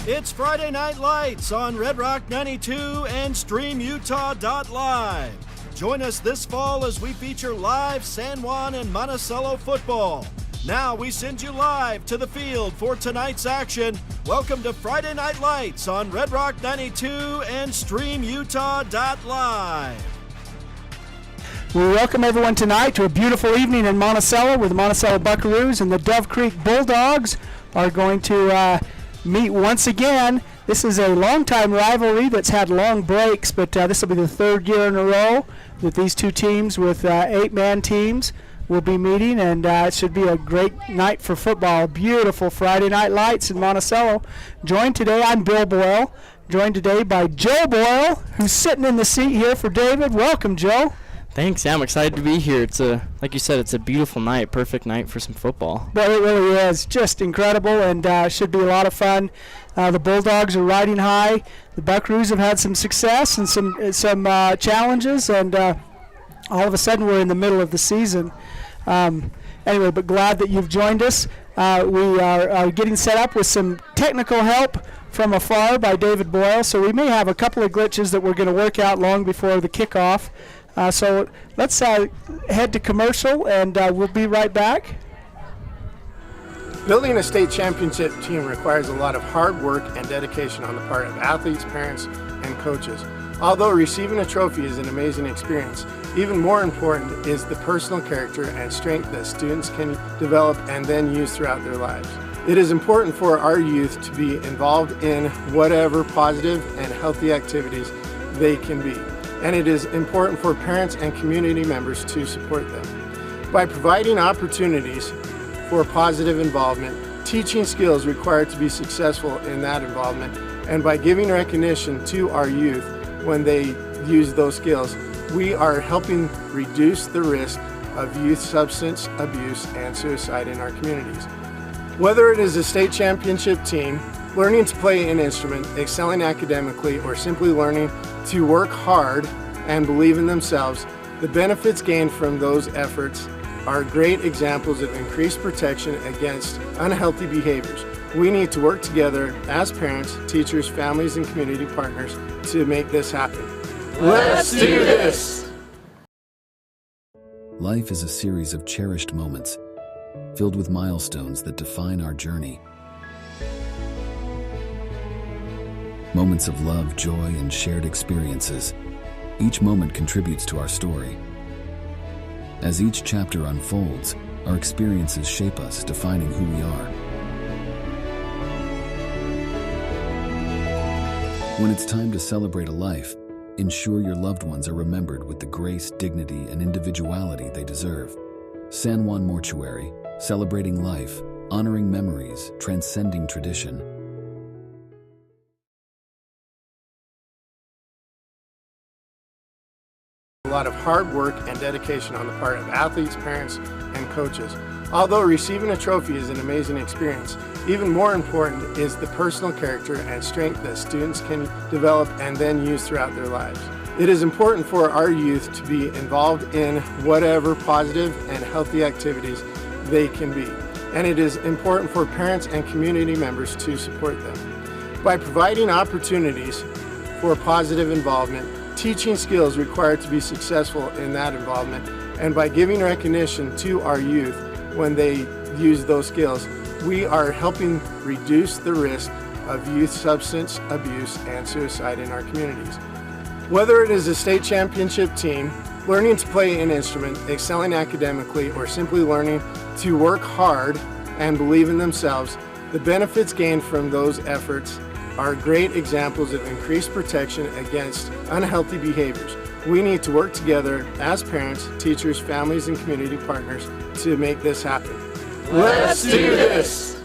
It's Friday Night Lights on Red Rock 92 and StreamUtah.live. Join us this fall as we feature live San Juan and Monticello football. Now we send you live to the field for tonight's action. Welcome to Friday Night Lights on Red Rock 92 and StreamUtah.live. We welcome everyone tonight to a beautiful evening in Monticello where the Monticello Buckaroos and the Dove Creek Bulldogs are going to meet once again. This is a long-time rivalry that's had long breaks, but this will be the third year in a row that these two teams with 8-man teams will be meeting, and it should be a great night for football. Beautiful Friday Night Lights in Monticello. Joined today, I'm Bill Boyle, joined today by Joe Boyle, who's sitting in the seat here for David. Welcome, Joe. Thanks. Yeah, I'm excited to be here. It's like you said, it's a beautiful night, perfect night for some football. Well, it really is. Just incredible, and should be a lot of fun. The Bulldogs are riding high. The Buckaroos have had some success and some challenges, and all of a sudden we're in the middle of the season. Anyway, but glad that you've joined us. We are getting set up with some technical help from afar by David Boyle, so we may have a couple of glitches that we're going to work out long before the kickoff. So let's head to commercial, and we'll be right back. Building a state championship team requires a lot of hard work and dedication on the part of athletes, parents, and coaches. Although receiving a trophy is an amazing experience, even more important is the personal character and strength that students can develop and then use throughout their lives. It is important for our youth to be involved in whatever positive and healthy activities they can be. And it is important for parents and community members to support them. By providing opportunities for positive involvement, teaching skills required to be successful in that involvement, and by giving recognition to our youth when they use those skills, we are helping reduce the risk of youth substance abuse and suicide in our communities. Whether it is a state championship team, learning to play an instrument, excelling academically, or simply learning to work hard and believe in themselves, the benefits gained from those efforts are great examples of increased protection against unhealthy behaviors. We need to work together as parents, teachers, families, and community partners to make this happen. Let's do this! Life is a series of cherished moments, filled with milestones that define our journey. Moments of love, joy, and shared experiences. Each moment contributes to our story. As each chapter unfolds, our experiences shape us, defining who we are. When it's time to celebrate a life, ensure your loved ones are remembered with the grace, dignity, and individuality they deserve. San Juan Mortuary, celebrating life, honoring memories, transcending tradition. A lot of hard work and dedication on the part of athletes, parents, and coaches. Although receiving a trophy is an amazing experience, even more important is the personal character and strength that students can develop and then use throughout their lives. It is important for our youth to be involved in whatever positive and healthy activities they can be. And it is important for parents and community members to support them. By providing opportunities for positive involvement, teaching skills required to be successful in that involvement, and by giving recognition to our youth when they use those skills, we are helping reduce the risk of youth substance abuse and suicide in our communities. Whether it is a state championship team, learning to play an instrument, excelling academically, or simply learning to work hard and believe in themselves, the benefits gained from those efforts are great examples of increased protection against unhealthy behaviors. We need to work together as parents, teachers, families, and community partners to make this happen. Let's do this!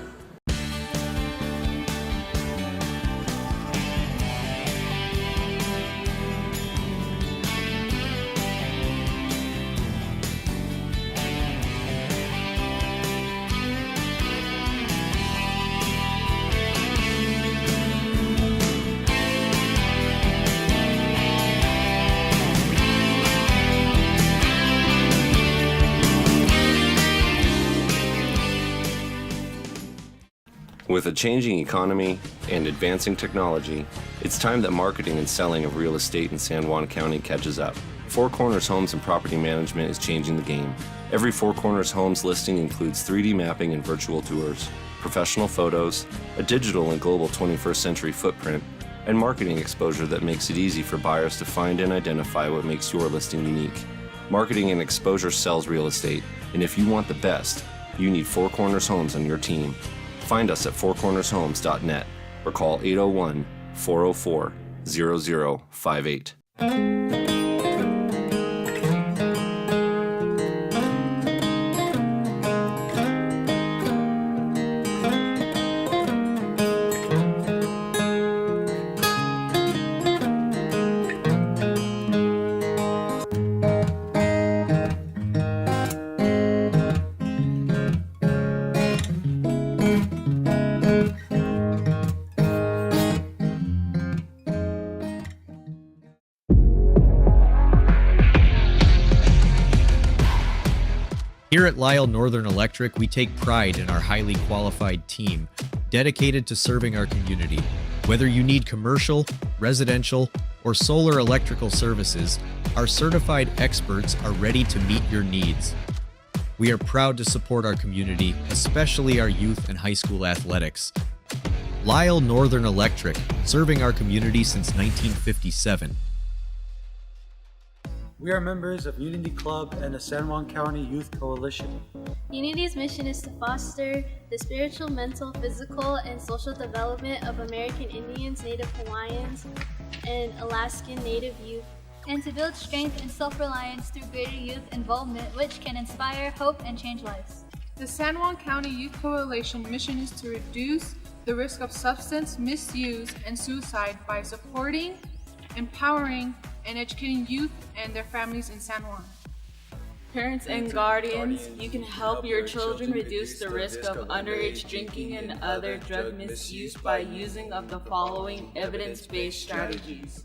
With a changing economy and advancing technology, it's time that marketing and selling of real estate in San Juan County catches up. Four Corners Homes and Property Management is changing the game. Every Four Corners Homes listing includes 3D mapping and virtual tours, professional photos, a digital and global 21st century footprint, and marketing exposure that makes it easy for buyers to find and identify what makes your listing unique. Marketing and exposure sells real estate, and if you want the best, you need Four Corners Homes on your team. Find us at fourcornershomes.net or call 801-404-0058. Here at Lyle Northern Electric, we take pride in our highly qualified team, dedicated to serving our community. Whether you need commercial, residential, or solar electrical services, our certified experts are ready to meet your needs. We are proud to support our community, especially our youth and high school athletics. Lyle Northern Electric, serving our community since 1957. We are members of Unity Club and the San Juan County Youth Coalition. Unity's mission is to foster the spiritual, mental, physical, and social development of American Indians, Native Hawaiians, and Alaskan Native youth, and to build strength and self-reliance through greater youth involvement, which can inspire hope and change lives. The San Juan County Youth Coalition mission is to reduce the risk of substance misuse and suicide by supporting, empowering, and educating youth and their families in San Juan. Parents and guardians, you can help your children reduce the risk of underage drinking and other drug misuse by using of the following evidence-based strategies.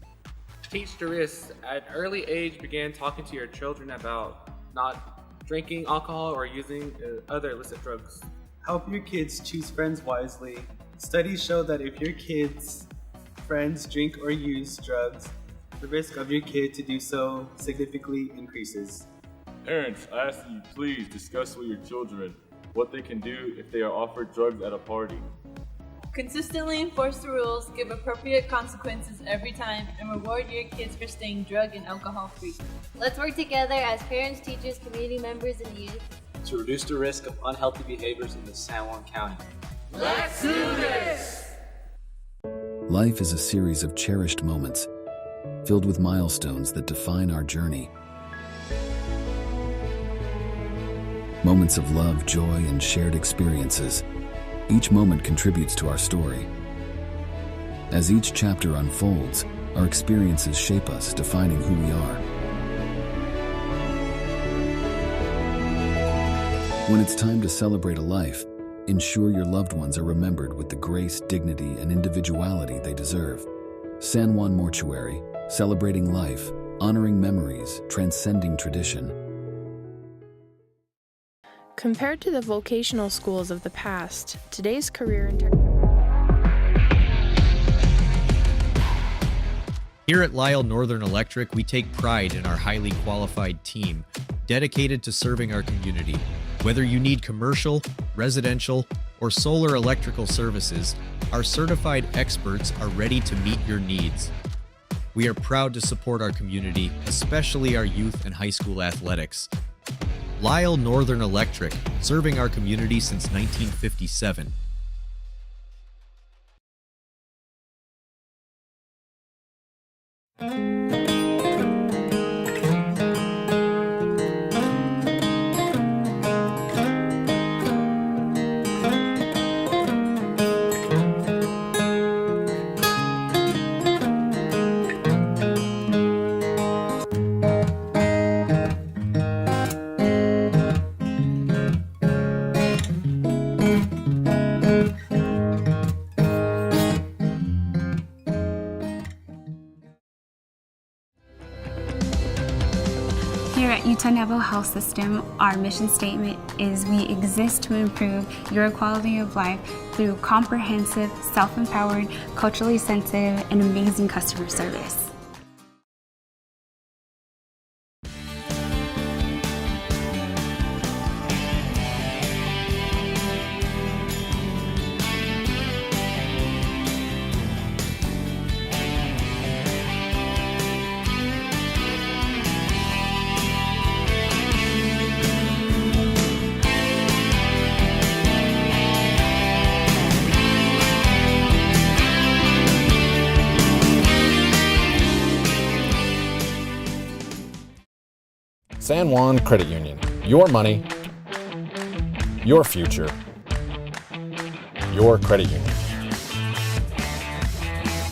Teach the risks. At an early age, begin talking to your children about not drinking alcohol or using other illicit drugs. Help your kids choose friends wisely. Studies show that if your kids' friends drink or use drugs, the risk of your kid to do so significantly increases. Parents, I ask that you please discuss with your children what they can do if they are offered drugs at a party. Consistently enforce the rules, give appropriate consequences every time, and reward your kids for staying drug and alcohol free. Let's work together as parents, teachers, community members, and youth to reduce the risk of unhealthy behaviors in the San Juan County. Let's do this! Life is a series of cherished moments, filled with milestones that define our journey. Moments of love, joy, and shared experiences. Each moment contributes to our story. As each chapter unfolds, our experiences shape us, defining who we are. When it's time to celebrate a life, ensure your loved ones are remembered with the grace, dignity, and individuality they deserve. San Juan Mortuary, celebrating life, honoring memories, transcending tradition. Compared to the vocational schools of the past, today's career and Here at Lyle Northern Electric, we take pride in our highly qualified team, dedicated to serving our community. Whether you need commercial, residential, or solar electrical services, our certified experts are ready to meet your needs. We are proud to support our community, especially our youth and high school athletics. Lyle Northern Electric, serving our community since 1957. Level Health System, our mission statement is we exist to improve your quality of life through comprehensive, self-empowered, culturally sensitive, and amazing customer service. San Juan Credit Union. Your money, your future, your credit union.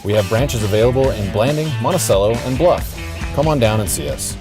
We have branches available in Blanding, Monticello, and Bluff. Come on down and see us.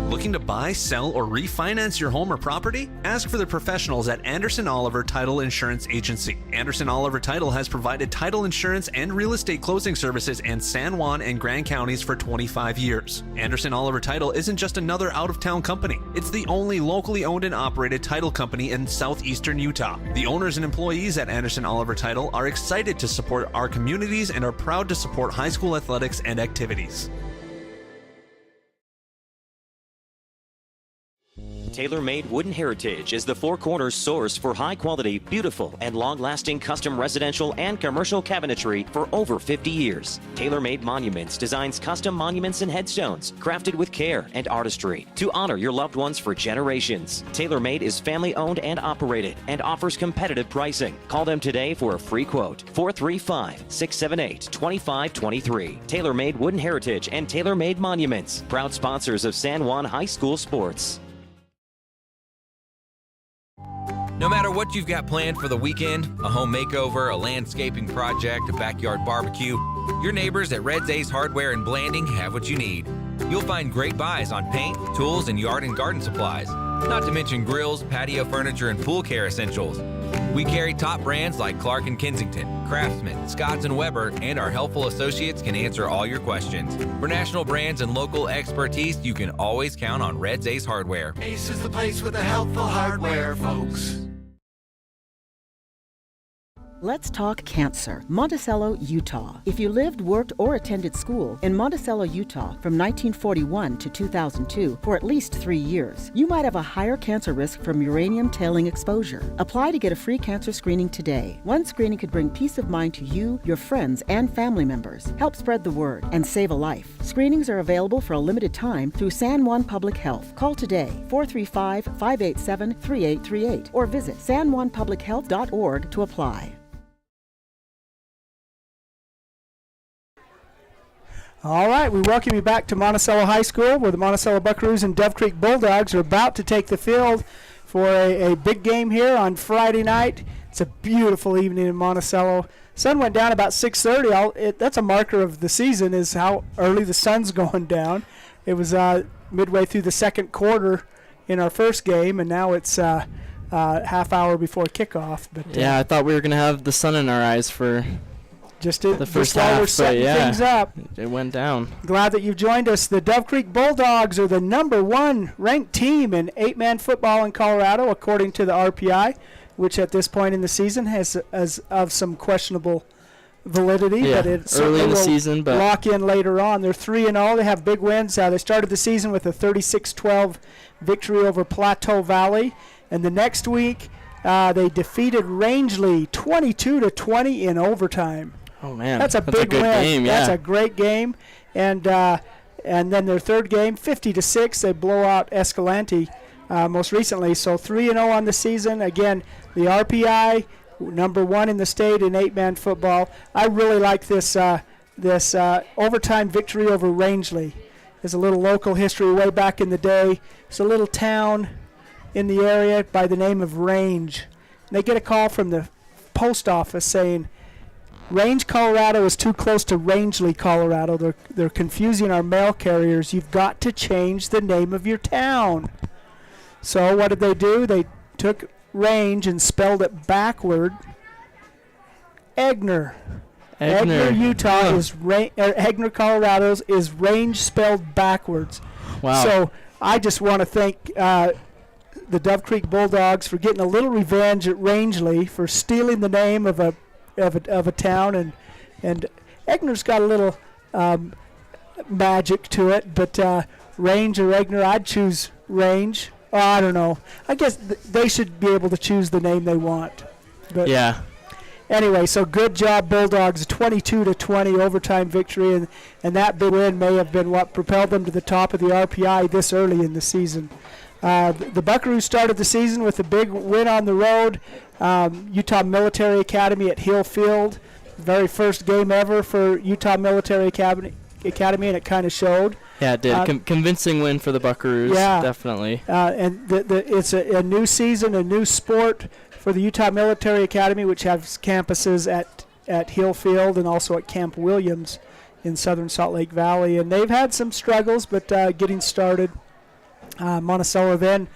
Looking to buy, sell, or refinance your home or property? Ask for the professionals at Anderson Oliver Title Insurance Agency. Anderson Oliver Title has provided title insurance and real estate closing services in San Juan and Grand counties for 25 years. Anderson Oliver Title isn't just another out-of-town company. It's the only locally owned and operated title company in southeastern Utah. The owners and employees at Anderson Oliver Title are excited to support our communities and are proud to support high school athletics and activities. Tailor-Made Wooden Heritage is the Four Corners source for high-quality, beautiful, and long-lasting custom residential and commercial cabinetry for over 50 years. Tailor-Made Monuments designs custom monuments and headstones crafted with care and artistry to honor your loved ones for generations. Tailor-Made is family-owned and operated and offers competitive pricing. Call them today for a free quote. 435-678-2523. Tailor-Made Wooden Heritage and Tailor-Made Monuments, proud sponsors of San Juan High School sports. No matter what you've got planned for the weekend, a home makeover, a landscaping project, a backyard barbecue, your neighbors at Red's Ace Hardware in Blanding have what you need. You'll find great buys on paint, tools, and yard and garden supplies, not to mention grills, patio furniture, and pool care essentials. We carry top brands like Clark & Kensington, Craftsman, Scotts & Weber, and our helpful associates can answer all your questions. For national brands and local expertise, you can always count on Red's Ace Hardware. Ace is the place with the helpful hardware, folks. Let's talk cancer. Monticello, Utah. If you lived, worked, or attended school in Monticello, Utah from 1941 to 2002 for at least 3 years, you might have a higher cancer risk from uranium tailing exposure. Apply to get a free cancer screening today. One screening could bring peace of mind to you, your friends, and family members, help spread the word, and save a life. Screenings are available for a limited time through San Juan Public Health. Call today, 435-587-3838, or visit sanjuanpublichealth.org to apply. All right, we welcome you back to Monticello High School, where the Monticello Buckaroos and Dove Creek Bulldogs are about to take the field for a big game here on Friday night. It's a beautiful evening in Monticello. Sun went down about 6:30. That's a marker of the season, is how early the sun's going down. It was midway through the second quarter in our first game, and now it's half hour before kickoff. But yeah, I thought we were going to have the sun in our eyes for the first half, we're setting things up. It went down. Glad that you've joined us. The Dove Creek Bulldogs are the #1 ranked team in 8-man football in Colorado, according to the RPI, which at this point in the season has of some questionable validity. Yeah, but it early in the season, but lock in later on. They're 3-0. They have big wins. They started the season with a 36-12 victory over Plateau Valley, and the next week they defeated Rangeley 22-20 in overtime. Oh man, that's a big good win. Game, yeah. That's a great game, and then their third game, 50-6, they blow out Escalante most recently. So 3-0 on the season. Again, the RPI #1 in the state in 8-man football. I really like this overtime victory over Rangeley. There's a little local history way back in the day. It's a little town in the area by the name of Range. And they get a call from the post office saying, Range, Colorado is too close to Rangeley, Colorado. They're confusing our mail carriers. You've got to change the name of your town. So what did they do? They took Range and spelled it backward. Egner. Egner, Utah is Egner, Colorado's is range spelled backwards. Wow. So I just want to thank the Dove Creek Bulldogs for getting a little revenge at Rangeley for stealing the name of a town, and Egner's got a little magic to it, but Range or Egner, I'd choose Range. Oh, I don't know. I guess they should be able to choose the name they want. But yeah. Anyway, so good job, Bulldogs. 22-20 overtime victory, and that big win may have been what propelled them to the top of the RPI this early in the season. The Buckaroos started the season with a big win on the road. Utah Military Academy at Hill Field. Very first game ever for Utah Military Academy, and it kind of showed. Yeah, it did. Convincing win for the Buckaroos, definitely. And it's a new season, a new sport for the Utah Military Academy, which has campuses at Hill Field and also at Camp Williams in southern Salt Lake Valley. And they've had some struggles, but getting started. Monticello then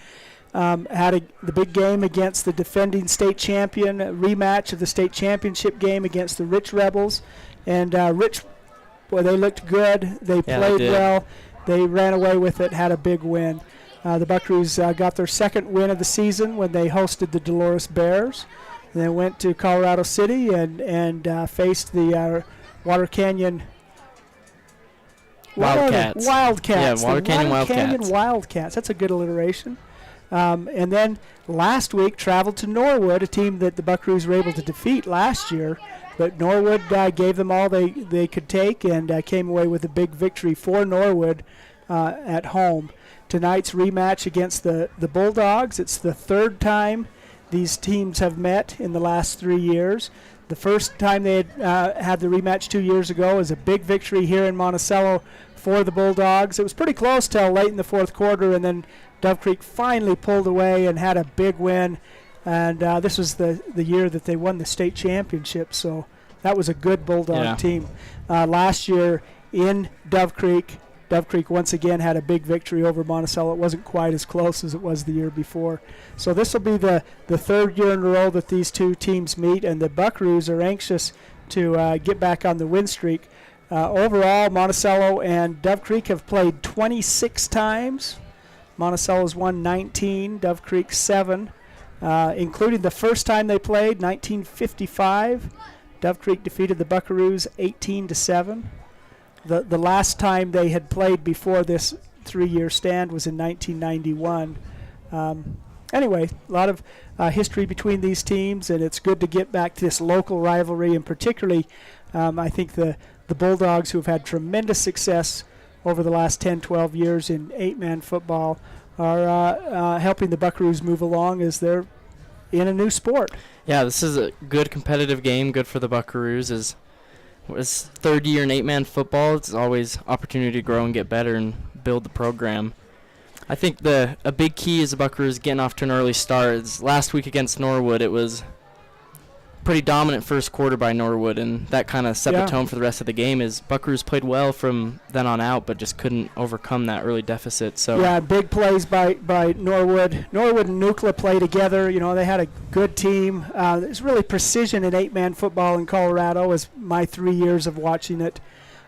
had the big game against the defending state champion, a rematch of the state championship game against the Rich Rebels. And Rich, boy, they looked good. They played well. They ran away with it, had a big win. The Buckaroos got their second win of the season when they hosted the Dolores Bears. And they went to Colorado City and faced the Water Canyon Wildcats. Wildcats. Yeah, Water Canyon Wildcats. Wildcats. That's a good alliteration. And then last week traveled to Norwood, a team that the Buckaroos were able to defeat last year. But Norwood gave them all they could take and came away with a big victory for Norwood at home. Tonight's rematch against the Bulldogs. It's the third time these teams have met in the last 3 years. The first time they had the rematch 2 years ago was a big victory here in Monticello for the Bulldogs. It was pretty close till late in the fourth quarter, and then Dove Creek finally pulled away and had a big win. And this was the year that they won the state championship, so that was a good Bulldog team. Last year in Dove Creek once again had a big victory over Monticello. It wasn't quite as close as it was the year before. So this will be the third year in a row that these two teams meet, and the Buckaroos are anxious to get back on the win streak. Overall, Monticello and Dove Creek have played 26 times. Monticello's won 19, Dove Creek 7, including the first time they played, 1955. Dove Creek defeated the Buckaroos 18-7. The last time they had played before this 3-year stand was in 1991. Anyway, a lot of history between these teams, and it's good to get back to this local rivalry, and particularly I think the Bulldogs, who have had tremendous success over the last 10, 12 years in 8-man football, are helping the Buckaroos move along as they're in a new sport. Yeah, this is a good competitive game, good for the Buckaroos. It's third year in 8-man football. It's always opportunity to grow and get better and build the program. I think a big key is the Buckaroos getting off to an early start. Last week against Norwood, it was pretty dominant first quarter by Norwood, and that kind of set the tone for the rest of the game. Is Buckaroos played well from then on out, but just couldn't overcome that early deficit. So yeah, big plays by Norwood. Norwood and Nucla play together. You know, they had a good team. There's really precision in 8-man football in Colorado, as my 3 years of watching it.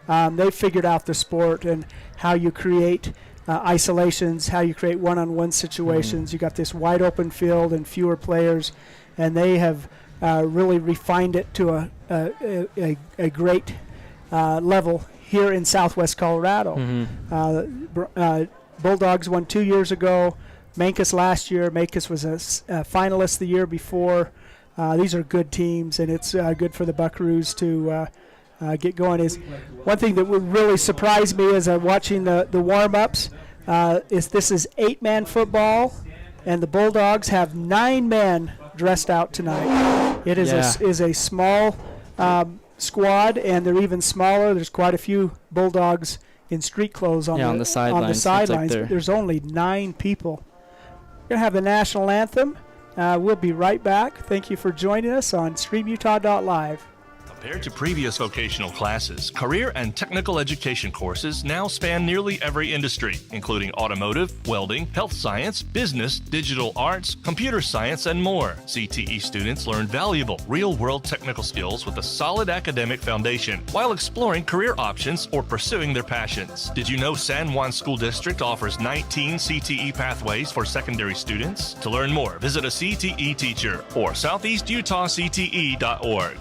They figured out the sport and how you create isolations, how you create one-on-one situations. You got this wide open field and fewer players, and they have really refined it to a great level here in Southwest Colorado. Bulldogs won 2 years ago. Mancos last year. Mancos was a finalist the year before. These are good teams, and it's good for the Buckaroos to get going. Is one thing that would really surprise me as I'm watching the warm-ups is this is 8-man football, and the Bulldogs have 9 men dressed out tonight. It is a small squad, and they're even smaller. There's quite a few Bulldogs in street clothes on the sidelines. Like there's only 9 people. We're going to have the national anthem. We'll be right back. Thank you for joining us on StreamUtah.live. Compared to previous vocational classes, career and technical education courses now span nearly every industry, including automotive, welding, health science, business, digital arts, computer science, and more. CTE students learn valuable, real-world technical skills with a solid academic foundation while exploring career options or pursuing their passions. Did you know San Juan School District offers 19 CTE pathways for secondary students? To learn more, visit a CTE teacher or southeastutahcte.org.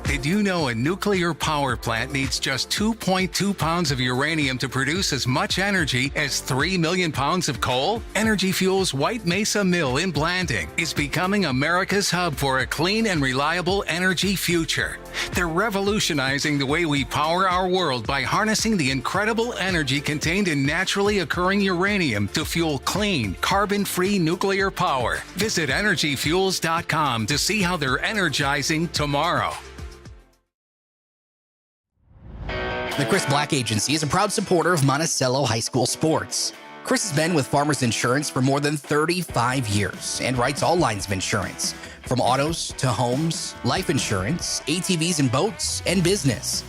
Did you know a nuclear power plant needs just 2.2 pounds of uranium to produce as much energy as 3 million pounds of coal? Energy Fuels' White Mesa Mill in Blanding is becoming America's hub for a clean and reliable energy future. They're revolutionizing the way we power our world by harnessing the incredible energy contained in naturally occurring uranium to fuel clean, carbon-free nuclear power. Visit energyfuels.com to see how they're energizing tomorrow. The Chris Black Agency is a proud supporter of Monticello High School sports. Chris has been with Farmers Insurance for more than 35 years and writes all lines of insurance, from autos to homes, life insurance, ATVs and boats, and business.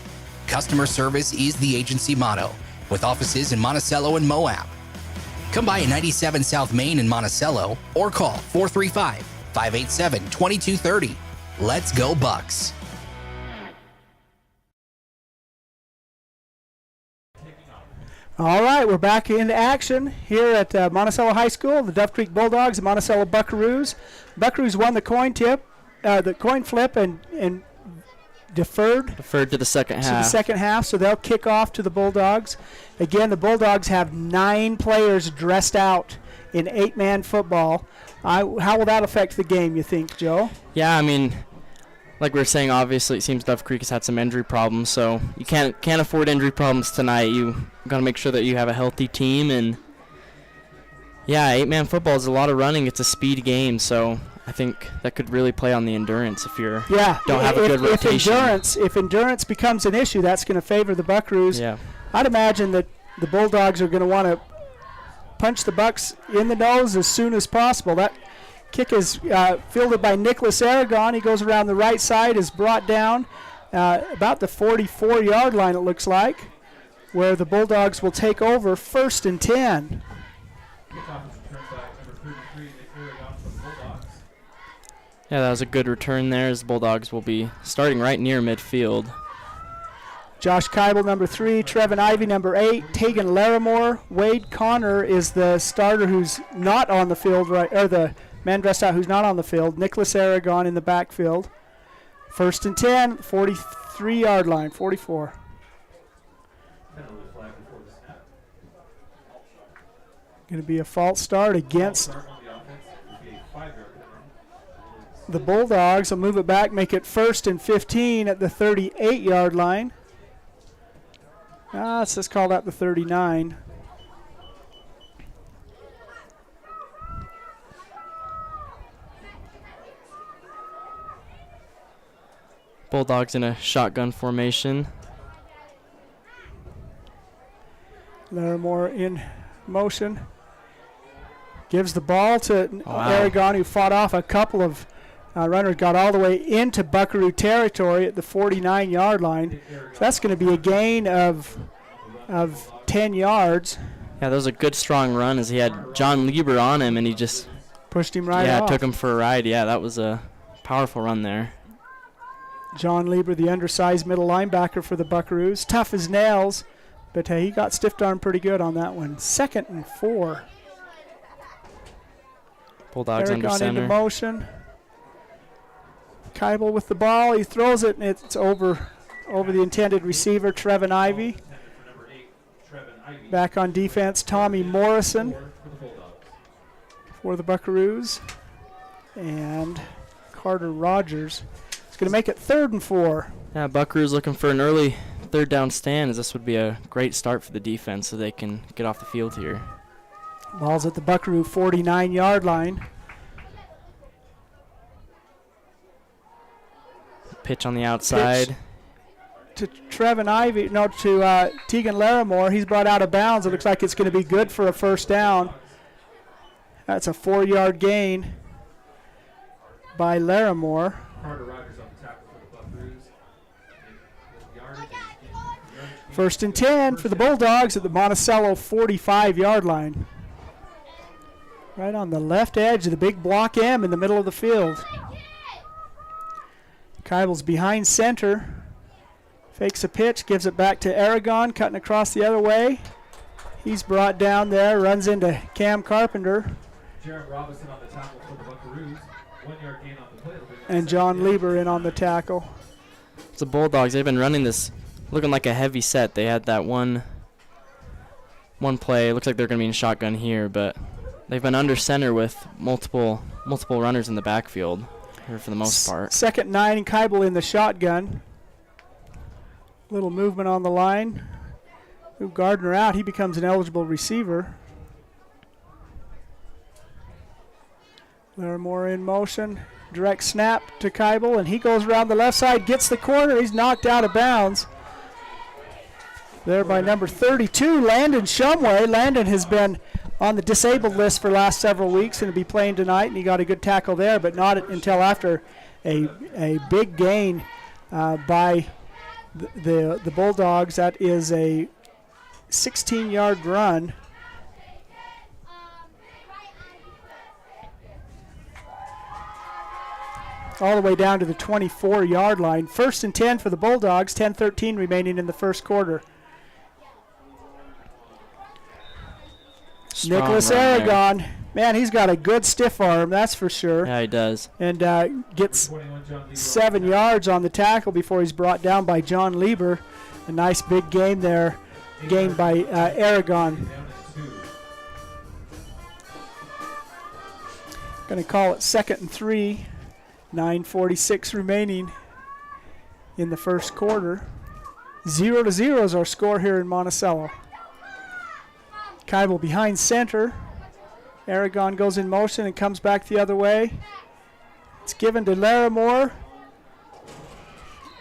Customer service is the agency motto, with offices in Monticello and Moab. Come by at 97 South Main in Monticello or call 435-587-2230. Let's go Bucks. All right, we're back into action here at Monticello High School. The Dove Creek Bulldogs and Monticello Buckaroos. Buckaroos won the coin flip and deferred to the second half. So they'll kick off to the Bulldogs. Again, the Bulldogs have 9 players dressed out in 8-man football. How will that affect the game, you think, Joe? Yeah, I mean, like we were saying, obviously it seems Dove Creek has had some injury problems, so you can't afford injury problems tonight. You got to make sure that you have a healthy team, and yeah, 8-man football is a lot of running. It's a speed game, so I think that could really play on the endurance if you don't have a good rotation. If endurance becomes an issue, that's going to favor the Buckaroos. Yeah. I'd imagine that the Bulldogs are going to want to punch the Bucks in the nose as soon as possible. That kick is fielded by Nicholas Aragon. He goes around the right side, is brought down about the 44-yard line, it looks like, where the Bulldogs will take over 1st and 10. Yeah, that was a good return there, as the Bulldogs will be starting right near midfield. Josh Keibel, number 3, Trevin Ivey, number 8, Tegan Larimore. Wade Connor is the starter who's not on the field, or the man dressed out who's not on the field. Nicholas Aragon in the backfield. 1st and 10, 43-yard line, 44. Going to be a false start against the Bulldogs. Will move it back, make it 1st and 15 at the 38-yard line. Let's just call that the 39. Bulldogs in a shotgun formation. Larimore in motion. Gives the ball to Aragon, who fought off a couple of runners, got all the way into Buckaroo territory at the 49-yard line. So that's going to be a gain of 10 yards. Yeah, that was a good, strong run, as he had John Lieber on him, and he just pushed him right off. Yeah, took him for a ride. Yeah, that was a powerful run there. John Lieber, the undersized middle linebacker for the Buckaroos. Tough as nails, but he got stiff-armed pretty good on that one. 2nd and 4. Bulldogs under center. Into motion. Keibel with the ball. He throws it, and it's over the intended receiver, Trevin Ivey. Back on defense, Tommy Morrison for the Buckaroos. And Carter Rogers. It's going to make it 3rd and 4. Yeah, Buckaroos looking for an early 3rd down stand, as this would be a great start for the defense so they can get off the field here. Ball's at the Buckaroo 49-yard line. Pitch on the outside. Pitch to Trevin Ivey, to Tegan Larimore. He's brought out of bounds. It looks like it's going to be good for a 1st down. That's a 4-yard gain by Larimore. First and 10 for the Bulldogs at the Monticello 45-yard line. Right on the left edge of the big block M in the middle of the field. Keibel's behind center. Fakes a pitch, gives it back to Aragon, cutting across the other way. He's brought down there, runs into Cam Carpenter. Jared Robinson on the tackle for the Buckaroos. 1 yard gain on the play. And John Lieber in on the tackle. It's the Bulldogs. They've been running this looking like a heavy set. They had that one play. It looks like they're going to be in shotgun here, but they've been under center with multiple runners in the backfield here for the most part. Second 9 and Keibel in the shotgun. Little movement on the line. Move Gardner out. He becomes an eligible receiver. Larimore in motion. Direct snap to Keibel, and he goes around the left side, gets the corner. He's knocked out of bounds. There by number 32, Landon Shumway. Landon has been on the disabled list for the last several weeks and will be playing tonight, and he got a good tackle there, but not until after a big gain by the Bulldogs. That is a 16-yard run. All the way down to the 24-yard line. First and 10 for the Bulldogs, 10-13 remaining in the first quarter. Strong Nicholas Aragon, man, he's got a good stiff arm, that's for sure. Yeah, he does. And gets 7 yards on the tackle before he's brought down by John Lieber. A nice big game there, gained by Aragon. Going to call it 2nd and 3. 9:46 remaining in the first quarter. 0-0 is our score here in Monticello. Keibel behind center. Aragon goes in motion and comes back the other way. It's given to Larimore.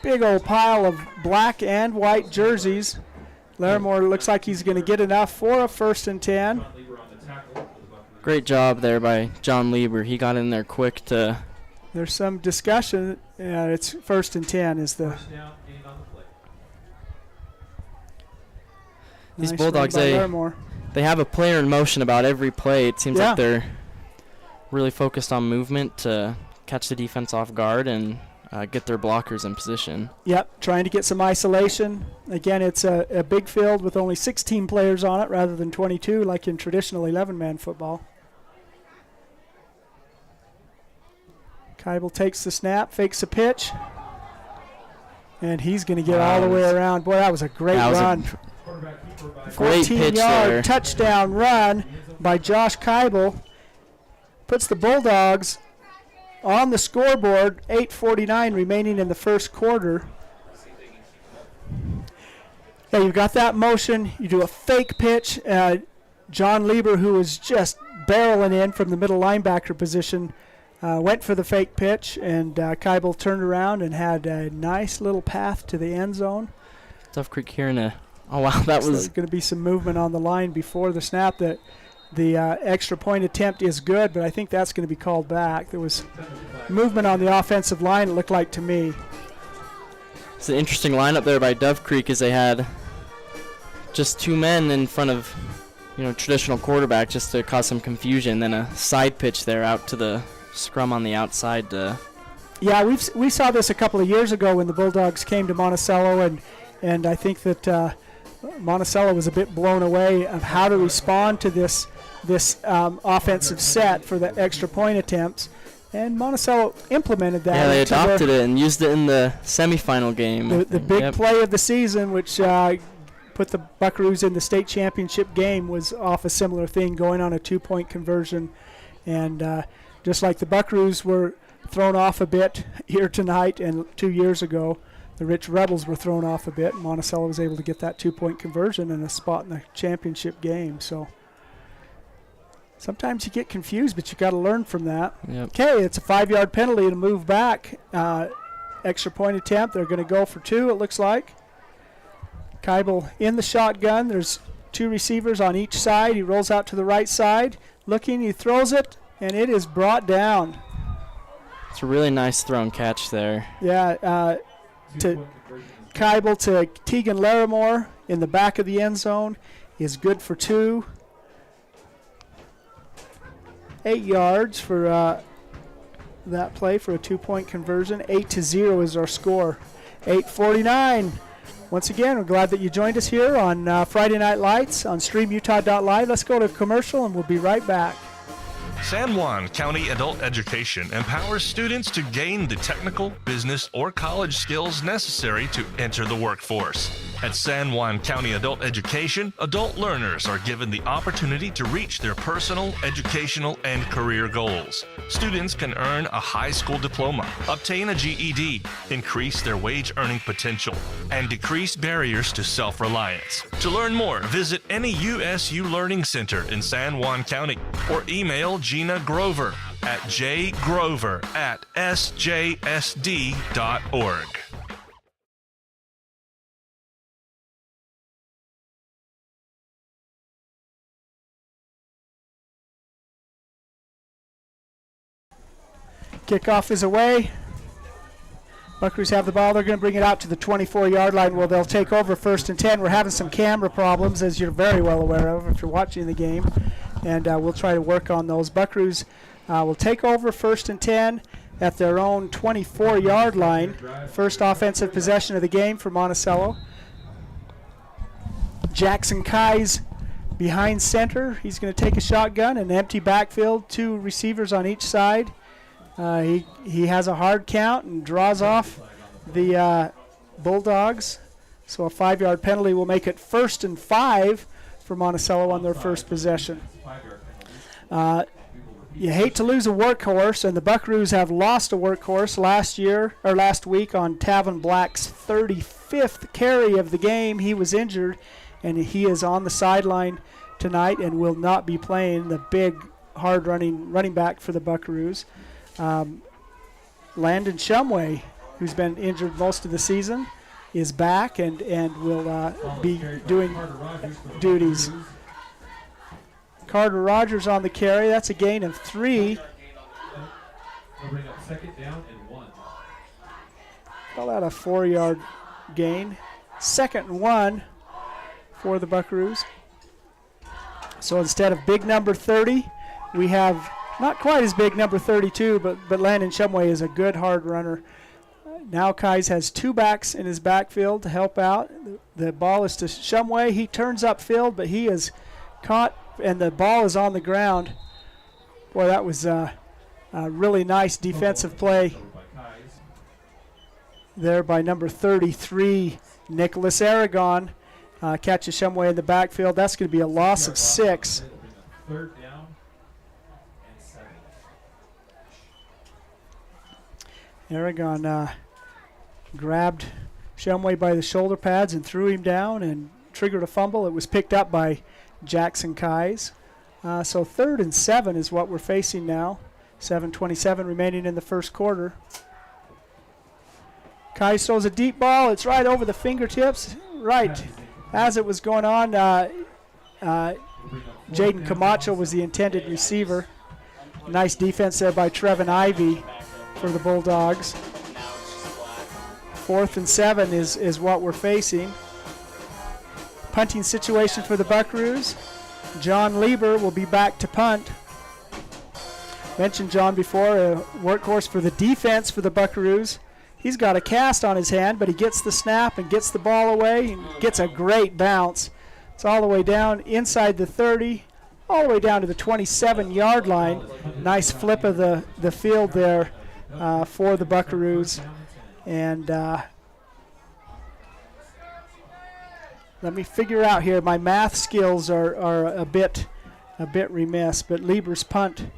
Big old pile of black and white jerseys. Larimore looks like he's going to get enough for a 1st and 10. Great job there by John Lieber. He got in there quick to... There's some discussion. It's 1st and 10 is the... These nice Bulldogs, they have a player in motion about every play. It seems like they're really focused on movement to catch the defense off guard and get their blockers in position. Yep, trying to get some isolation. Again, it's a big field with only 16 players on it rather than 22 like in traditional 11-man football. Keibel takes the snap, fakes a pitch, and he's going to get all the way around. Boy, that was a great run. 14-yard touchdown run by Josh Keibel. Puts the Bulldogs on the scoreboard, 8:49 remaining in the first quarter. Yeah, you've got that motion. You do a fake pitch. John Lieber, who was just barreling in from the middle linebacker position, went for the fake pitch, and Keibel turned around and had a nice little path to the end zone. Duff Creek here in a... Oh, wow, that was... There's going to be some movement on the line before the snap. That the extra point attempt is good, but I think that's going to be called back. There was movement on the offensive line, it looked like to me. It's an interesting lineup there by Dove Creek, as they had just 2 men in front of, traditional quarterback just to cause some confusion, then a side pitch there out to the scrum on the outside. Yeah, we saw this a couple of years ago when the Bulldogs came to Monticello, and I think that Monticello was a bit blown away of how to respond to this offensive set for the extra point attempts, and Monticello implemented that. Yeah, they adopted it and used it in the semifinal game. The big play of the season, which put the Buckaroos in the state championship game, was off a similar thing, going on a 2-point conversion, and just like the Buckaroos were thrown off a bit here tonight and 2 years ago, the Rich Rebels were thrown off a bit. Monticello was able to get that 2-point conversion and a spot in the championship game. So sometimes you get confused, but you got to learn from that. Okay, it's a 5-yard penalty to move back. Extra point attempt. They're going to go for 2, it looks like. Keibel in the shotgun. There's 2 receivers on each side. He rolls out to the right side. Looking, he throws it, and it is brought down. It's a really nice throw and catch there. Yeah, to Keibel to Tegan Larimore in the back of the end zone is good for 2. 8 yards for that play for a 2-point conversion. 8-0 is our score. 8:49. Once again, we're glad that you joined us here on Friday Night Lights on StreamUtah.live. Let's go to commercial and we'll be right back. San Juan County Adult Education empowers students to gain the technical, business, or college skills necessary to enter the workforce. At San Juan County Adult Education, adult learners are given the opportunity to reach their personal, educational, and career goals. Students can earn a high school diploma, obtain a GED, increase their wage earning potential, and decrease barriers to self-reliance. To learn more, visit any USU Learning Center in San Juan County or email Gina Grover at jgrover@sjsd.org. Kickoff is away. Buckaroos have the ball. They're going to bring it out to the 24-yard line where they'll take over 1st and 10. We're having some camera problems, as you're very well aware of if you're watching the game, and we'll try to work on those. Buckaroos will take over 1st and 10 at their own 24-yard line. First offensive possession of the game for Monticello. Jackson Kai's behind center. He's going to take a shotgun, an empty backfield, 2 receivers on each side. He has a hard count and draws off the Bulldogs. So a 5-yard penalty will make it 1st and 5 for Monticello on their first possession. You hate to lose a workhorse, and the Buckaroos have lost a workhorse last week on Tavon Black's 35th carry of the game. He was injured, and he is on the sideline tonight and will not be playing, the big, hard running back for the Buckaroos. Landon Shumway, who's been injured most of the season, is back and will be doing duties. Carter Rogers on the carry. That's a gain of 3. Bring up 2nd down and 1. Call that a 4-yard gain. 2nd and 1 for the Buckaroos. So instead of big number 30, we have not quite as big number 32, but Landon Shumway is a good hard runner. Now Kais has 2 backs in his backfield to help out. The ball is to Shumway. He turns upfield, but he is caught, and the ball is on the ground. Boy, that was a really nice defensive play there by number 33, Nicholas Aragon. Catches Shumway in the backfield. That's going to be a loss of 6. 3rd down and 7. Aragon grabbed Shumway by the shoulder pads and threw him down and triggered a fumble. It was picked up by Jackson Kais. So 3rd and 7 is what we're facing now. 7:27 remaining in the first quarter. Kais throws a deep ball. It's right over the fingertips. Right as it was going on, Jaden Camacho was the intended receiver. Nice defense there by Trevin Ivey for the Bulldogs. 4th and 7 is what we're facing. Punting situation for the Buckaroos. John Lieber will be back to punt. Mentioned John before, a workhorse for the defense for the Buckaroos. He's got a cast on his hand, but he gets the snap and gets the ball away and gets a great bounce. It's all the way down inside the 30, all the way down to the 27-yard line. Nice flip of the field there for the Buckaroos. And let me figure out here. My math skills are a bit remiss, but Lieber's punt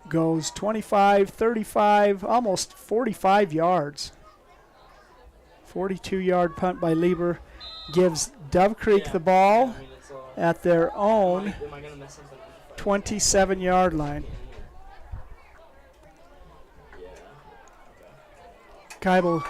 goes 25, 35, almost 45 yards. 42-yard punt by Lieber gives Dove Creek the ball at their own 27-yard line. Keibel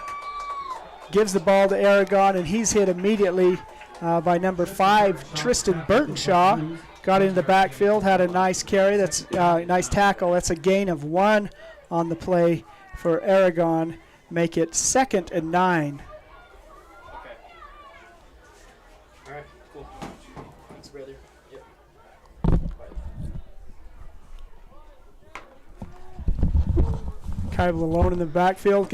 gives the ball to Aragon, and he's hit immediately by number 5, Tristan Burtonshaw. got into the backfield, had a nice carry. That's nice tackle. That's a gain of 1 on the play for Aragon. Make it 2nd and 9. Okay. All right, cool. Thanks, brother. Yep. Keibel alone in the backfield,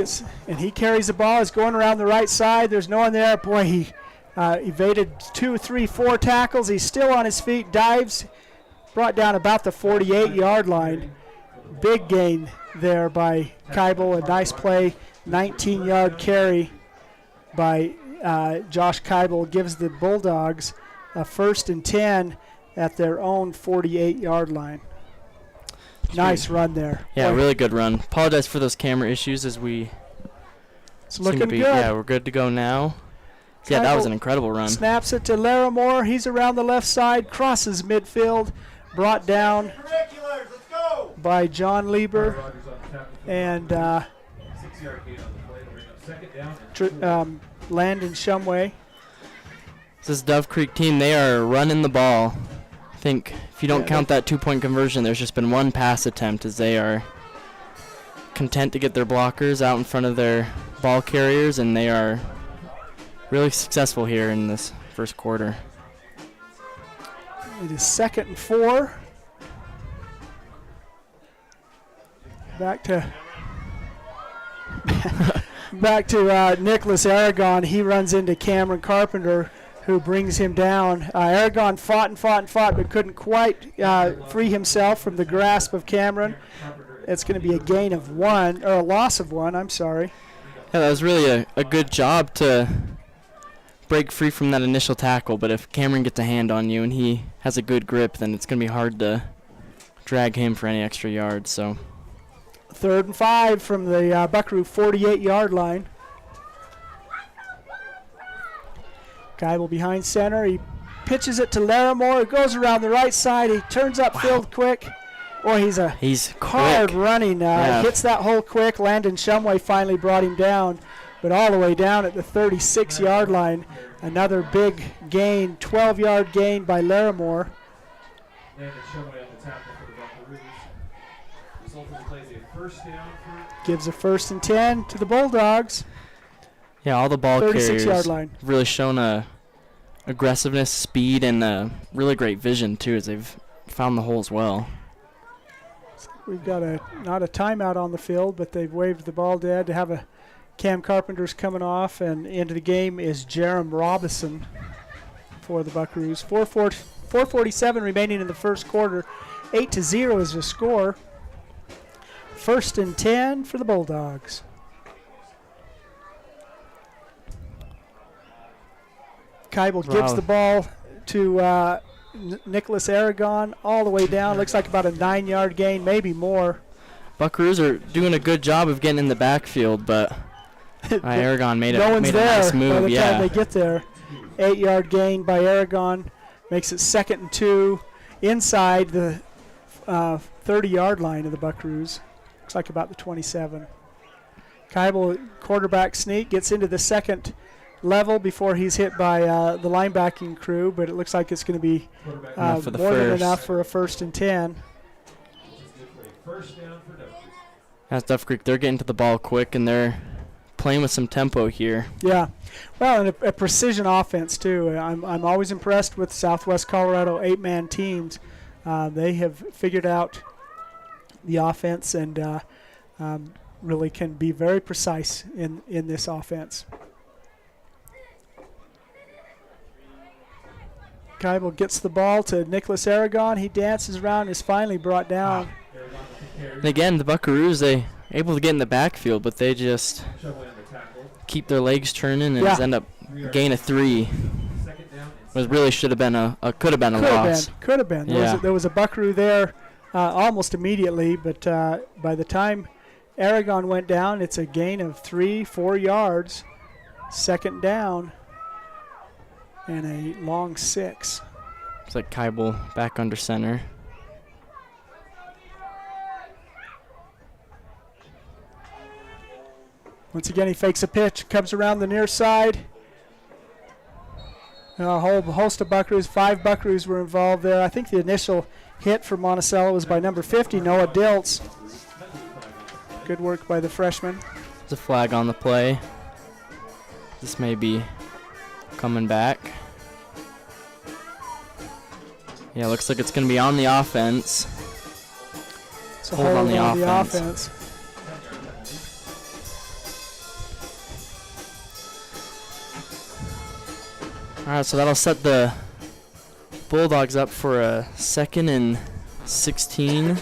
and he carries the ball. He's going around the right side. There's no one there. Boy, he evaded 2, 3, 4 tackles. He's still on his feet, dives, brought down about the 48-yard line. Big gain there by Keibel. A nice play, 19-yard carry by Josh Keibel. Gives the Bulldogs a 1st and 10 at their own 48-yard line. Nice run there. Yeah, really good run. Apologize for those camera issues as we it's looking good. Yeah, we're good to go now. Yeah, that was an incredible run. Snaps it to Larimore. He's around the left side, crosses midfield, brought down by John Lieber. And Landon Shumway. This Dove Creek team, they are running the ball. I think if you don't count that 2-point conversion, there's just been 1 pass attempt as they are content to get their blockers out in front of their ball carriers, and they are really successful here in this first quarter. It is 2nd and 4. Back to Nicholas Aragon. He runs into Cameron Carpenter, who brings him down. Aragon fought, but couldn't quite free himself from the grasp of Cameron. It's going to be a gain of 1, or a loss of 1, I'm sorry. Yeah, that was really a good job to break free from that initial tackle, but if Cameron gets a hand on you and he has a good grip, then it's going to be hard to drag him for any extra yards. So 3rd and 5 from the Buckaroo 48-yard line. Keibel behind center. He pitches it to Larimore. It goes around the right side. He turns upfield quick. Boy, he's hard running. Hits that hole quick. Landon Shumway finally brought him down, but all the way down at the 36-yard line. Another big gain, 12-yard gain by Larimore. Landon Shumway on the tackle for the Buckaroos. Result of the play is a 1st down. Gives a 1st and 10 to the Bulldogs. Yeah, all the ball carriers 36-yard line. have really shown aggressiveness, speed, and really great vision, too, as they've found the holes well. We've got not a timeout on the field, but they've waved the ball dead to have a Cam Carpenter's coming off, and into the game is Jerem Robinson for the Buckaroos. 4:47 remaining in the first quarter. 8-0 is the score. 1st and 10 for the Bulldogs. Keibel gives the ball to Nicholas Aragon all the way down. Looks like about a 9-yard gain, maybe more. Buckaroos are doing a good job of getting in the backfield, but Aragon made a nice move. By the time they get there. 8-yard gain by Aragon makes it 2nd and 2 inside the 30-yard line of the Buckaroos. Looks like about the 27. Keibel, quarterback sneak, gets into the second level before he's hit by the linebacking crew, but it looks like it's going to be more than enough for a 1st and 10. That's Dove Creek. They're getting to the ball quick, and they're playing with some tempo here. Yeah. Well, and a precision offense, too. I'm always impressed with Southwest Colorado 8-man teams. They have figured out the offense and really can be very precise in this offense. Keibel gets the ball to Nicholas Aragon. He dances around and is finally brought down. And again, the Buckaroos, they able to get in the backfield, but they just keep their legs turning and end up gain of 3. It really should have been could have been a loss. Could have been. There was a Buckaroo there almost immediately, but by the time Aragon went down, it's a gain of 3-4 yards. 2nd down. And a long 6. It's like Keibel back under center. Once again, he fakes a pitch, comes around the near side. A whole host of Buckaroos. 5 Buckaroos were involved there. I think the initial hit for Monticello was by number 50, Noah Diltz. Good work by the freshman. There's a flag on the play. This may be coming back. Yeah, looks like it's going to be on the offense. It's a hold on the offense. All right, so that'll set the Bulldogs up for a 2nd and 16.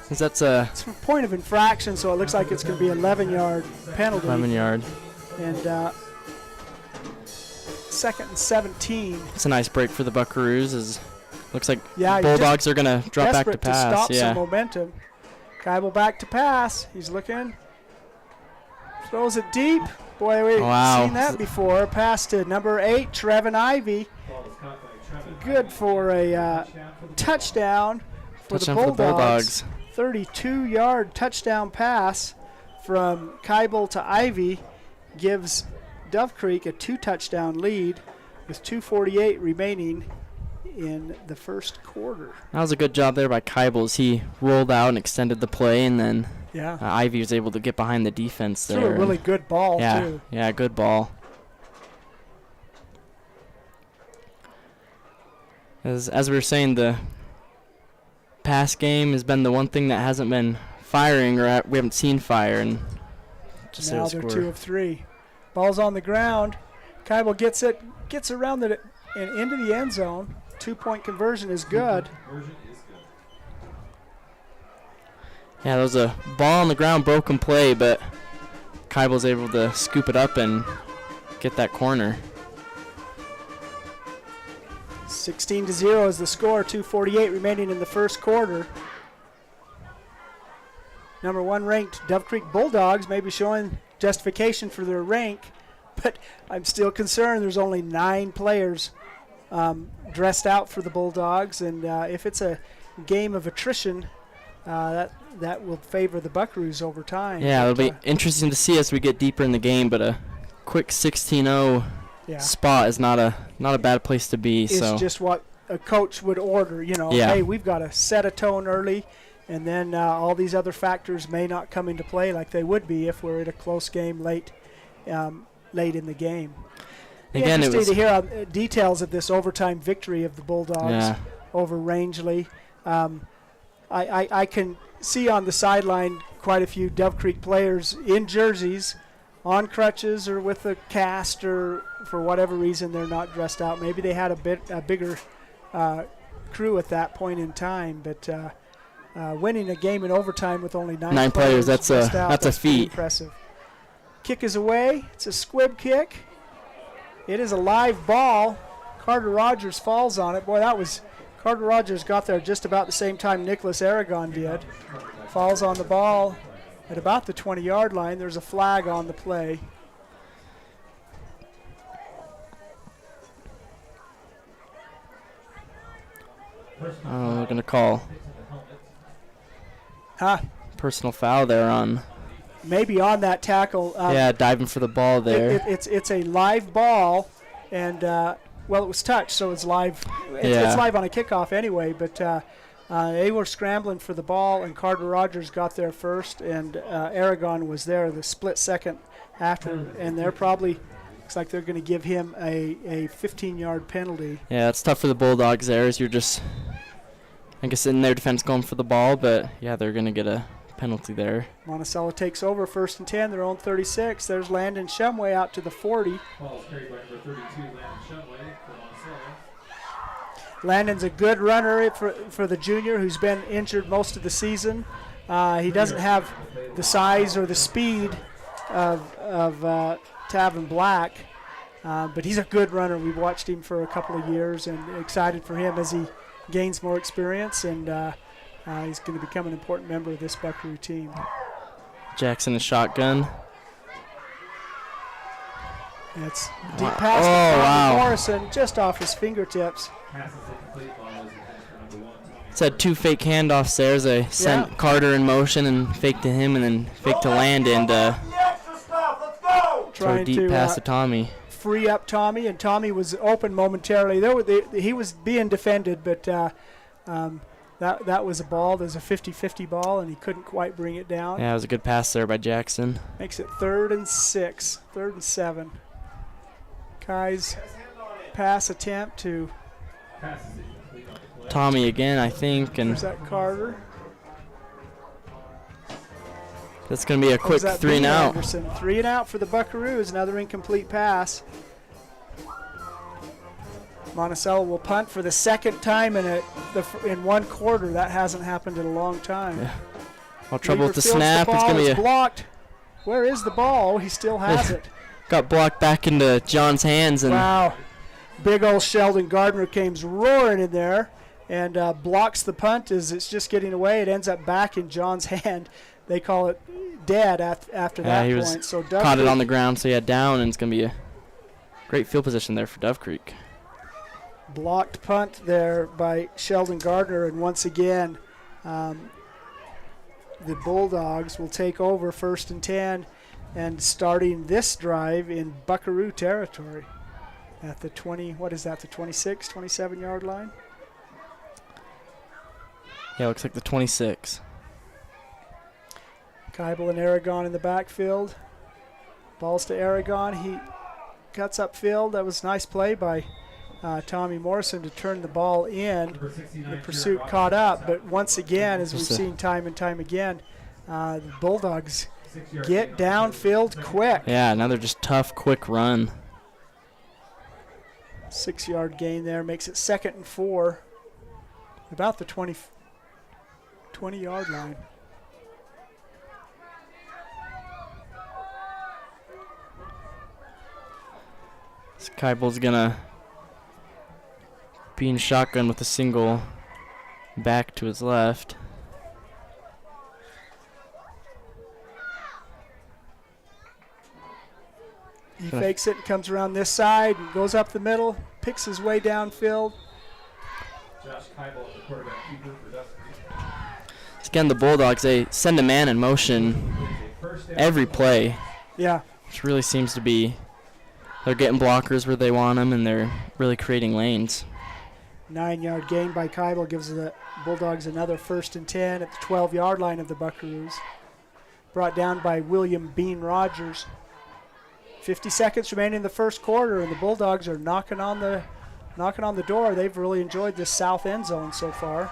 That's it's a point of infraction, so it looks like it's going to be 11-yard penalty. 11-yard. And 2nd and 17. It's a nice break for the Buckaroos. Looks like yeah, Bulldogs are going to drop back to pass. To stop some momentum. Keibel back to pass. He's looking. Throws it deep. Boy, we've seen that before. Pass to number 8, Trevin Ivy. Good for a touchdown for the Bulldogs. 32-yard touchdown pass from Keibel to Ivy gives Dove Creek a 2-touchdown lead with 2:48 remaining in the first quarter. That was a good job there by Keibel. He rolled out and extended the play, and then Ivy was able to get behind the defense there. Threw a really good ball, too. Yeah, good ball. As we were saying, the pass game has been the one thing that hasn't been firing, or we haven't seen fire. And just now they're 2 of 3. Ball's on the ground. Keibel gets around and into the end zone. 2-point conversion is good. Yeah, there was a ball on the ground, broken play, but Keibel's able to scoop it up and get that corner. 16-0 is the score. 2:48 remaining in the first quarter. Number 1 ranked Dove Creek Bulldogs may be showing justification for their rank, but I'm still concerned there's only 9 players dressed out for the Bulldogs, and if it's a game of attrition, that will favor the Buckaroos over time. Yeah, it'll be interesting to see as we get deeper in the game, but a quick 16-0 spot is not a bad place to be. It's just what a coach would order, hey, we've got to set a tone early, and then all these other factors may not come into play like they would be if we're in a close game late in the game. Again, interesting to hear details of this overtime victory of the Bulldogs over Rangeley. I can see on the sideline quite a few Dove Creek players in jerseys, on crutches or with a cast, or for whatever reason they're not dressed out. Maybe they had a bigger crew at that point in time, but winning a game in overtime with only 9 players that's a feat. Impressive. Kick is away. It's a squib kick. It is a live ball. Carter Rogers falls on it. Boy, Carter Rogers got there just about the same time Nicholas Aragon did. Falls on the ball at about the 20-yard line. There's a flag on the play. We're going to call personal foul there on. Maybe on that tackle. Diving for the ball there. It's a live ball, and it was touched, so it's live. It's live on a kickoff anyway, but they were scrambling for the ball, and Carter Rogers got there first, and Aragon was there the split second after, and they're probably looks like they're going to give him a 15-yard penalty. Yeah, it's tough for the Bulldogs there as you're just, I guess, in their defense going for the ball, but they're going to get a penalty there. Monticello takes over 1st and 10, their own 36. There's Landon Shumway out to the 40. Ball carried by number 32, Landon Shumway for Monticello. Landon's a good runner for the junior who's been injured most of the season. He doesn't have the size or the speed of Tavin Black, but he's a good runner. We've watched him for a couple of years and excited for him as he gains more experience, and he's going to become an important member of this Buckaroo team. Jackson, a shotgun. It's deep pass to Morrison, just off his fingertips. It's had 2 fake handoffs there. They sent Carter in motion and fake to him, and then fake to Landon. trying deep to pass to Tommy. free up Tommy, and Tommy was open momentarily. He was being defended, but that was a ball. There's a 50-50 ball, and he couldn't quite bring it down. Yeah, it was a good pass there by Jackson. Makes it 3rd and 6, 3rd and 7. Kai's pass attempt to Tommy again, I think, and there's that Carter. that's going to be a quick 3 and out. Anderson. 3 and out for the Buckaroos. Another incomplete pass. Monticello will punt for the second time in one quarter. That hasn't happened in a long time. Yeah. Well, trouble with the fields snap. The It's ball going to be blocked. Where is the ball? He still has it. Got blocked back into John's hands. And wow. Big old Sheldon Gardner came roaring in there and blocks the punt as it's just getting away. It ends up back in John's hand. They call it dead after that he point. So Dove caught Creek it on the ground, so he had down, and it's going to be a great field position there for Dove Creek. Blocked punt there by Sheldon Gardner, and once again the Bulldogs will take over 1st and 10 and starting this drive in Buckaroo territory at the 26, 27-yard line? Yeah, looks like the 26. Keibel and Aragon in the backfield. Balls to Aragon. He cuts upfield. That was a nice play by Tommy Morrison to turn the ball in. The pursuit caught up, but once again, as we've seen time and time again, the Bulldogs get downfield quick. Yeah, another just tough, quick run. 6-yard gain there makes it 2nd and 4. About the 20-yard line. Keibel's gonna be in shotgun with a single back to his left. He fakes it and comes around this side and goes up the middle, picks his way downfield. Josh Keibel, the quarterback keeper for Dove Creek. Again, the Bulldogs, they send a man in motion every play. Yeah. Which really seems to be, they're getting blockers where they want them, and they're really creating lanes. 9-yard gain by Keibel gives the Bulldogs another 1st and 10 at the 12-yard line of the Buckaroos. Brought down by William Bean Rogers. 50 seconds remaining in the first quarter, and the Bulldogs are knocking on the door. They've really enjoyed this south end zone so far.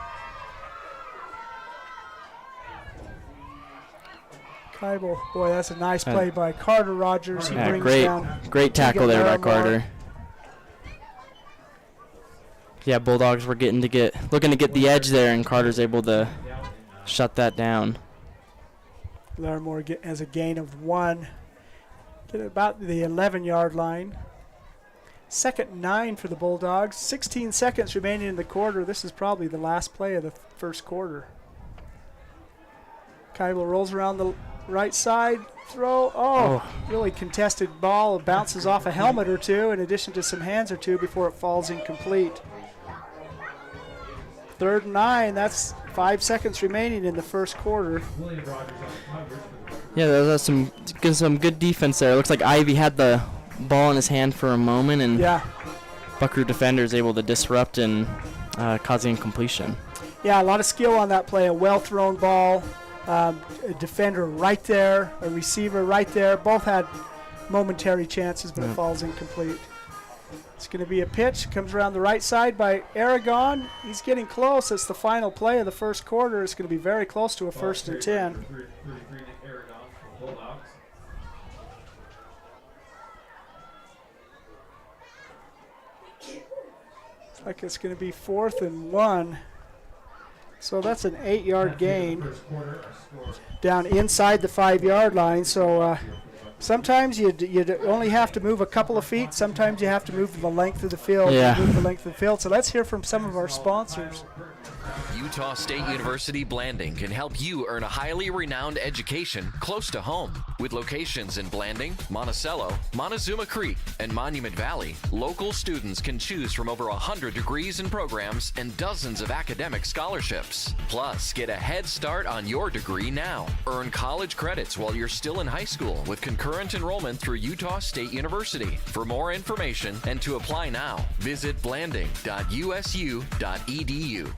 Keibel, boy, that's a nice play by Carter Rogers. He brings down great tackle there by Carter. Yeah, Bulldogs were looking to get the edge there, and Carter's able to shut that down. Larimore has a gain of 1. Get about the 11-yard line. 2nd and 9 for the Bulldogs. 16 seconds remaining in the quarter. This is probably the last play of the first quarter. Keibel rolls around the right side. Throw. Really contested ball. It bounces off a helmet or two in addition to some hands or two before it falls incomplete. 3rd and 9. That's 5 seconds remaining in the first quarter. Yeah, there's some good defense there. It looks like Ivy had the ball in his hand for a moment, and Buckaroo defenders able to disrupt and cause the incompletion. Yeah, a lot of skill on that play. A well-thrown ball, a defender right there, a receiver right there. Both had momentary chances, but it falls incomplete. It's going to be a pitch. Comes around the right side by Aragon. He's getting close. It's the final play of the first quarter. It's going to be very close to a 1st and 10. Looks like it's going to be 4th and 1. So that's an 8-yard gain down inside the 5-yard line. So sometimes you only have to move a couple of feet. Sometimes you have to move the length of the field. Yeah. Move the length of the field. So let's hear from some of our sponsors. Utah State University Blanding can help you earn a highly renowned education close to home. With locations in Blanding, Monticello, Montezuma Creek, and Monument Valley, local students can choose from over 100 degrees and programs and dozens of academic scholarships. Plus, get a head start on your degree now. Earn college credits while you're still in high school with concurrent enrollment through Utah State University. For more information and to apply now, visit blanding.usu.edu.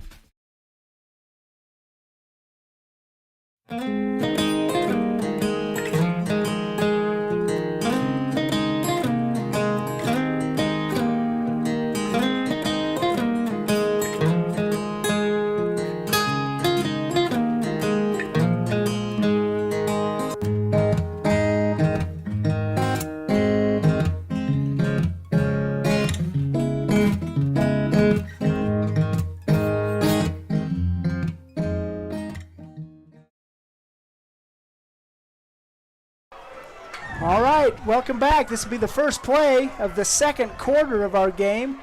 All right, welcome back. This will be the first play of the second quarter of our game.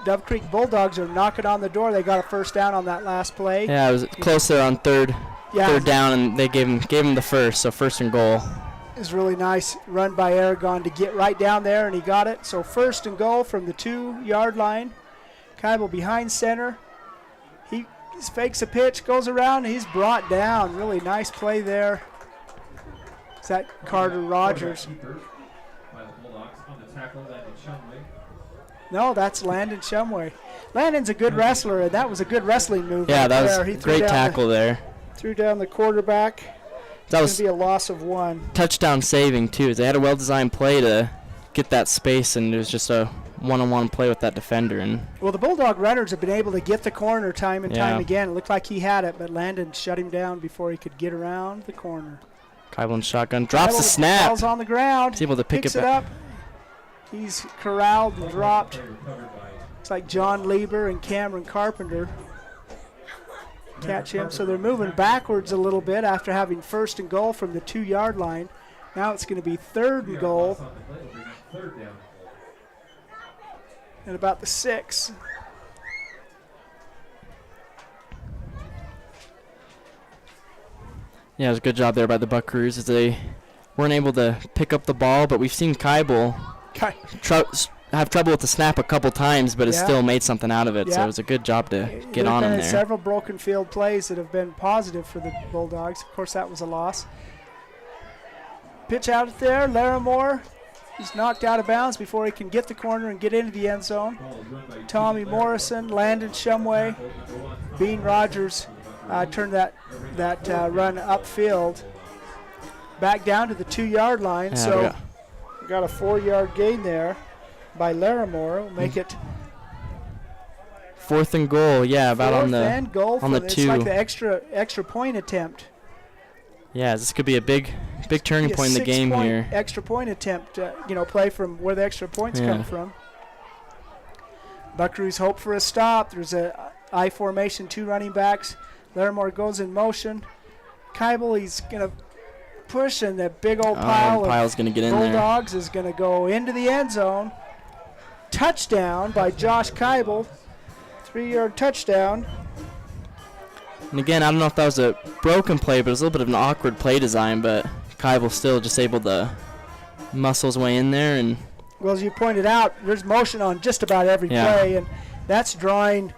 Dove Creek Bulldogs are knocking on the door. They got a first down on that last play. Yeah, it was close there on third down, and they gave him the first, so first and goal. It was really nice run by Aragon to get right down there, and he got it. So first and goal from the 2-yard line. Kybel behind center. He fakes a pitch, goes around, and he's brought down. Really nice play there. Is that Carter Rogers? No, that's Landon Shumway. Landon's a good wrestler, and that was a good wrestling move. Yeah, right that was there. a great tackle there. Threw down the quarterback. That was going to be a loss of 1. Touchdown saving, too. They had a well-designed play to get that space, and it was just a one-on-one play with that defender. Well, the Bulldog runners have been able to get the corner time and time again. It looked like he had it, but Landon shut him down before he could get around the corner. Kybel in shotgun, drops the snap. Ball's on the ground. He's able to pick picks it up. He's corralled and dropped. Looks like John Lieber and Cameron Carpenter catch him. So they're moving backwards a little bit after having first and goal from the 2-yard line. Now it's going to be third and goal at about the 6. Yeah, it was a good job there by the Buckaroos as they weren't able to pick up the ball, but we've seen Kybel have trouble with the snap a couple times, but has still made something out of it. So it was a good job to get on him there. Several broken field plays that have been positive for the Bulldogs. Of course, that was a loss. Pitch out there, Larimore. He's knocked out of bounds before he can get the corner and get into the end zone. Tommy Morrison, Landon Shumway, Bean Rogers turned that run upfield back down to the 2-yard line. So we got a 4-yard gain there by Larimore. We'll make it fourth and goal. Yeah, about on the on the 2. It's like the extra point attempt. Yeah, this could be a big turning point in the game here. Extra point attempt, play from where the extra points come from. Buckaroos hope for a stop. There's a I formation, 2 running backs. Larimore goes in motion. Kybel, he's going to push, and that big old pile of gonna get in Bulldogs is going to go into the end zone. Touchdown by Josh Kybel. 3-yard touchdown. And again, I don't know if that was a broken play, but it was a little bit of an awkward play design, but Kybel still just able to muscle his way in there. And well, as you pointed out, there's motion on just about every play, and that's drawing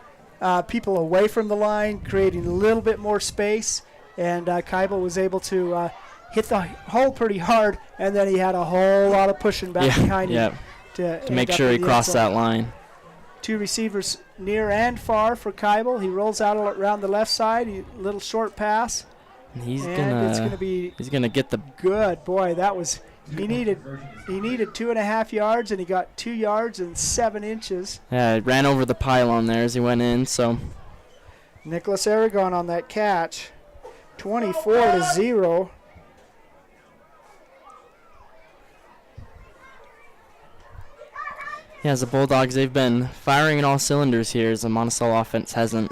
people away from the line, creating a little bit more space, and Kybel was able to hit the hole pretty hard, and then he had a whole lot of pushing back behind him to make sure he crossed that line. 2 receivers near and far for Kybel. He rolls out around the left side, a little short pass. He's gonna get the good boy. That was he needed 2.5 yards, and he got 2 yards and 7 inches. Yeah, it ran over the pylon there as he went in. So Nicholas Aragon on that catch, 24-0. Yeah, as the Bulldogs, they've been firing in all cylinders here as the Monticello offense hasn't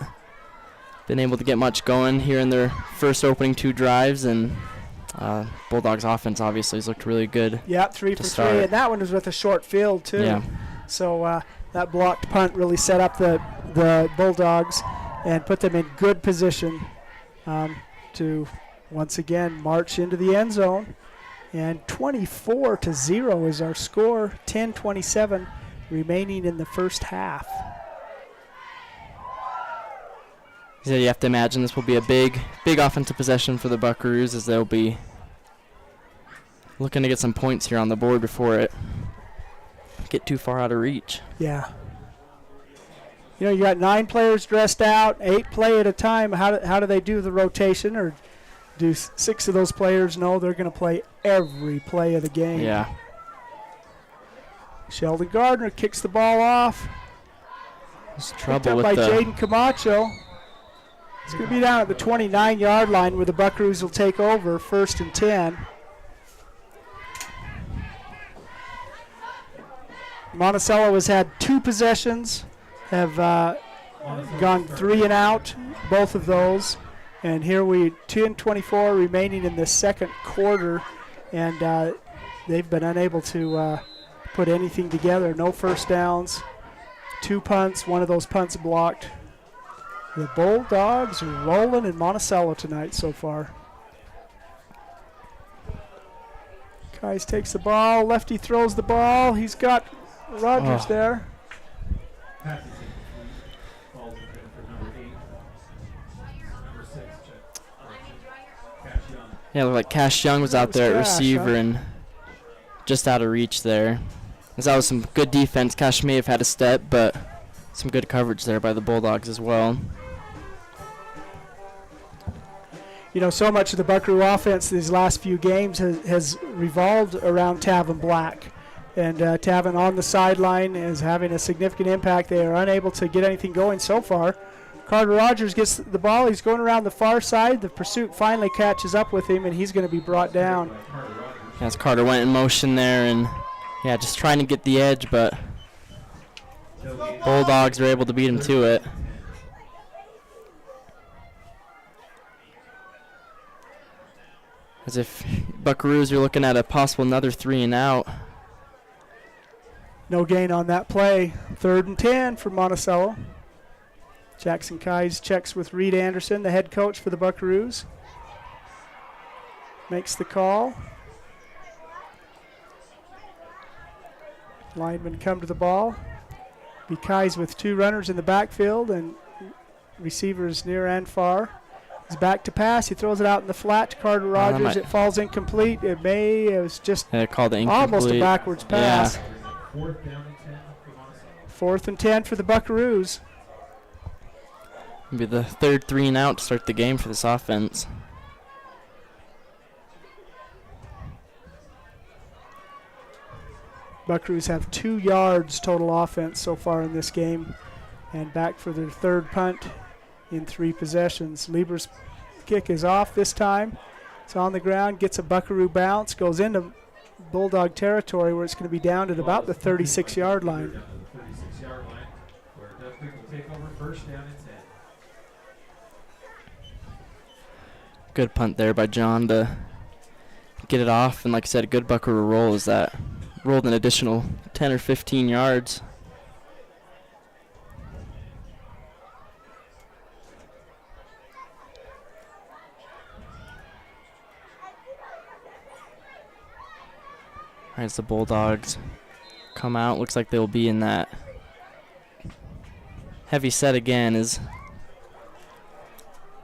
been able to get much going here in their first opening 2 drives, and Bulldogs offense obviously has looked really good. Yeah, 3 for 3, and that one was with a short field too. Yeah. So that blocked punt really set up the Bulldogs. and put them in good position to once again march into the end zone. And 24-0 is our score, 10:27 remaining in the first half. So you have to imagine this will be a big offensive possession for the Buckaroos, as they'll be looking to get some points here on the board before it get too far out of reach. Yeah. You know, you got 9 players dressed out, 8 play at a time. How do they do the rotation, or do 6 of those players know they're going to play every play of the game? Yeah. Sheldon Gardner kicks the ball off. There's Picked trouble up with by the Jaden Camacho. It's going to be down at the 29-yard line where the Buckaroos will take over, 1st and 10. Monticello has had 2 possessions, have gone 3 and out, both of those. And here 10:24 remaining in the second quarter, and they've been unable to put anything together. No first downs, 2 punts, one of those punts blocked. The Bulldogs are rolling in Monticello tonight so far. Kais takes the ball, lefty throws the ball. He's got Rogers there. Yeah, looked like Cash Young was out there at Cash, receiver and just out of reach there. As that was some good defense. Cash may have had a step, but some good coverage there by the Bulldogs as well. You know, so much of the Buckaroo offense these last few games has revolved around Tavin Black. And Tavin on the sideline is having a significant impact. They are unable to get anything going so far. Carter Rogers gets the ball. He's going around the far side. The pursuit finally catches up with him, and he's going to be brought down. As Carter went in motion there, and yeah, just trying to get the edge, but Bulldogs are able to beat him to it. As if Buckaroos are looking at a possible another 3 and out. No gain on that play. 3rd and 10 for Monticello. Jackson Kais checks with Reed Anderson, the head coach for the Buckaroos. Makes the call. Linemen come to the ball. Be Kais with 2 runners in the backfield and receivers near and far. He's back to pass. He throws it out in the flat to Carter Rogers. It falls incomplete. It was just called it almost a incomplete. backwards pass. Yeah. 4th down and 10 for Monticello. 4th and 10 for the Buckaroos. It'll be the 3rd 3 and out to start the game for this offense. Buckaroos have 2 yards total offense so far in this game, and back for their 3rd punt in 3 possessions. Lieber's kick is off this time. It's on the ground, gets a Buckaroo bounce, goes into Bulldog territory where it's going to be down at about the 36-yard line. 36-yard line, where Doug Creek will take over 1st down and 10. Good punt there by John to get it off, and like I said, a good Buckaroo roll is that rolled an additional 10 or 15 yards. As the Bulldogs come out, looks like they'll be in that heavy set again, as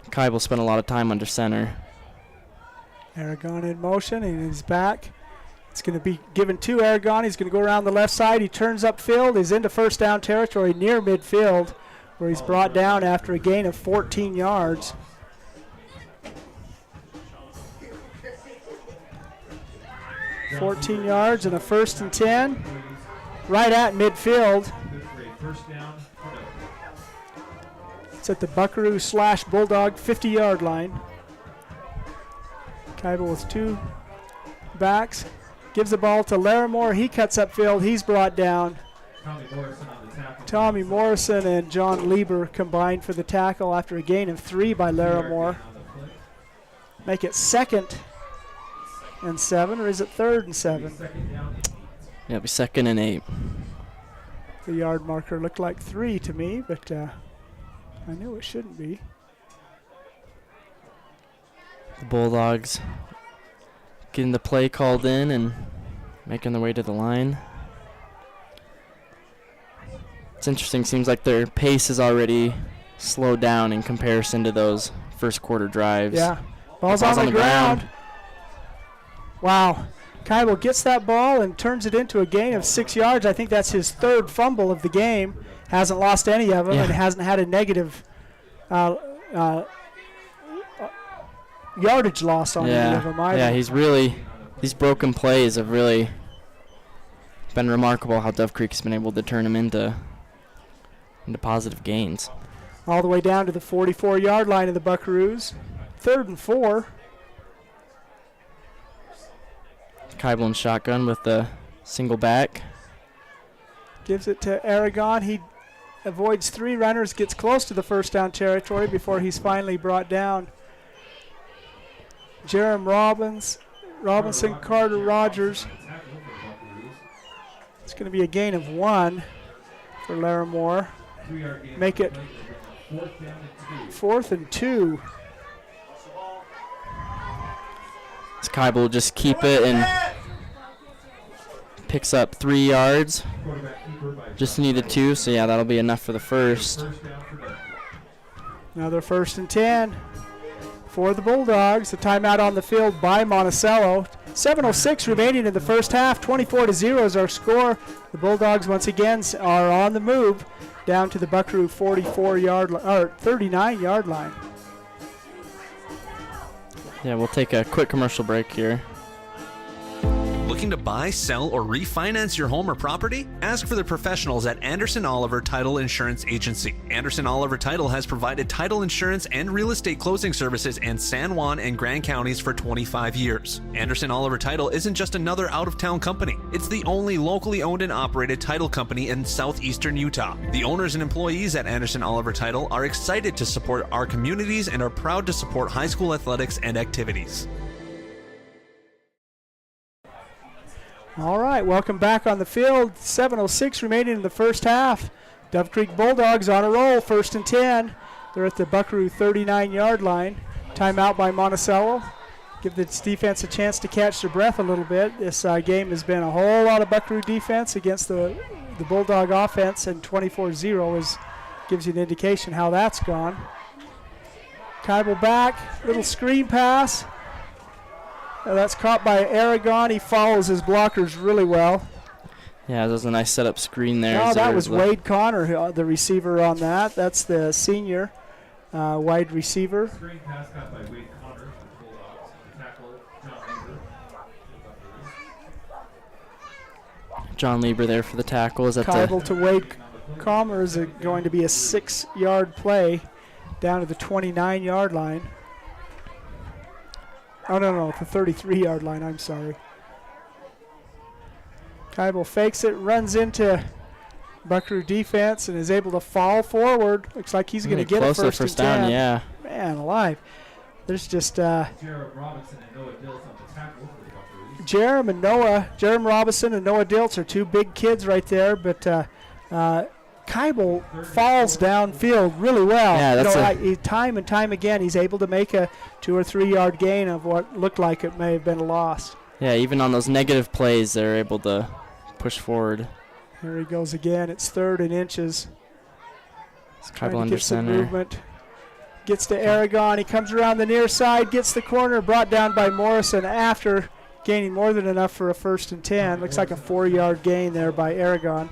Kai will spend a lot of time under center. Aragon in motion, and he's back. It's going to be given to Aragon. He's going to go around the left side. He turns upfield. He's into 1st down territory near midfield, where he's brought down after a gain of 14 yards. $14 yards and a 1st and 10 right at midfield. It's at the Buckaroo/Bulldog 50-yard line. Kaiba with 2 backs. Gives the ball to Larimore. He cuts upfield. He's brought down. Tommy Morrison and John Lieber combined for the tackle after a gain of 3 by Larimore. Make it 2nd and 7, or is it 3rd and 7? Yeah, it'll be 2nd and 8. The yard marker looked like 3 to me, but I knew it shouldn't be. The Bulldogs getting the play called in and making their way to the line. It's interesting. Seems like their pace is already slowed down in comparison to those first quarter drives. Yeah. Ball's on the ground. Wow. Kybel gets that ball and turns it into a gain of 6 yards. I think that's his third fumble of the game. Hasn't lost any of them and hasn't had a negative yardage loss on any of them either. Yeah, these broken plays have really been remarkable how Dove Creek's been able to turn them into positive gains. All the way down to the 44-yard line of the Buckaroos. 3rd and 4. Kybel in shotgun with the single back. Gives it to Aragon. He avoids 3 runners, gets close to the first down territory before he's finally brought down. Jerem Robinson, Carter Rogers. It's going to be a gain of 1 for Larimore. Make it 4th and 2. Kybel will just keep it and picks up 3 yards. Just needed 2, so yeah, that'll be enough for the first. Another 1st and 10 for the Bulldogs. The timeout on the field by Monticello. 7:06 remaining in the first half. 24-0 is our score. The Bulldogs once again are on the move down to the Buckaroo 39-yard line. Yeah, we'll take a quick commercial break here. Looking to buy, sell, or refinance your home or property? Ask for the professionals at Anderson Oliver Title Insurance Agency. Anderson Oliver Title has provided title insurance and real estate closing services in San Juan and Grand counties for 25 years. Anderson Oliver Title isn't just another out-of-town company. It's the only locally owned and operated title company in southeastern Utah. The owners and employees at Anderson Oliver Title are excited to support our communities and are proud to support high school athletics and activities. All right, welcome back on the field. 7:06 remaining in the first half. Dove Creek Bulldogs on a roll, 1st and 10. They're at the Buckaroo 39-yard line. Timeout by Monticello. Give this defense a chance to catch their breath a little bit. This game has been a whole lot of Buckaroo defense against the Bulldog offense, and 24-0 gives you an indication how that's gone. Kybel back, little screen pass. That's caught by Aragon. He follows his blockers really well. Yeah, that was a nice setup screen there. No, that was Wade Connor, the receiver on that. That's the senior wide receiver. Screen pass caught by Wade Connor, Bulldogs. Tackle, John Lieber there for the tackle. Kybel to Wade Connor is going to be a 6-yard play down to the 29-yard line. Oh, no, the 33-yard line, I'm sorry. Kybel fakes it, runs into Buckaroo defense, and is able to fall forward. Looks like he's going to get a first down, 10. yeah. Man alive. There's just Jerem Robinson and Noah Dilts on the tackle for the Buckaroos. Jerem Robinson and Noah Dilts are 2 big kids right there, but Kybel falls downfield really well. Yeah, that's time and time again, he's able to make a 2 or 3 yard gain of what looked like it may have been a loss. Yeah, even on those negative plays, they're able to push forward. Here he goes again. It's 3rd and inches. It's Kybel under center. Movement. Gets to Aragon. He comes around the near side, gets the corner, brought down by Morrison after gaining more than enough for a 1st and 10. Looks like a 4-yard gain there by Aragon.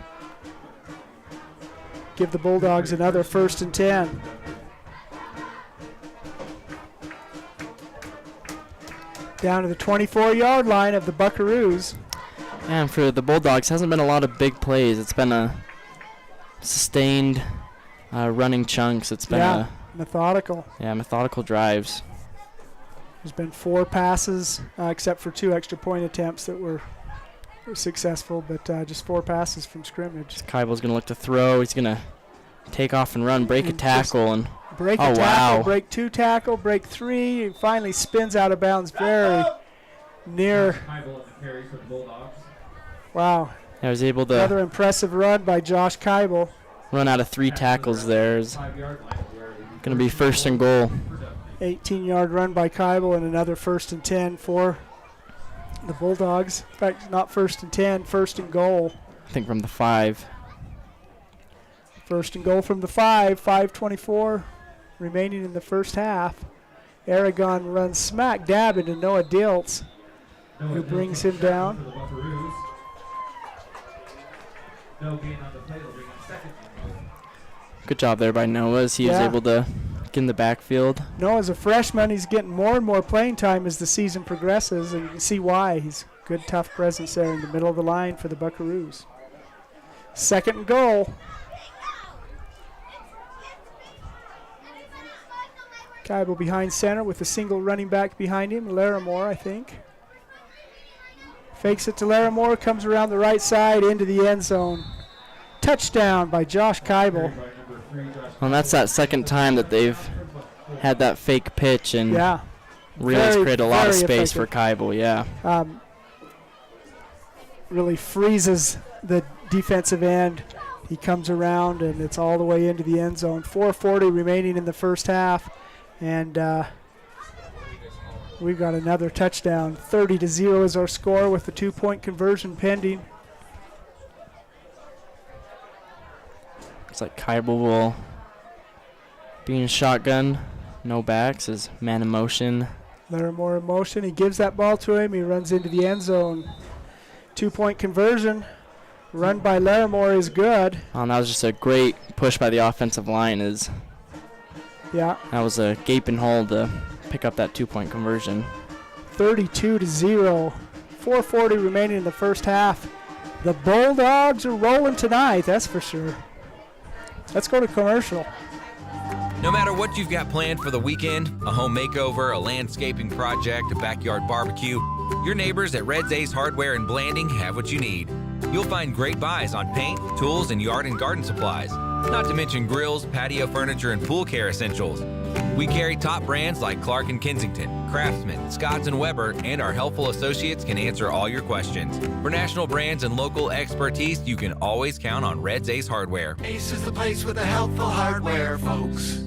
Give the Bulldogs another 1st and 10. Down to the 24-yard line of the Buckaroos. And for the Bulldogs, hasn't been a lot of big plays. It's been a sustained running chunks. It's been methodical. Yeah, methodical drives. There's been 4 passes, except for 2 extra point attempts that were successful, but just 4 passes from scrimmage. Kybel's going to look to throw. He's going to take off and run, break a tackle. And break a tackle, break 2 tackle, break 3, and finally spins out of bounds very near. Wow. I was able to. Another impressive run by Josh Kybel. Run out of 3 tackles there. Going to be first and goal. 18-yard run by Kybel and another 1st and 10 for the Bulldogs. In fact, not 1st and 10, 1st and goal. I think from the 5. 1st and goal from the 5, 5:24 remaining in the first half. Aragon runs smack dab into Noah Diltz, who brings him down. Good job there by Noah as he was able to get in the backfield. Noah's a freshman. He's getting more and more playing time as the season progresses, and you can see why. He's a good, tough presence there in the middle of the line for the Buckaroos. 2nd and goal. Kybel behind center with a single running back behind him, Larimore, I think. Fakes it to Larimore, comes around the right side into the end zone. Touchdown by Josh Kybel. Well, that's that second time that they've had that fake pitch and really created a lot of space for Kybel, really freezes the defensive end. He comes around and it's all the way into the end zone. 4:40 remaining in the first half. And we've got another touchdown. 30-0 is our score with the 2-point conversion pending. Looks like Kybel will be in shotgun. No backs, is man in motion. Larimore in motion. He gives that ball to him. He runs into the end zone. 2-point conversion. Run by Larimore is good. Oh, that was just a great push by the offensive line. That was a gaping hole to pick up that 2-point conversion. 32-0. 4:40 remaining in the first half. The Bulldogs are rolling tonight, that's for sure. Let's go to commercial. No matter what you've got planned for the weekend, a home makeover, a landscaping project, a backyard barbecue, your neighbors at Red's Ace Hardware in Blanding have what you need. You'll find great buys on paint, tools, and yard and garden supplies. Not to mention grills, patio furniture, and pool care essentials. We carry top brands like Clark & Kensington, Craftsman, Scotts & Weber, and our helpful associates can answer all your questions. For national brands and local expertise, you can always count on Red's Ace Hardware. Ace is the place with the helpful hardware, folks.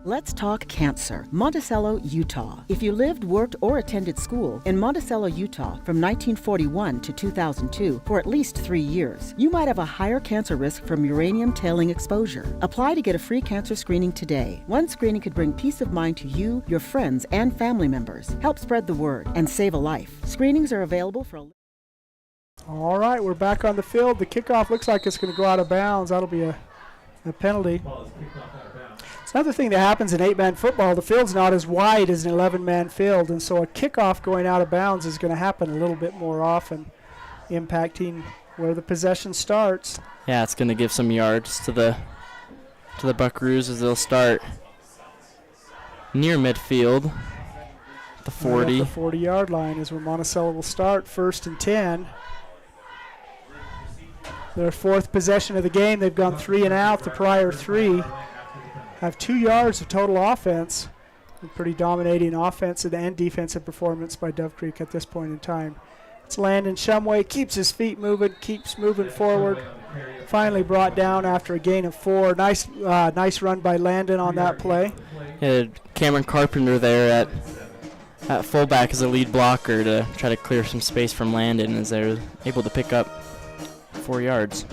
Let's talk cancer. Monticello, Utah. If you lived, worked, or attended school in Monticello, Utah from 1941 to 2002 for at least 3 years, you might have a higher cancer risk from uranium tailing exposure. Apply to get a free cancer screening today. One screening could bring peace of mind to you, your friends, and family members. Help spread the word and save a life. Screenings are available for All right, we're back on the field. The kickoff looks like it's going to go out of bounds. That'll be a penalty. It's another thing that happens in 8-man football. The field's not as wide as an 11-man field, and so a kickoff going out of bounds is going to happen a little bit more often, impacting where the possession starts. Yeah, it's going to give some yards to the Buckaroos as they'll start near midfield. The 40. The 40-yard line is where Monticello will start. 1st and 10. Their 4th possession of the game. They've gone 3 and out. The prior 3 have 2 yards of total offense. A pretty dominating offensive and defensive performance by Dove Creek at this point in time. It's Landon Shumway, keeps his feet moving, keeps moving forward. Finally brought down after a gain of 4. Nice run by Landon on that play. Yeah, Cameron Carpenter there at fullback as a lead blocker to try to clear some space from Landon as they're able to pick up 4 yards.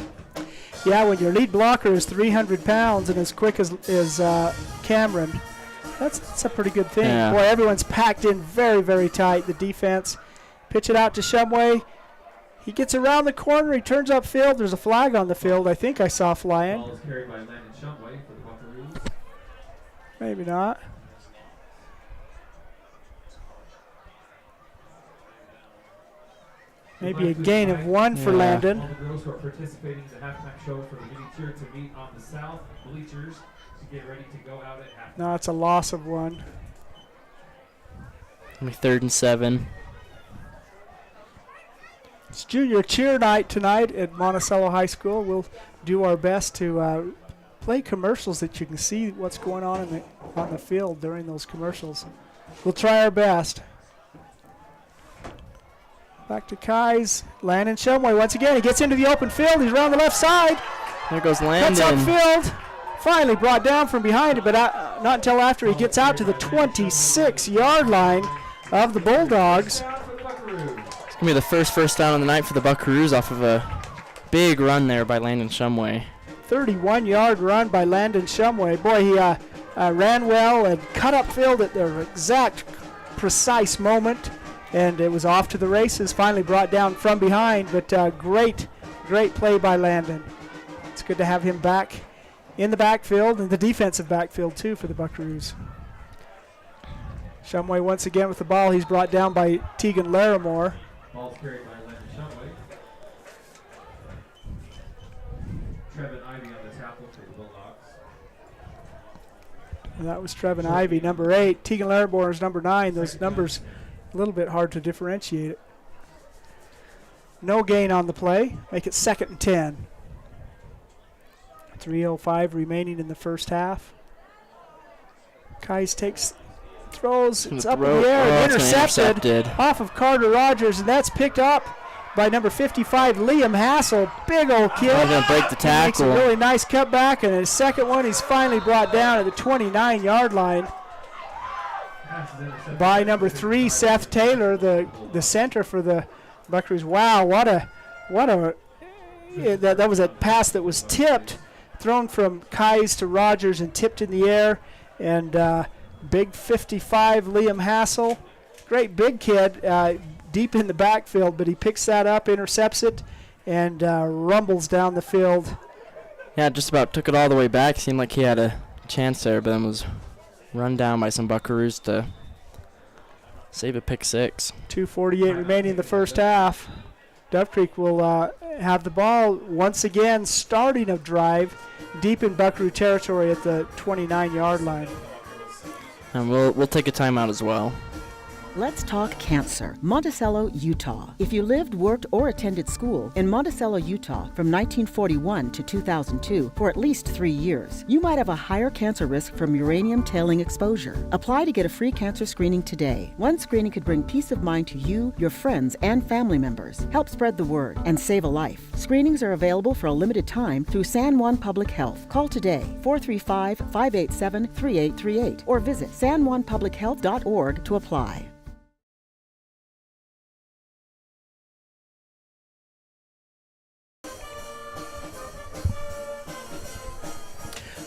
Yeah, when your lead blocker is 300 pounds and as quick as Cameron, that's a pretty good thing. Yeah. Boy, everyone's packed in very, very tight. The defense, pitch it out to Shumway. He gets around the corner. He turns upfield. There's a flag on the field. I think I saw flying. Ball is carried by Landon Shumway for the Buckaroos. Maybe not. Maybe a gain of 1 for Landon. All the girls who are participating in the halftime show for the mini tier to meet on the south bleachers to get ready to go out at halftime. No, it's a loss of 1. Only 3rd and 7. It's junior cheer night tonight at Monticello High School. We'll do our best to play commercials that you can see what's going on on the field during those commercials. We'll try our best. Back to Kais. Landon Shumway once again. He gets into the open field. He's around the left side. There goes Cuts Landon. upfield. Finally brought down from behind it, but not until after he gets out to the 26-yard line of the Bulldogs. It's going to be the first down of the night for the Buckaroos off of a big run there by Landon Shumway. 31-yard run by Landon Shumway. Boy, he ran well and cut upfield at the exact precise moment, and it was off to the races. Finally brought down from behind, but great play by Landon. It's good to have him back in the backfield, and the defensive backfield too for the Buckaroos. Shumway once again with the ball. He's brought down by Tegan Larimore. Ball's carried by Landon Shumway. Trevin Ivy on the tackle for the Bulldogs. And that was Trevin Ivy, number 8. Tegan Larimore is number 9. Those numbers a little bit hard to differentiate it. No gain on the play. Make it 2nd and 10. 3:05 remaining in the first half. Kais throws, it's up in the air, and intercepted off of Carter Rogers, and that's picked up by number 55, Liam Hassel. Big old kid. Going to break the tackle. He makes a really nice cutback, and his second one he's finally brought down at the 29-yard line by number 3, Seth Taylor, the center for the Buckaroos. Wow, that was a pass that was tipped, thrown from Kais to Rogers and tipped in the air, and big 55 Liam Hassel, great big kid, deep in the backfield, but he picks that up, intercepts it, and rumbles down the field. Yeah, just about took it all the way back. Seemed like he had a chance there, but then was run down by some Buckaroos to save a pick 6. 2:48 remaining in the first half. Dove Creek will have the ball once again, starting a drive deep in Buckaroo territory at the 29-yard line. And we'll take a timeout as well. Let's talk cancer. Monticello, Utah. If you lived, worked, or attended school in Monticello, Utah from 1941 to 2002 for at least 3 years, you might have a higher cancer risk from uranium tailing exposure. Apply to get a free cancer screening today. One screening could bring peace of mind to you, your friends, and family members. Help spread the word and save a life. Screenings are available for a limited time through San Juan Public Health. Call today, 435-587-3838, or visit sanjuanpublichealth.org to apply.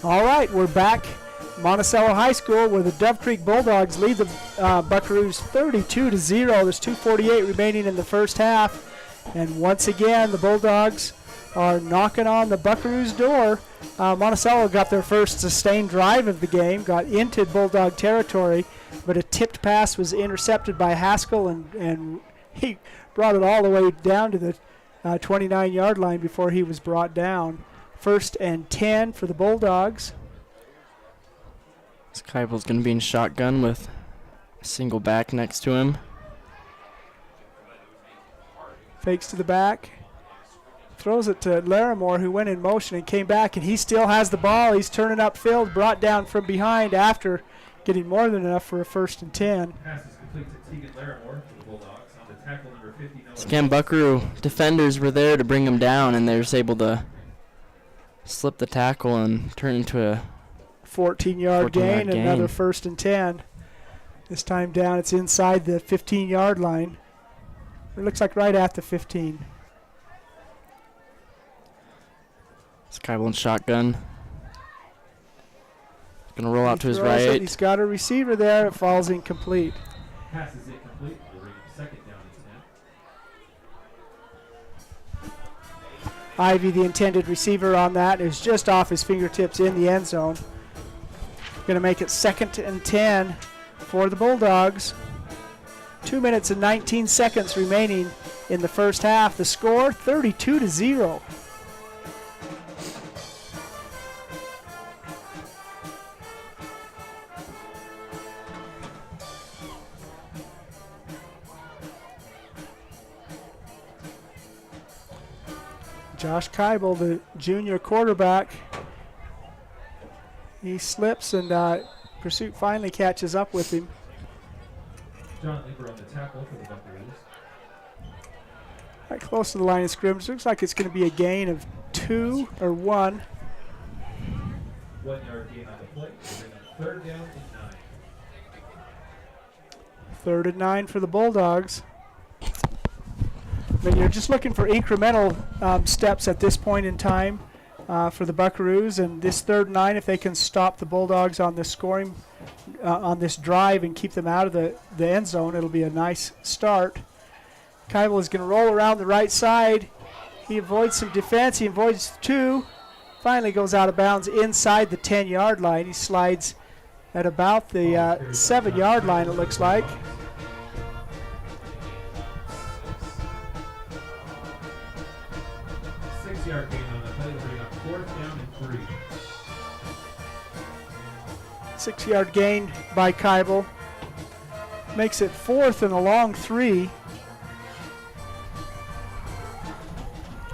All right, we're back. Monticello High School, where the Dove Creek Bulldogs lead the Buckaroos 32-0. There's 2:48 remaining in the first half. And once again, the Bulldogs are knocking on the Buckaroos' door. Monticello got their first sustained drive of the game, got into Bulldog territory, but a tipped pass was intercepted by Haskell, and he brought it all the way down to the 29-yard line before he was brought down. 1st and 10 for the Bulldogs. Skyball's going to be in shotgun with a single back next to him. Fakes to the back. Throws it to Larimore, who went in motion and came back, and he still has the ball. He's turning upfield, brought down from behind after getting more than enough for a 1st and 10. Pass is complete to Tegan Larimore for the Bulldogs on the tackle number 50. Again, Buckaroo defenders were there to bring him down, and they were able to slip the tackle and turn into a 14-yard gain, another 1st and 10. This time down, it's inside the 15-yard line. It looks like right at the 15. Skyball in shotgun. Going to roll out to his throws it. right. He's got a receiver there. It falls incomplete. Pass is incomplete. We'll bring 2nd down and 10. Ivy, the intended receiver on that, is just off his fingertips in the end zone. Going to make it 2nd and 10 for the Bulldogs. 2 minutes and 19 seconds remaining in the first half. The score, 32-0. Josh Keibel, the junior quarterback, he slips, and Pursuit finally catches up with him. John Lieber on the tackle for the Buckaroos. Right close to the line of scrimmage. Looks like it's going to be a gain of 2 or 1. 1 yard gain on the play. Third down and 9. 3rd and 9 for the Bulldogs. But you're just looking for incremental steps at this point in time for the Buckaroos. And this 3rd and 9, if they can stop the Bulldogs on this scoring, on this drive and keep them out of the end zone, it'll be a nice start. Keibel is going to roll around the right side. He avoids some defense. He avoids 2. Finally goes out of bounds inside the 10-yard line. He slides at about the 7-yard line, it looks like. Yard gain on the play to bring up 4th down and 3. 6-yard gain by Keibel. Makes it 4th and a long 3.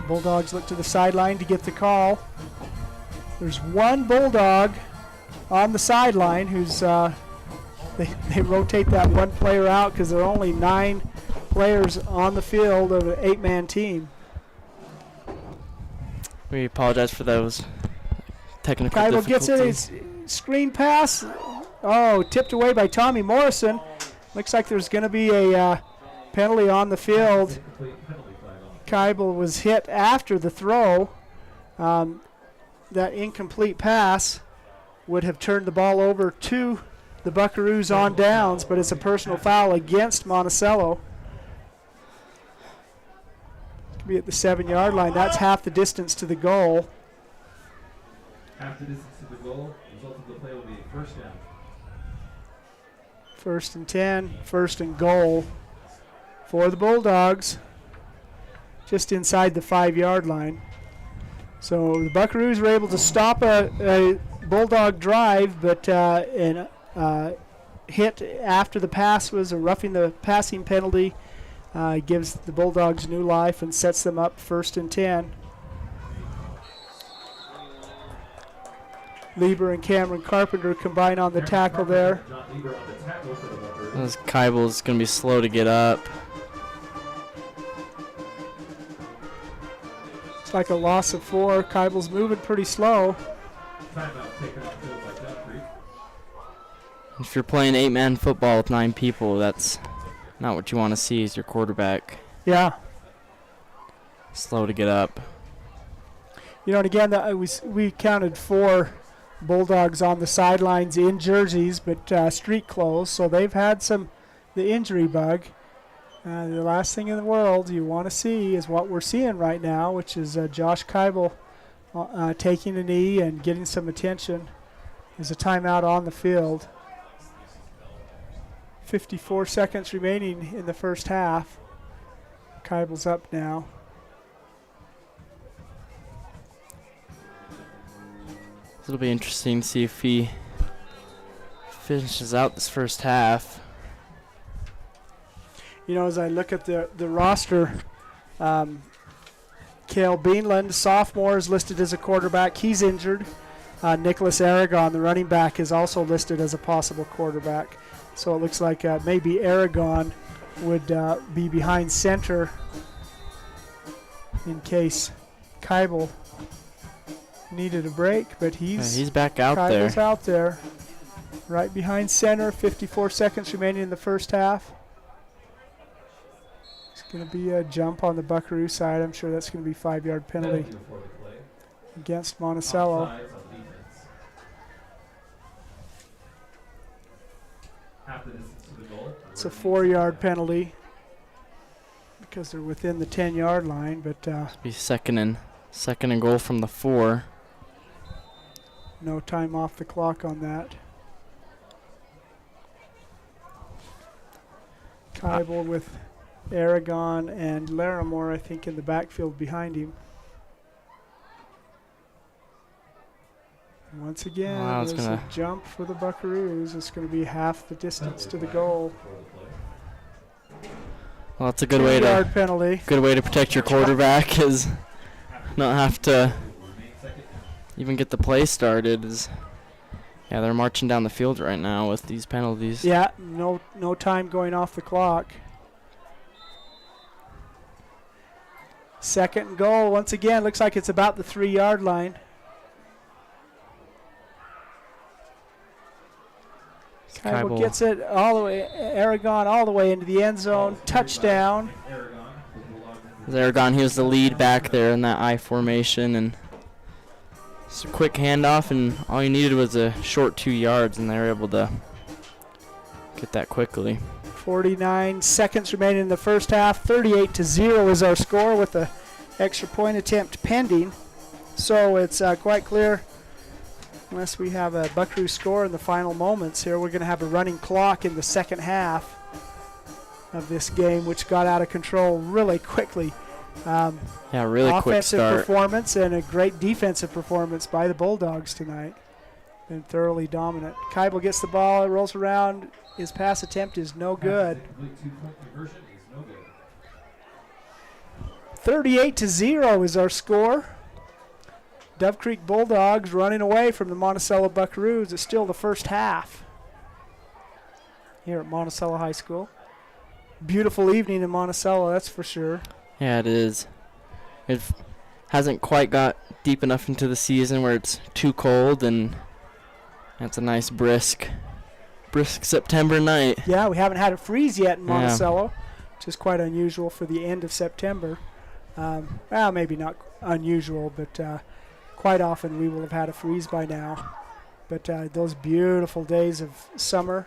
Bulldogs look to the sideline to get the call. There's one Bulldog on the sideline who's they rotate that one player out because there are only 9 players on the field of an 8-man team. We apologize for those technical Keibel difficulties. gets it. His screen pass. Oh, tipped away by Tommy Morrison. Looks like there's going to be a penalty on the field. Keibel was hit after the throw. That incomplete pass would have turned the ball over to the Buckaroos on downs, but it's a personal foul against Monticello. Be at the 7-yard line. That's half the distance to the goal. Half the distance to the goal. Result of the play will be a 1st down. 1st and 10. 1st and goal for the Bulldogs. Just inside the 5-yard line. So the Buckaroos were able to stop a Bulldog drive, but hit after the pass was a roughing the passing penalty. Gives the Bulldogs new life and sets them up 1st and 10. Lieber and Cameron Carpenter combine on the tackle there. As Keibel's going to be slow to get up. It's like a loss of 4. Keibel's moving pretty slow. If you're playing 8-man football with 9 people, that's not what you want to see as your quarterback. Yeah. Slow to get up. You know, and again, we counted 4 Bulldogs on the sidelines in jerseys, but street clothes, so they've had the injury bug. The last thing in the world you want to see is what we're seeing right now, which is Josh Keibel taking a knee and getting some attention. There's a timeout on the field. 54 seconds remaining in the first half. Keibel's up now. It'll be interesting to see if he finishes out this first half. You know, as I look at the roster, Cale Beanland, sophomore, is listed as a quarterback. He's injured. Nicholas Aragon, the running back, is also listed as a possible quarterback. So it looks like maybe Aragon would be behind center in case Keibel needed a break, but he's back out there. Keibel's out there, right behind center. 54 seconds remaining in the first half. It's going to be a jump on the Buckaroo side. I'm sure that's going to be 5-yard penalty against Monticello. It's a 4-yard penalty because they're within the 10-yard line, but be second and goal from the 4. No time off the clock on that. Keibel with Aragon and Larimore, I think, in the backfield behind him. And once again, there's a jump for the Buckaroos. It's going to be half the distance to the goal. Well, that's a good way to penalty. Good way to protect your quarterback is not have to even get the play started. Yeah, they're marching down the field right now with these penalties. Yeah, no time going off the clock. Second and goal. Once again, looks like it's about the 3-yard line. Kybel gets it all the way, Aragon all the way into the end zone. Touchdown. Aragon, he was the lead back there in that I formation, and just a quick handoff, and all you needed was a short 2 yards, and they were able to get that quickly. 49 seconds remaining in the first half. 38-0 is our score with the extra point attempt pending. So it's quite clear, unless we have a Buckaroo score in the final moments here, we're going to have a running clock in the second half of this game, which got out of control really quickly. Really quick start. Offensive performance and a great defensive performance by the Bulldogs tonight. Been thoroughly dominant. Kybel gets the ball, it rolls around. His pass attempt is no good. 38-0 is our score. Dove Creek Bulldogs running away from the Monticello Buckaroos. It's still the first half here at Monticello High School. Beautiful evening in Monticello, that's for sure. Yeah, it is. It hasn't quite got deep enough into the season where it's too cold, and it's a nice brisk September night. Yeah, we haven't had a freeze yet in Monticello, which is quite unusual for the end of September. Well, maybe not unusual, but quite often we will have had a freeze by now. But those beautiful days of summer,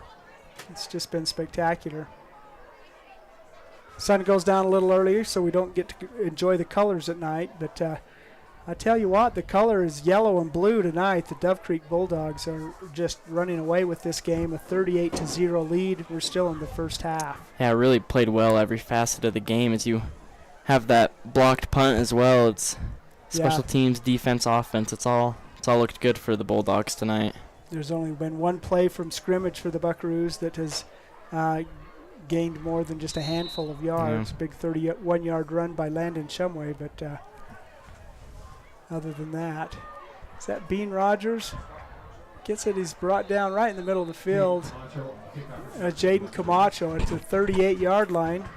it's just been spectacular. Sun goes down a little earlier, so we don't get to enjoy the colors at night. But I tell you what, the color is yellow and blue tonight. The Dove Creek Bulldogs are just running away with this game, a 38-0 lead. We're still in the first half. Yeah, really played well every facet of the game. As you have that blocked punt as well, it's special teams, defense, offense. It's all looked good for the Bulldogs tonight. There's only been one play from scrimmage for the Buckaroos that has gained more than just a handful of yards. Big 31-yard run by Landon Shumway, but other than that, is that Bean Rogers? Gets it, he's brought down right in the middle of the field. Jaden Camacho at the 38-yard line.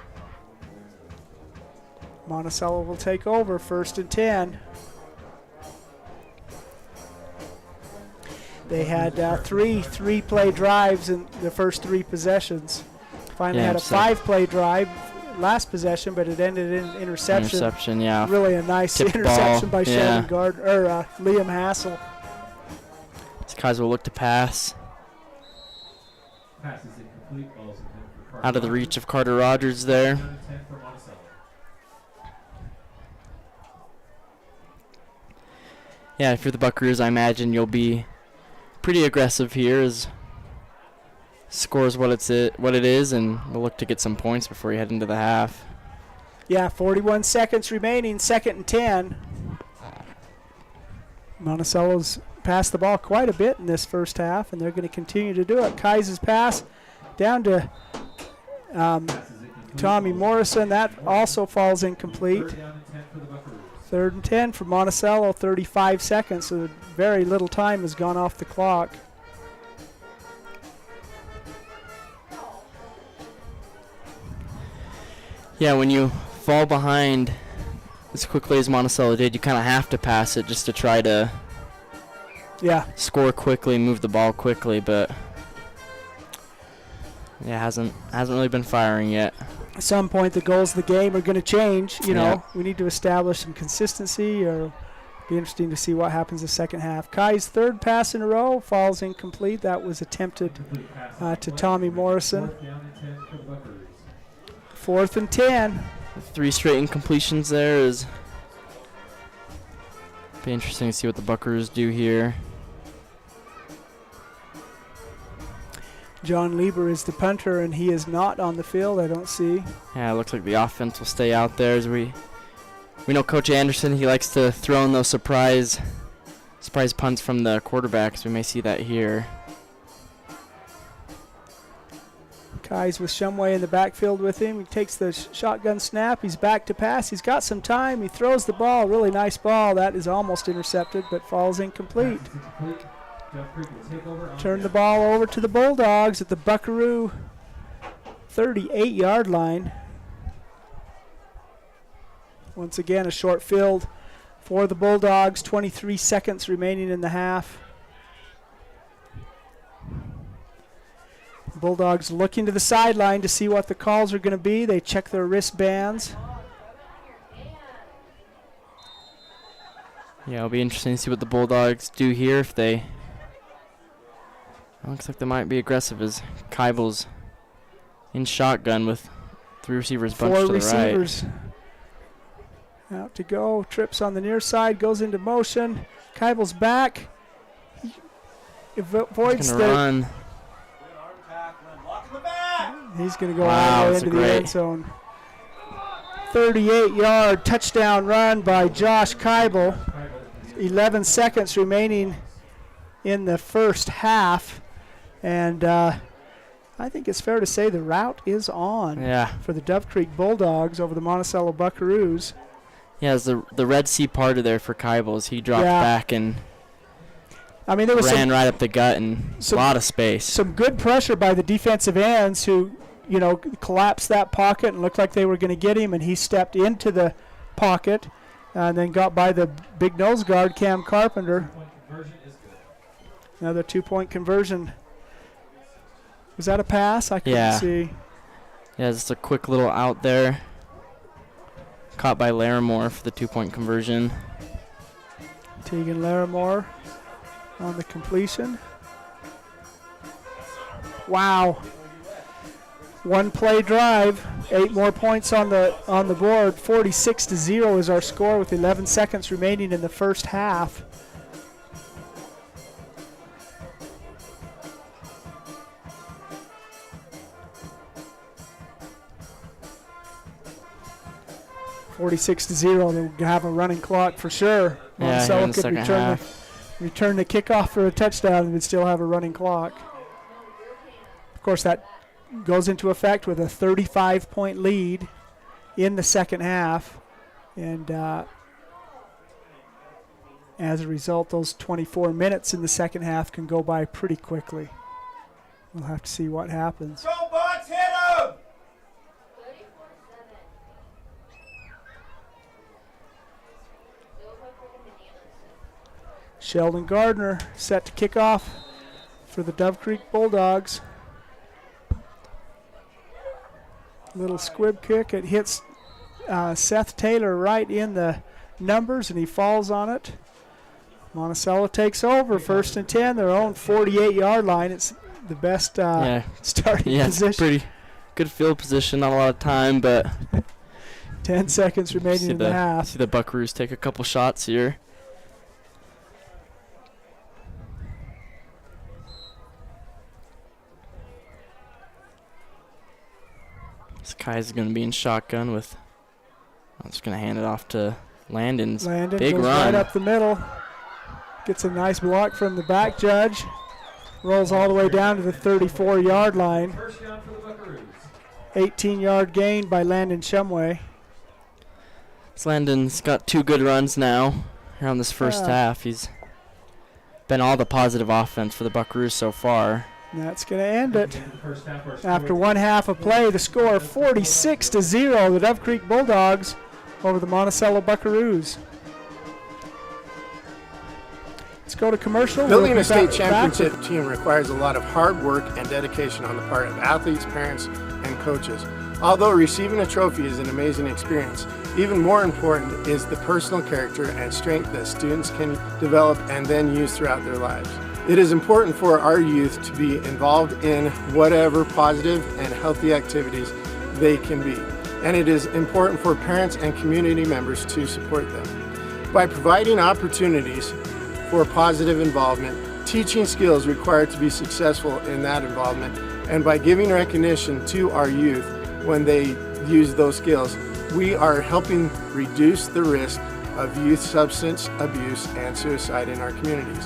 Monticello will take over, 1st and 10. They had three-play drives in the first 3 possessions. Finally had a 5-play drive last possession, but it ended in interception. Interception, yeah. Really a nice interception by Shannon Liam Hassel. These guys will look to pass. Out of the reach of Carter Rogers there. Yeah, if you're the Buckaroos, I imagine you'll be pretty aggressive here as scores what it is, and we'll look to get some points before you head into the half. Yeah, 41 seconds remaining, 2nd and 10. Monticello's passed the ball quite a bit in this first half, and they're going to continue to do it. Kai's pass down to Tommy Morrison. That also falls incomplete. 3rd and 10 for Monticello, 35 seconds, so very little time has gone off the clock. Yeah, when you fall behind as quickly as Monticello did, you kind of have to pass it just to try to score quickly, move the ball quickly, but hasn't really been firing yet. At some point, the goals of the game are going to change. You know, we need to establish some consistency, or be interesting to see what happens the second half. Kai's 3rd pass in a row falls incomplete. That was attempted to Tommy Morrison. 4th and 10. 3 straight incompletions there is be interesting to see what the Buckaroos do here. John Lieber is the punter, and he is not on the field, I don't see. Yeah, it looks like the offense will stay out there. As we know Coach Anderson, he likes to throw in those surprise punts from the quarterbacks. We may see that here. Kai's with Shumway in the backfield with him. He takes the shotgun snap. He's back to pass. He's got some time. He throws the ball. Really nice ball. That is almost intercepted, but falls incomplete. Turn the ball over to the Bulldogs at the Buckaroo 38-yard line. Once again, a short field for the Bulldogs. 23 seconds remaining in the half. Bulldogs looking to the sideline to see what the calls are going to be. They check their wristbands. Yeah, it'll be interesting to see what the Bulldogs do here. If they, looks like they might be aggressive as Keibel's in shotgun with 3 receivers bunched to the right. 4 receivers out to go. Trips on the near side, goes into motion. Keibel's back. He avoids the run. He's going to go all the way into the end zone. 38-yard touchdown run by Josh Keibel. 11 seconds remaining in the first half. And I think it's fair to say the route is on for the Dove Creek Bulldogs over the Monticello Buckaroos. Yeah, it's the Red Sea parted there for Keibel. He dropped back and there was ran right up the gut and a lot of space. Some good pressure by the defensive ends who, collapsed that pocket and looked like they were going to get him, and he stepped into the pocket and then got by the big nose guard, Cam Carpenter. Another 2-point conversion. Was that a pass? I couldn't see. Yeah, just a quick little out there. Caught by Larimore for the 2-point conversion. Tegan Larimore on the completion. Wow. 1-play drive, 8 more points on the board. 46-0 is our score with 11 seconds remaining in the first half. They'll have a running clock for sure. Monticello could return the kickoff for a touchdown and would still have a running clock. Of course, that goes into effect with a 35-point lead in the second half. And as a result, those 24 minutes in the second half can go by pretty quickly. We'll have to see what happens. Go Bucks, hit him! Sheldon Gardner set to kick off for the Dove Creek Bulldogs. Little squib kick. It hits Seth Taylor right in the numbers, and he falls on it. Monticello takes over. 1st and 10, their own 48-yard line. It's the best starting position. It's pretty good field position. Not a lot of time, but 10 seconds remaining in the half. See the Buckaroos take a couple shots here. Kai's going to be in shotgun with. I'm just going to hand it off to Landon. Big goes run. Right up the middle. Gets a nice block from the back judge. Rolls all the way down to the 34-yard line. 18-yard gain by Landon Shumway. Landon's got 2 good runs now here on this first half. He's been all the positive offense for the Buckaroos so far. That's going to end it. After 1 half of play, the score 46-0. The Dove Creek Bulldogs over the Monticello Buckaroos. Let's go to commercial. Building a state championship team requires a lot of hard work and dedication on the part of athletes, parents, and coaches. Although receiving a trophy is an amazing experience, even more important is the personal character and strength that students can develop and then use throughout their lives. It is important for our youth to be involved in whatever positive and healthy activities they can be, and it is important for parents and community members to support them. By providing opportunities for positive involvement, teaching skills required to be successful in that involvement, and by giving recognition to our youth when they use those skills, we are helping reduce the risk of youth substance abuse and suicide in our communities.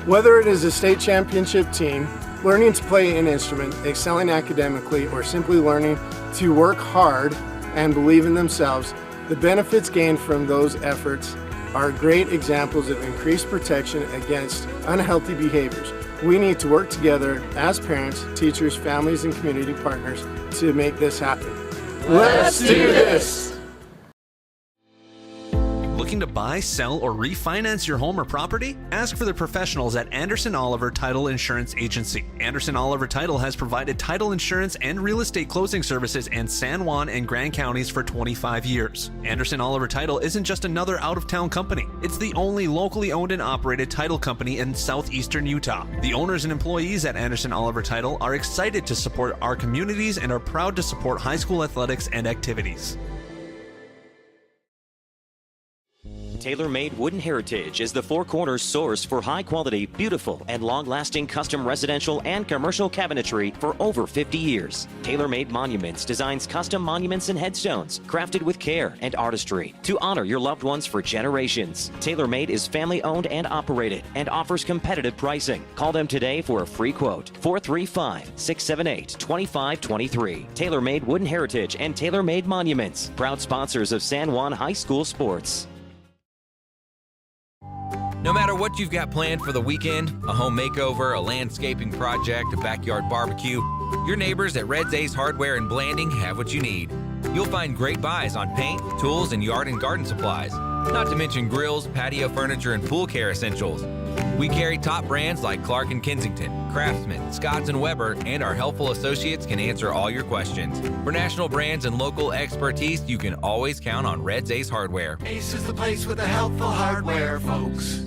Whether it is a state championship team, learning to play an instrument, excelling academically, or simply learning to work hard and believe in themselves, the benefits gained from those efforts are great examples of increased protection against unhealthy behaviors. We need to work together as parents, teachers, families, and community partners to make this happen. Let's do this! Looking to buy, sell, or refinance your home or property? Ask for the professionals at Anderson Oliver Title Insurance Agency. Anderson Oliver Title has provided title insurance and real estate closing services in San Juan and Grand counties for 25 years. Anderson Oliver Title isn't just another out-of-town company. It's the only locally owned and operated title company in southeastern Utah. The owners and employees at Anderson Oliver Title are excited to support our communities and are proud to support high school athletics and activities. TaylorMade Wooden Heritage is the Four Corners source for high-quality, beautiful, and long-lasting custom residential and commercial cabinetry for over 50 years. TaylorMade Monuments designs custom monuments and headstones crafted with care and artistry to honor your loved ones for generations. TaylorMade is family-owned and operated and offers competitive pricing. Call them today for a free quote. 435-678-2523. TaylorMade Wooden Heritage and TaylorMade Monuments, proud sponsors of San Juan High School sports. No matter what you've got planned for the weekend, a home makeover, a landscaping project, a backyard barbecue, your neighbors at Red's Ace Hardware in Blanding have what you need. You'll find great buys on paint, tools, and yard and garden supplies. Not to mention grills, patio furniture, and pool care essentials. We carry top brands like Clark & Kensington, Craftsman, Scotts & Weber, and our helpful associates can answer all your questions. For national brands and local expertise, you can always count on Red's Ace Hardware. Ace is the place with the helpful hardware, folks.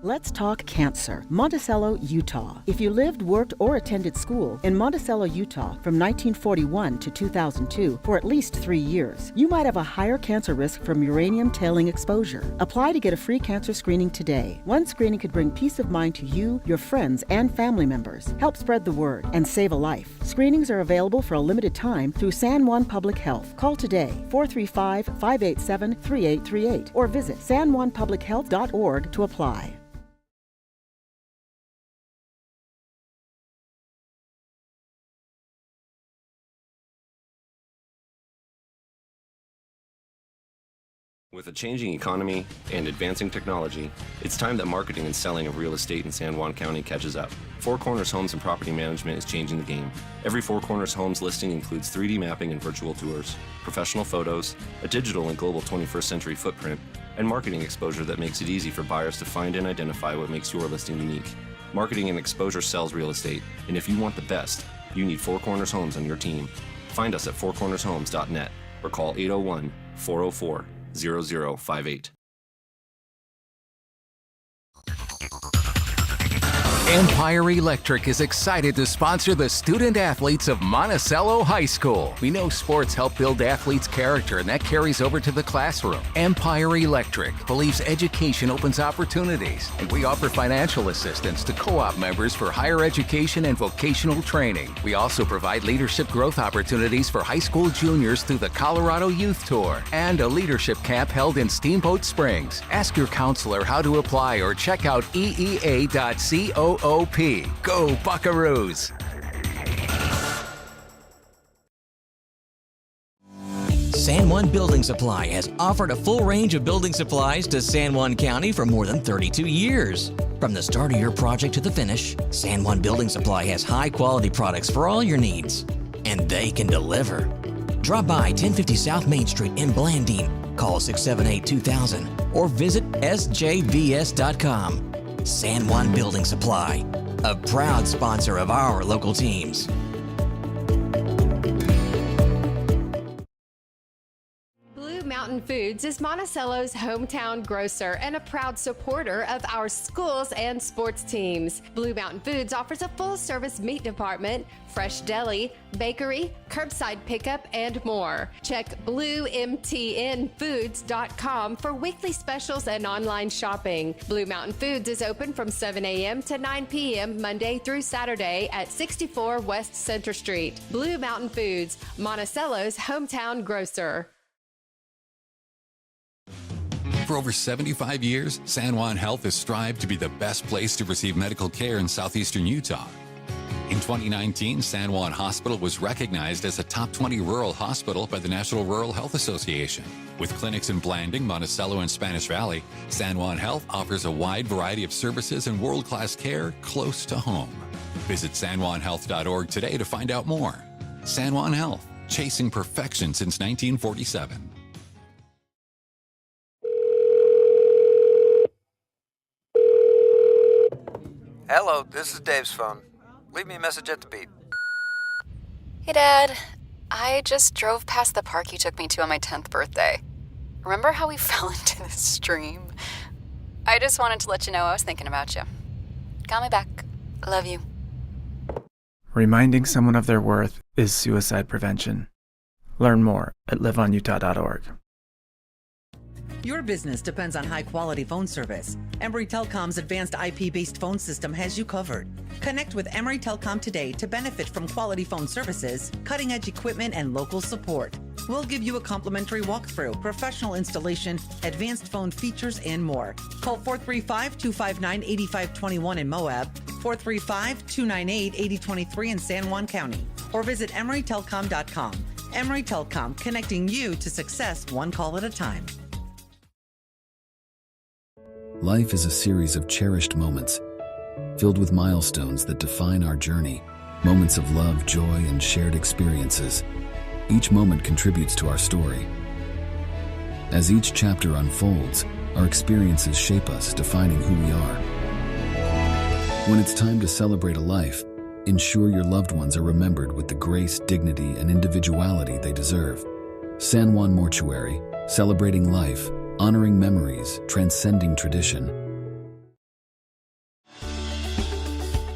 Let's talk cancer. Monticello, Utah. If you lived, worked, or attended school in Monticello, Utah from 1941 to 2002 for at least 3 years, you might have a higher cancer risk from uranium tailing exposure. Apply to get a free cancer screening today. One screening could bring peace of mind to you, your friends, and family members, help spread the word, and save a life. Screenings are available for a limited time through San Juan Public Health. Call today, 435-587-3838, or visit sanjuanpublichealth.org to apply. With a changing economy and advancing technology, it's time that marketing and selling of real estate in San Juan County catches up. Four Corners Homes and Property Management is changing the game. Every Four Corners Homes listing includes 3D mapping and virtual tours, professional photos, a digital and global 21st century footprint, and marketing exposure that makes it easy for buyers to find and identify what makes your listing unique. Marketing and exposure sells real estate, and if you want the best, you need Four Corners Homes on your team. Find us at fourcornershomes.net or call 801-404-0058. Empire Electric is excited to sponsor the student athletes of Monticello High School. We know sports help build athletes' character, and that carries over to the classroom. Empire Electric believes education opens opportunities, and we offer financial assistance to co-op members for higher education and vocational training. We also provide leadership growth opportunities for high school juniors through the Colorado Youth Tour and a leadership camp held in Steamboat Springs. Ask your counselor how to apply or check out eea.coop. Go Buckaroos! San Juan Building Supply has offered a full range of building supplies to San Juan County for more than 32 years. From the start of your project to the finish, San Juan Building Supply has high-quality products for all your needs, and they can deliver. Drop by 1050 South Main Street in Blanding, call 678-2000, or visit sjvs.com. San Juan Building Supply, a proud sponsor of our local teams. Blue Mountain Foods is Monticello's hometown grocer and a proud supporter of our schools and sports teams. Blue Mountain Foods offers a full-service meat department, fresh deli, bakery, curbside pickup, and more. Check bluemtnfoods.com for weekly specials and online shopping. Blue Mountain Foods is open from 7 a.m. to 9 p.m. Monday through Saturday at 64 West Center Street. Blue Mountain Foods, Monticello's hometown grocer. For over 75 years, San Juan Health has strived to be the best place to receive medical care in southeastern Utah. In 2019, San Juan Hospital was recognized as a top 20 rural hospital by the National Rural Health Association. With clinics in Blanding, Monticello, and Spanish Valley, San Juan Health offers a wide variety of services and world-class care close to home. Visit sanjuanhealth.org today to find out more. San Juan Health, chasing perfection since 1947. Hello, this is Dave's phone. Leave me a message at the beep. Hey, Dad. I just drove past the park you took me to on my 10th birthday. Remember how we fell into the stream? I just wanted to let you know I was thinking about you. Call me back. Love you. Reminding someone of their worth is suicide prevention. Learn more at liveonutah.org. Your business depends on high-quality phone service. Emory Telecom's advanced IP-based phone system has you covered. Connect with Emory Telecom today to benefit from quality phone services, cutting-edge equipment, and local support. We'll give you a complimentary walkthrough, professional installation, advanced phone features, and more. Call 435-259-8521 in Moab, 435-298-8023 in San Juan County, or visit EmoryTelecom.com. Emory Telecom, connecting you to success one call at a time. Life is a series of cherished moments, filled with milestones that define our journey, moments of love, joy, and shared experiences. Each moment contributes to our story. As each chapter unfolds, our experiences shape us, defining who we are. When it's time to celebrate a life, ensure your loved ones are remembered with the grace, dignity, and individuality they deserve. San Juan Mortuary, celebrating life, honoring memories, transcending tradition.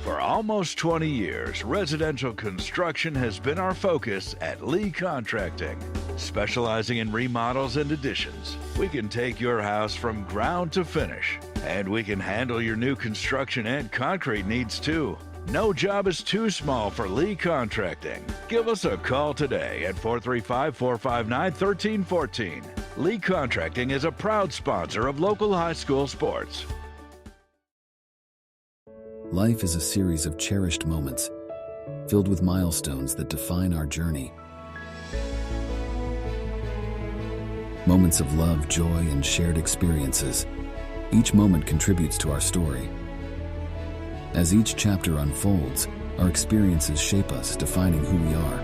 For almost 20 years, residential construction has been our focus at Lee Contracting. Specializing in remodels and additions, we can take your house from ground to finish, and we can handle your new construction and concrete needs too. No job is too small for Lee Contracting. Give us a call today at 435-459-1314. Lee Contracting is a proud sponsor of local high school sports. Life is a series of cherished moments, filled with milestones that define our journey. Moments of love, joy, and shared experiences. Each moment contributes to our story. As each chapter unfolds, our experiences shape us, defining who we are.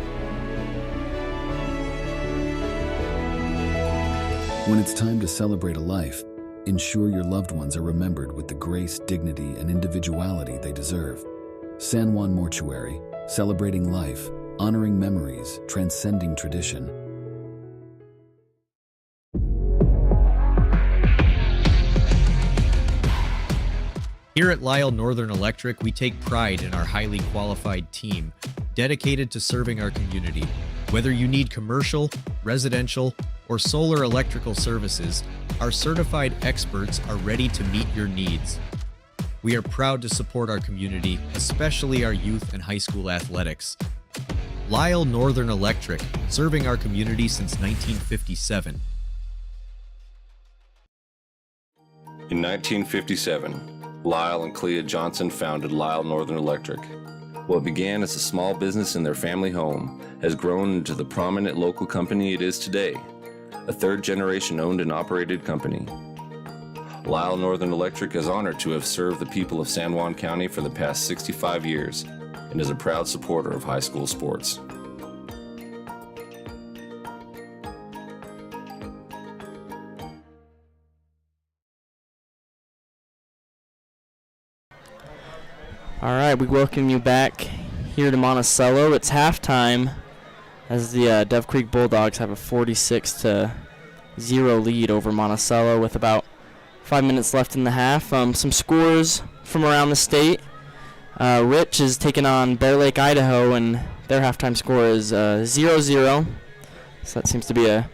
When it's time to celebrate a life, ensure your loved ones are remembered with the grace, dignity, and individuality they deserve. San Juan Mortuary, celebrating life, honoring memories, transcending tradition. Here at Lisle Northern Electric, we take pride in our highly qualified team, dedicated to serving our community. Whether you need commercial, residential, or solar electrical services, our certified experts are ready to meet your needs. We are proud to support our community, especially our youth and high school athletics. Lisle Northern Electric, serving our community since 1957. In 1957, Lyle and Clea Johnson founded Lisle Northern Electric. What began as a small business in their family home has grown into the prominent local company it is today, a third-generation owned and operated company. Lisle Northern Electric is honored to have served the people of San Juan County for the past 65 years and is a proud supporter of high school sports. All right, we welcome you back here to Monticello. It's halftime as the Dove Creek Bulldogs have a 46-0 lead over Monticello with about 5 minutes left in the half. Some scores from around the state. Rich is taking on Bear Lake, Idaho, and their halftime score is 0-0. So that seems to be a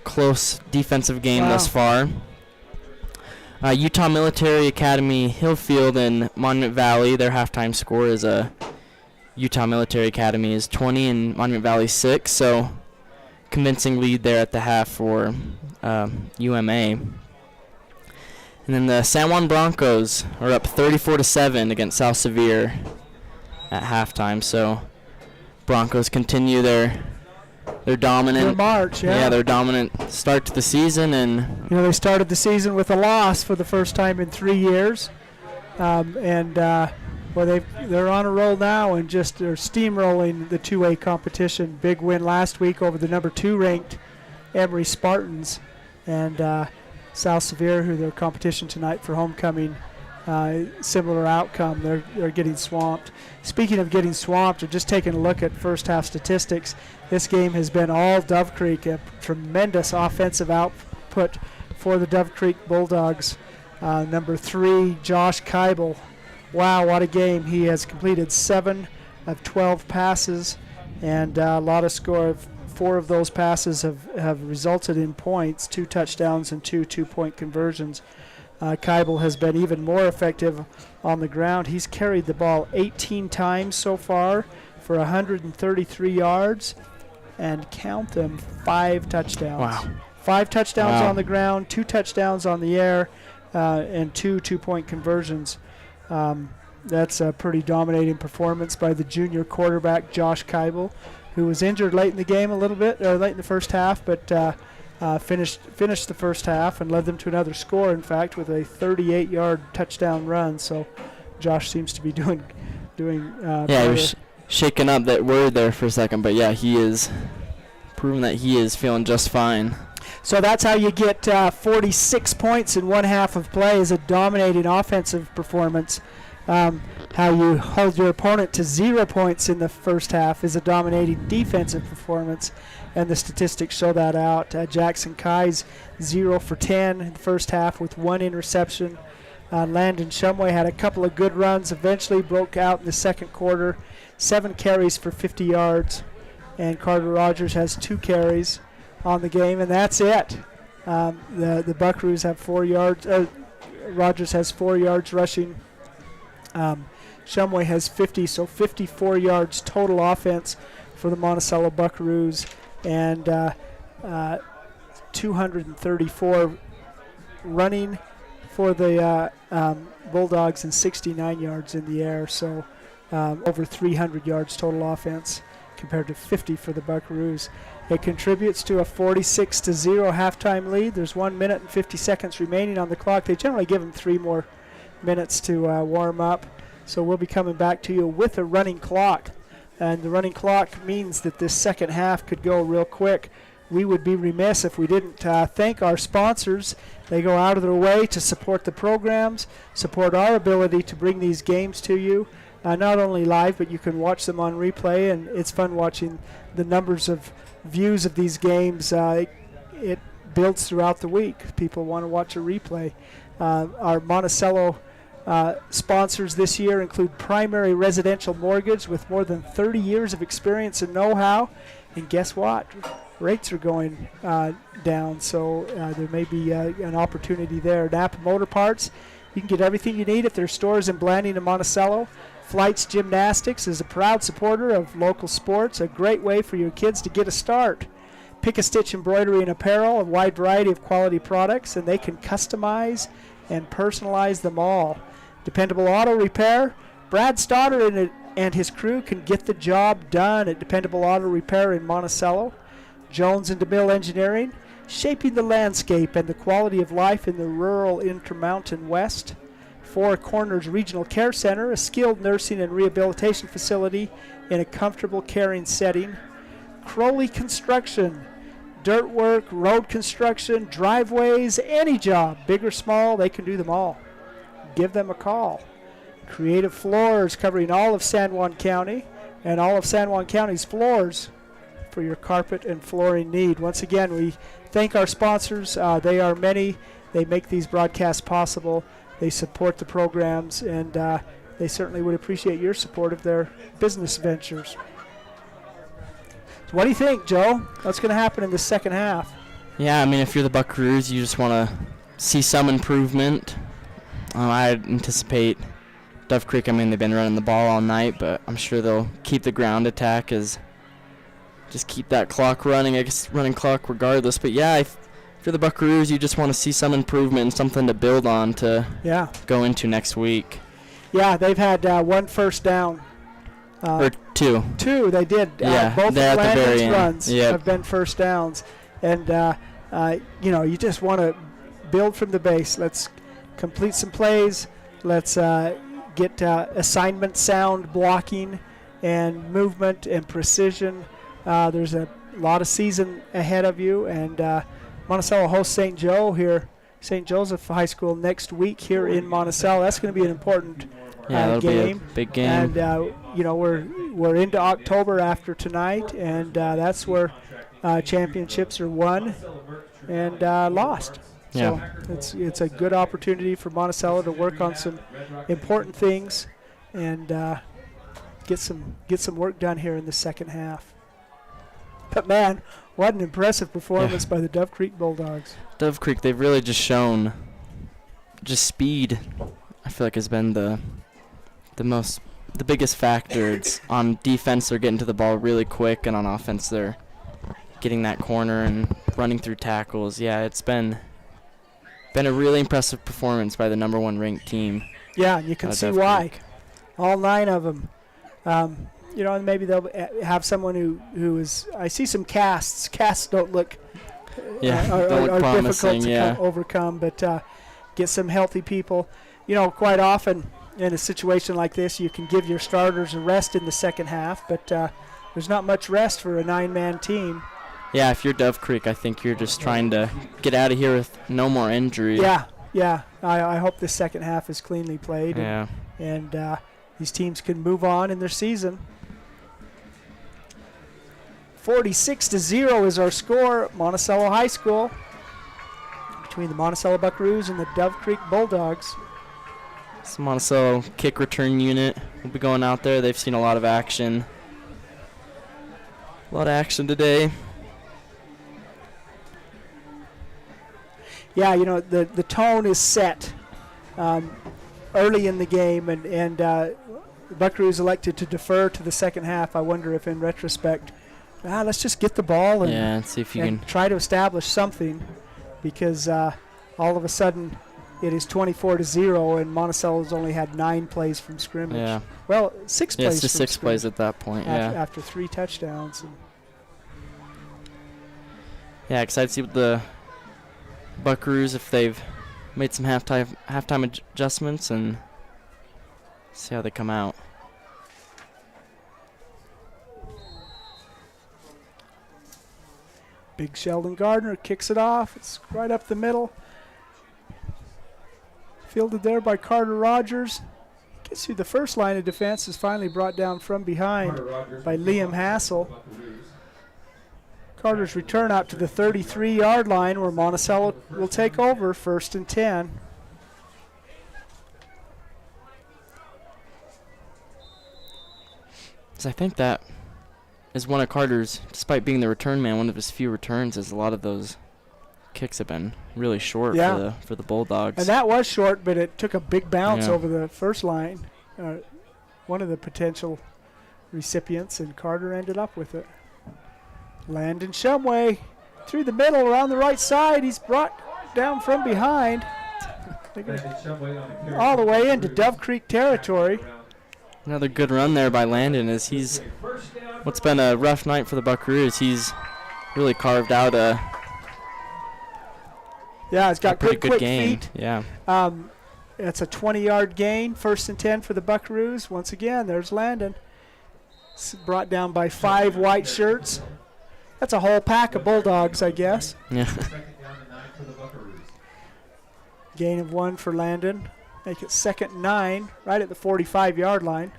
close defensive game thus far. Utah Military Academy, Hillfield, and Monument Valley, their halftime score is Utah Military Academy is 20 and Monument Valley 6, so convincing lead there at the half for UMA. And then the San Juan Broncos are up 34-7 against South Sevier at halftime, so Broncos continue their dominant Their march, yeah. Yeah, their dominant start to the season, and they started the season with a loss for the first time in 3 years, they're on a roll now and just are steamrolling the 2A competition. Big win last week over the number 2 ranked Emory Spartans, and South Sevier, who their competition tonight for homecoming, similar outcome. They're getting swamped. Speaking of getting swamped, or just taking a look at first half statistics, this game has been all Dove Creek, a tremendous offensive output for the Dove Creek Bulldogs. Number 3, Josh Keibel. Wow, what a game. He has completed 7 of 12 passes, and a lot of score. 4 of those passes have resulted in points, 2 touchdowns and 2 two-point conversions. Keibel has been even more effective on the ground. He's carried the ball 18 times so far for 133 yards, and count them, 5 touchdowns. Wow. 5 touchdowns on the ground, 2 touchdowns on the air, and 2 two-point conversions. That's a pretty dominating performance by the junior quarterback, Josh Keibel, who was injured late in the game a little bit, or late in the first half, but finished the first half and led them to another score, in fact, with a 38-yard touchdown run. So Josh seems to be doing yeah, he was shaking up that word there for a second, but yeah, he is proving that he is feeling just fine. So that's how you get 46 points in one half of play, is a dominating offensive performance. How you hold your opponent to 0 points in the first half is a dominating defensive performance, and the statistics show that out. Jackson Kai's 0 for 10 in the first half with 1 interception. Landon Shumway had a couple of good runs, eventually broke out in the second quarter, 7 carries for 50 yards, and Carter Rogers has 2 carries on the game, and that's it. The Buckaroos have 4 yards. Rogers has 4 yards rushing. Shumway has 50, so 54 yards total offense for the Monticello Buckaroos, and 234 running for the Bulldogs, and 69 yards in the air, so over 300 yards total offense compared to 50 for the Buckaroos. It contributes to a 46-0 halftime lead. There's 1 minute and 50 seconds remaining on the clock. They generally give them 3 more minutes to warm up. So we'll be coming back to you with a running clock. And the running clock means that this second half could go real quick. We would be remiss if we didn't thank our sponsors. They go out of their way to support the programs, support our ability to bring these games to you, not only live, but you can watch them on replay, and it's fun watching the numbers of views of these games. It builds throughout the week. People want to watch a replay. Our Monticello sponsors this year include Primary Residential Mortgage with more than 30 years of experience and know-how. And guess what? Rates are going down, so there may be an opportunity there. Napa Motor Parts, you can get everything you need at their stores in Blanding and Monticello. Flights Gymnastics is a proud supporter of local sports, a great way for your kids to get a start. Pick a Stitch Embroidery and Apparel, a wide variety of quality products, and they can customize and personalize them all. Dependable Auto Repair, Brad Stoddard and his crew can get the job done at Dependable Auto Repair in Monticello. Jones and DeMille Engineering, shaping the landscape and the quality of life in the rural Intermountain West. Four Corners Regional Care Center, a skilled nursing and rehabilitation facility in a comfortable caring setting. Crowley Construction, dirt work, road construction, driveways, any job, big or small, they can do them all. Give them a call. Creative Floors, covering all of San Juan County and all of San Juan County's floors for your carpet and flooring need. Once again, we thank our sponsors. They are many. They make these broadcasts possible. They support the programs, and they certainly would appreciate your support of their business ventures. So what do you think, Joe? What's going to happen in the second half? Yeah, I mean, if you're the Buckaroos, you just want to see some improvement. I anticipate Dove Creek, I mean, they've been running the ball all night, but I'm sure they'll keep the ground attack, just keep that clock running, I guess running clock regardless. But yeah, if you're the Buckaroos, you just want to see some improvement and something to build on to go into next week. Yeah, they've had one first down. Or two. Two, they did. Yeah, both of at the very Landon's end. runs Yep. have been first downs. And, you just want to build from the base. Let's complete some plays. Let's get assignment sound blocking and movement and precision. There's a lot of season ahead of you, and Monticello hosts St. Joe here St. Joseph High School next week here in Monticello. That's going to be an important that'll game. Be a big game. And we're into October after tonight, and that's where championships are won and lost. Yeah. So it's a good opportunity for Monticello to work on some important things and get some work done here in the second half. But man, what an impressive performance by the Dove Creek Bulldogs. Dove Creek, they've really just shown just speed. I feel like has been the biggest factor. It's on defense they're getting to the ball really quick, and on offense they're getting that corner and running through tackles. Yeah, it's been a really impressive performance by the number 1 ranked team. Yeah, and you can see Dove why. Creek. All 9 of them. And maybe they'll have someone who is. I see some casts. Casts don't look. Don't look promising, difficult to overcome, but get some healthy people. Quite often in a situation like this, you can give your starters a rest in the second half, but there's not much rest for a 9-man team. Yeah, if you're Dove Creek, I think you're just trying to get out of here with no more injury. Yeah. I hope this second half is cleanly played. Yeah. And these teams can move on in their season. 46-0 is our score at Monticello High School between the Monticello Buckaroos and the Dove Creek Bulldogs. This Monticello kick return unit will be going out there. They've seen a lot of action. A lot of action today. Yeah, the tone is set early in the game, and the Buckaroos elected to defer to the second half. I wonder if in retrospect, let's just get the ball and see if you can try to establish something, because all of a sudden it is 24-0, and Monticello's only had 9 plays from scrimmage. Yeah. Well, 6 plays. It's just 6 plays at that point. After 3 touchdowns. Yeah, excited to see what the Buckaroos, if they've made some halftime adjustments, and see how they come out. Big Sheldon Gardner kicks it off. It's right up the middle. Fielded there by Carter Rogers. Gets through the first line of defense. Is finally brought down from behind by Liam Hassel. Carter's return out to the 33-yard line, where Monticello will take over, 1st and 10. So I think that is one of Carter's, despite being the return man, one of his few returns, as a lot of those kicks have been really short for the Bulldogs. And that was short, but it took a big bounce over the first line. One of the potential recipients, and Carter ended up with it. Landon Shumway through the middle around the right side. He's brought down from behind. All the way into Dove Creek territory. Another good run there by Landon, as he's what's been a rough night for the Buckaroos. He's really carved out he's got pretty good quick game. feet. Yeah. It's a 20-yard gain, 1st and 10 for the Buckaroos. Once again, there's Landon. It's brought down by 5 white shirts. That's a whole pack of Bulldogs, I guess. Yeah. Gain of 1 for Landon. Make it 2nd and 9, right at the 45-yard line.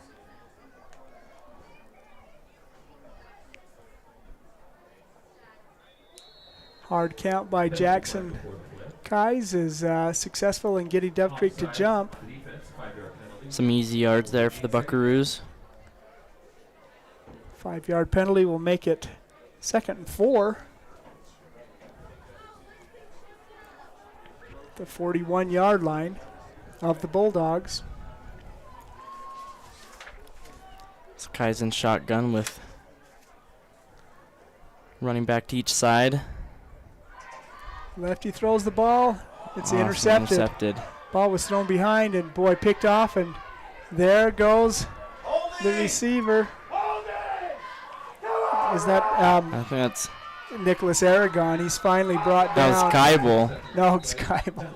Hard count by Jackson Kais is successful in getting Dove Creek to jump. Some easy yards there for the Buckaroos. 5-yard penalty will make it 2nd and 4. The 41-yard line of the Bulldogs. So Kai's in shotgun with running back to each side. Lefty throws the ball. It's intercepted. Ball was thrown behind, and boy, picked off, and there goes the receiver. Is that I think that's Nicholas Aragon? He's finally brought down. That was Keibel. No, it's Keibel.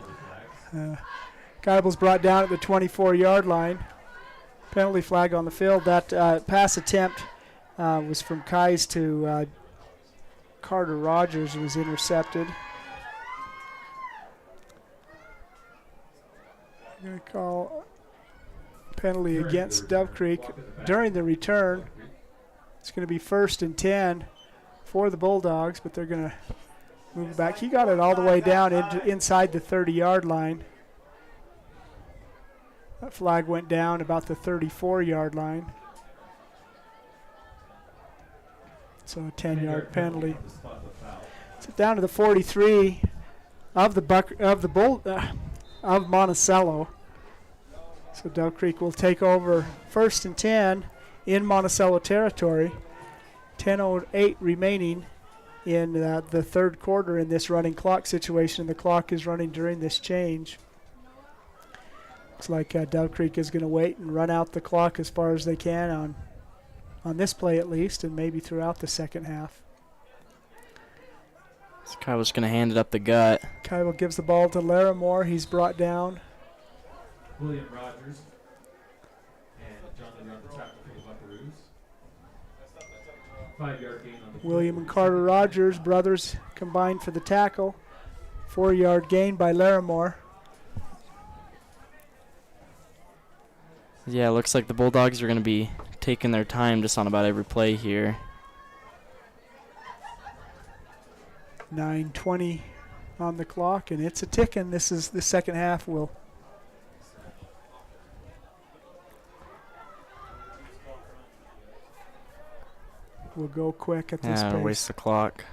Keibel's brought down at the 24-yard line. Penalty flag on the field. That pass attempt was from Kais to Carter Rogers, was intercepted. I'm going to call penalty against Dove Creek during the return. It's going to be 1st and 10 for the Bulldogs, but they're going to move back. He got it all the way down inside the 30-yard line. That flag went down about the 34-yard line. So a 10-yard penalty. So down to the 43 of Monticello. So Dove Creek will take over 1st and 10 in Monticello territory. 10:08 remaining in the third quarter in this running clock situation. The clock is running during this change. Looks like Dove Creek is going to wait and run out the clock as far as they can on this play at least, and maybe throughout the second half. So Kyle's going to hand it up the gut. Kyle gives the ball to Larimore. He's brought down. William Rogers and Jonathan on the tackle for the Buckaroos. 5-yard gain on the William and Carter Rogers, brothers, combined for the tackle. 4-yard gain by Larimore. Yeah, it looks like the Bulldogs are going to be taking their time just on about every play here. 9:20 on the clock, and it's a ticking. This is the second half. We'll go quick at this pace. Waste the clock.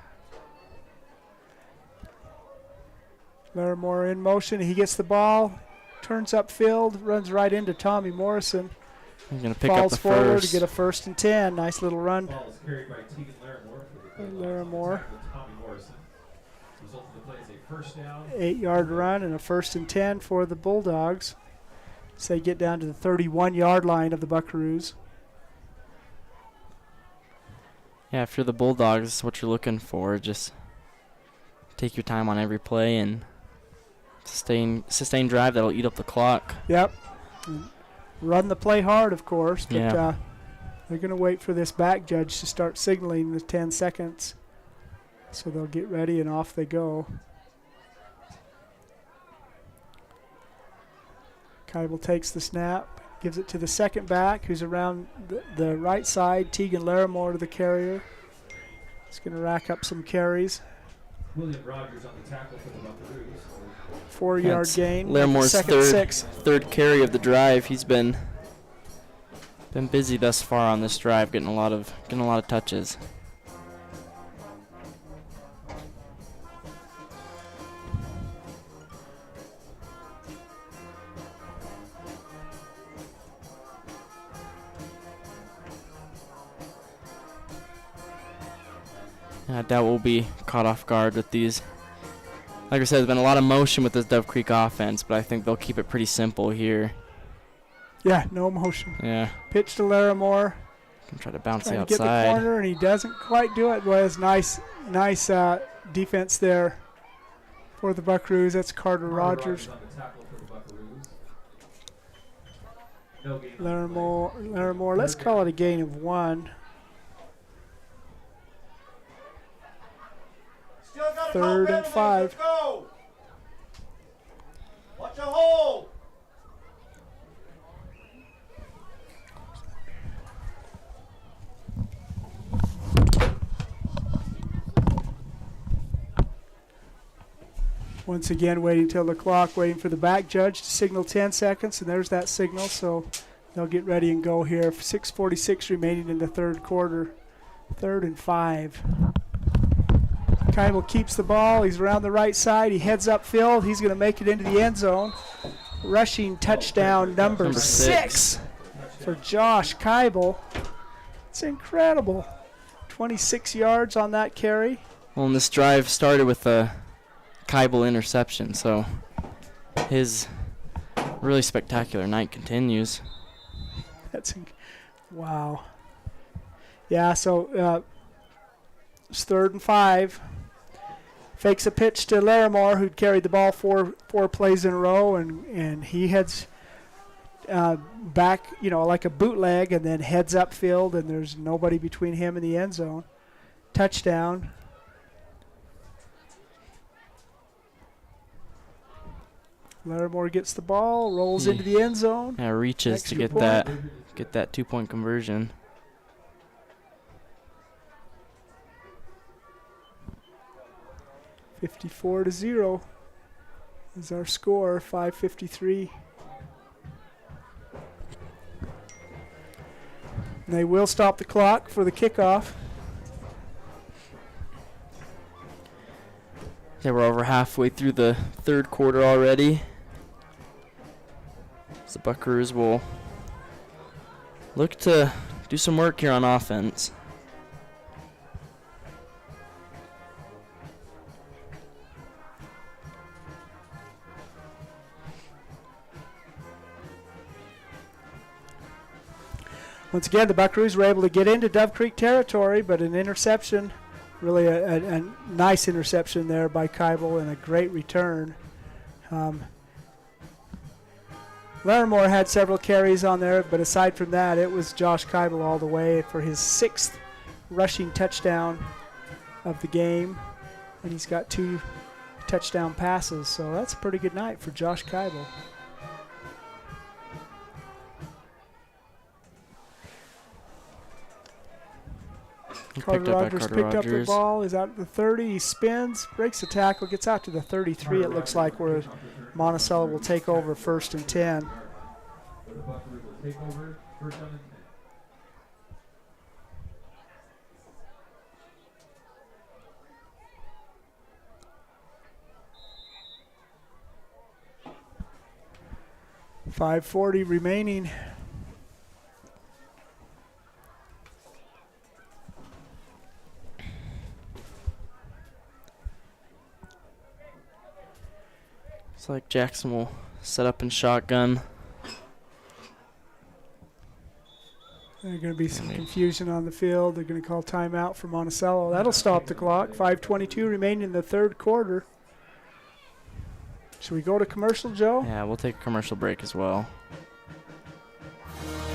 Larimore in motion. He gets the ball, turns upfield, runs right into Tommy Morrison. He's going to pick Falls up the forward first. to get a 1st and 10. Nice little run. ball is carried by Tegan Larimore. Larimore. Tommy Morrison. Result of the play is a first down. 8-yard run and a 1st and 10 for the Bulldogs. So they get down to the 31-yard line of the Buckaroos. Yeah, if you're the Bulldogs, what you're looking for, just take your time on every play and sustain drive that'll eat up the clock. Yep. And run the play hard, of course, but Yeah. they're going to wait for this back judge to start signaling the 10 seconds. So they'll get ready and off they go. Kybel takes the snap, gives it to the second back, who's around the right side. Tegan Larimore to the carrier. He's going to rack up some carries. William Rogers on the tackle for the Buckaroos. 4-yard gain. Larimore's second six. third carry of the drive. He's been busy thus far on this drive, getting a lot of touches. I doubt we'll be caught off guard with these. Like I said, there's been a lot of motion with this Dove Creek offense, but I think they'll keep it pretty simple here. Yeah, no motion. Yeah. Pitch to Larimore. Can try to bounce the Trying to get the outside. corner, and he doesn't quite do it. Was nice defense there for the Buckaroos. That's Carter Rogers. on the tackle for the Buckaroos. No gain on the play. Larimore. Let's call it a gain of 1. Still got a 3rd goal and 5. Let's go. Watch a hole. Once again, waiting till the clock, waiting for the back judge to signal 10 seconds, and there's that signal, so they'll get ready and go here. 6:46 remaining in the third quarter. 3rd and 5. Kybel keeps the ball. He's around the right side. He heads upfield. He's going to make it into the end zone. Rushing touchdown number 6 for Josh Kybel. It's incredible. 26 yards on that carry. Well, and this drive started with a Kybel interception, so his really spectacular night continues. Wow. Yeah, so it's 3rd and 5. Fakes a pitch to Larimore, who'd carried the ball four plays in a row, and he heads back, like a bootleg, and then heads upfield, and there's nobody between him and the end zone. Touchdown. Larimore gets the ball, rolls into the end zone. Yeah, reaches to get that 2-point conversion. $54-0 is our score. 5:53. And they will stop the clock for the kickoff. Yeah, we're over halfway through the third quarter already. So the Buckaroos will look to do some work here on offense. Once again, the Buckaroos were able to get into Dove Creek territory, but an interception, really a nice interception there by Keibel and a great return. Larimore had several carries on there, but aside from that, it was Josh Keibel all the way for his 6th rushing touchdown of the game, and he's got 2 touchdown passes, so that's a pretty good night for Josh Keibel. Carter Rogers picked up the ball, is out at the 30, he spins, breaks the tackle, gets out to the 33, it looks like, where Monticello will take over 1st and 10. .540 remaining. Looks like Jackson will set up in shotgun. There's going to be some confusion on the field. They're going to call timeout for Monticello. That'll stop the clock. 5:22 remaining in the third quarter. Should we go to commercial, Joe? Yeah, we'll take a commercial break as well.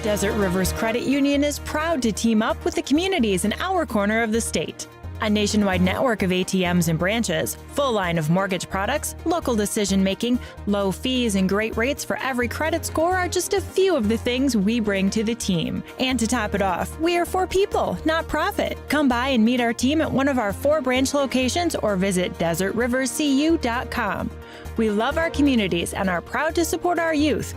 Desert Rivers Credit Union is proud to team up with the communities in our corner of the state. A nationwide network of ATMs and branches, full line of mortgage products, local decision making, low fees, and great rates for every credit score are just a few of the things we bring to the team. And to top it off, we are for people, not profit. Come by and meet our team at one of our 4 branch locations or visit desertriverscu.com. We love our communities and are proud to support our youth.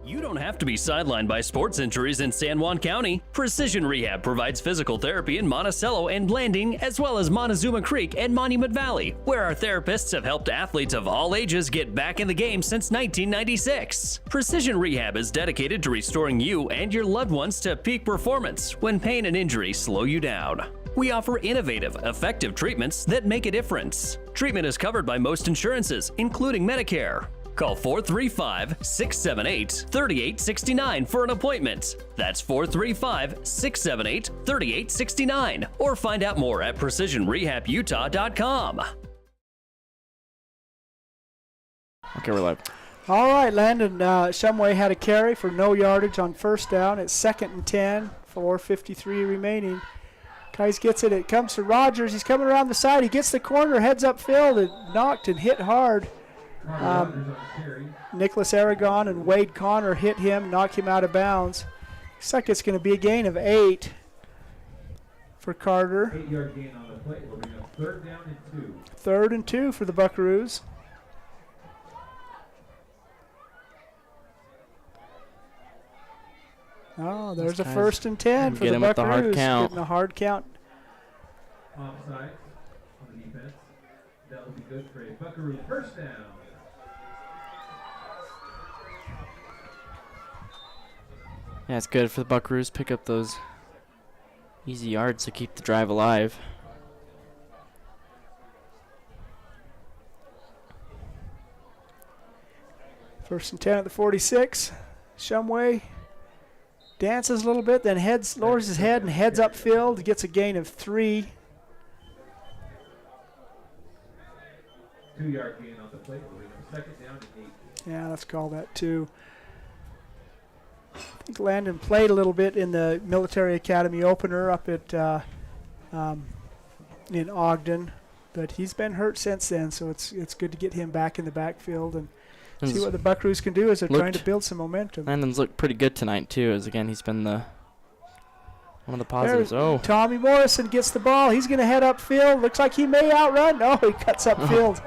You don't have to be sidelined by sports injuries in San Juan County. Precision Rehab provides physical therapy in Monticello and Blanding, as well as Montezuma Creek and Monument Valley, where our therapists have helped athletes of all ages get back in the game since 1996. Precision Rehab is dedicated to restoring you and your loved ones to peak performance when pain and injury slow you down. We offer innovative, effective treatments that make a difference. Treatment is covered by most insurances, including Medicare. Call 435-678-3869 for an appointment. That's 435-678-3869. Or find out more at precisionrehabutah.com. Okay, we're live. All right, Landon Shumway had a carry for no yardage on 1st down. It's 2nd and 10, 4:53 remaining. Kais gets it. It comes to Rogers. He's coming around the side. He gets the corner, heads upfield, and knocked and hit hard. Nicholas Aragon and Wade Connor hit him, knock him out of bounds. Looks like it's going to be a gain of 8 for Carter. 8-yard gain on the play. We'll bring up 3rd down and 2. 3rd and 2 for the Buckaroos. Oh, there's a 1st and 10 for the Buckaroos. Getting a hard count. Offside on the defense. That will be good for a Buckaroo 1st down. Yeah, it's good for the Buckaroos. Pick up those easy yards to keep the drive alive. First and 10 at the 46. Shumway dances a little bit, then lowers his head and heads upfield. Gets a gain of 3. 2-yard gain on the play. We'll bring up 2nd down and 8. Yeah, let's call that 2. I think Landon played a little bit in the Military Academy opener up at in Ogden. but he's been hurt since then, so it's good to get him back in the backfield and see what the Buckaroos can do as they're trying to build some momentum. Landon's looked pretty good tonight, too, as, again, he's been one of the positives. Tommy Morrison gets the ball. He's going to head upfield. Looks like he may outrun. No, he cuts upfield.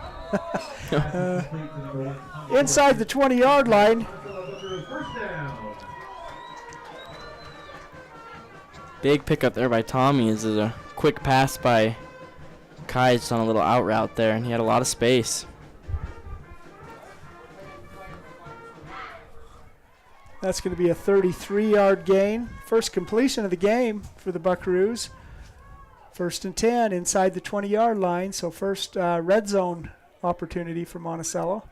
Inside the 20-yard line. Big pickup there by Tommy. This is a quick pass by Kai just on a little out route there, and he had a lot of space. That's going to be a 33-yard gain. First completion of the game for the Buckaroos. 1st and 10 inside the 20-yard line, so first red zone opportunity for Monticello.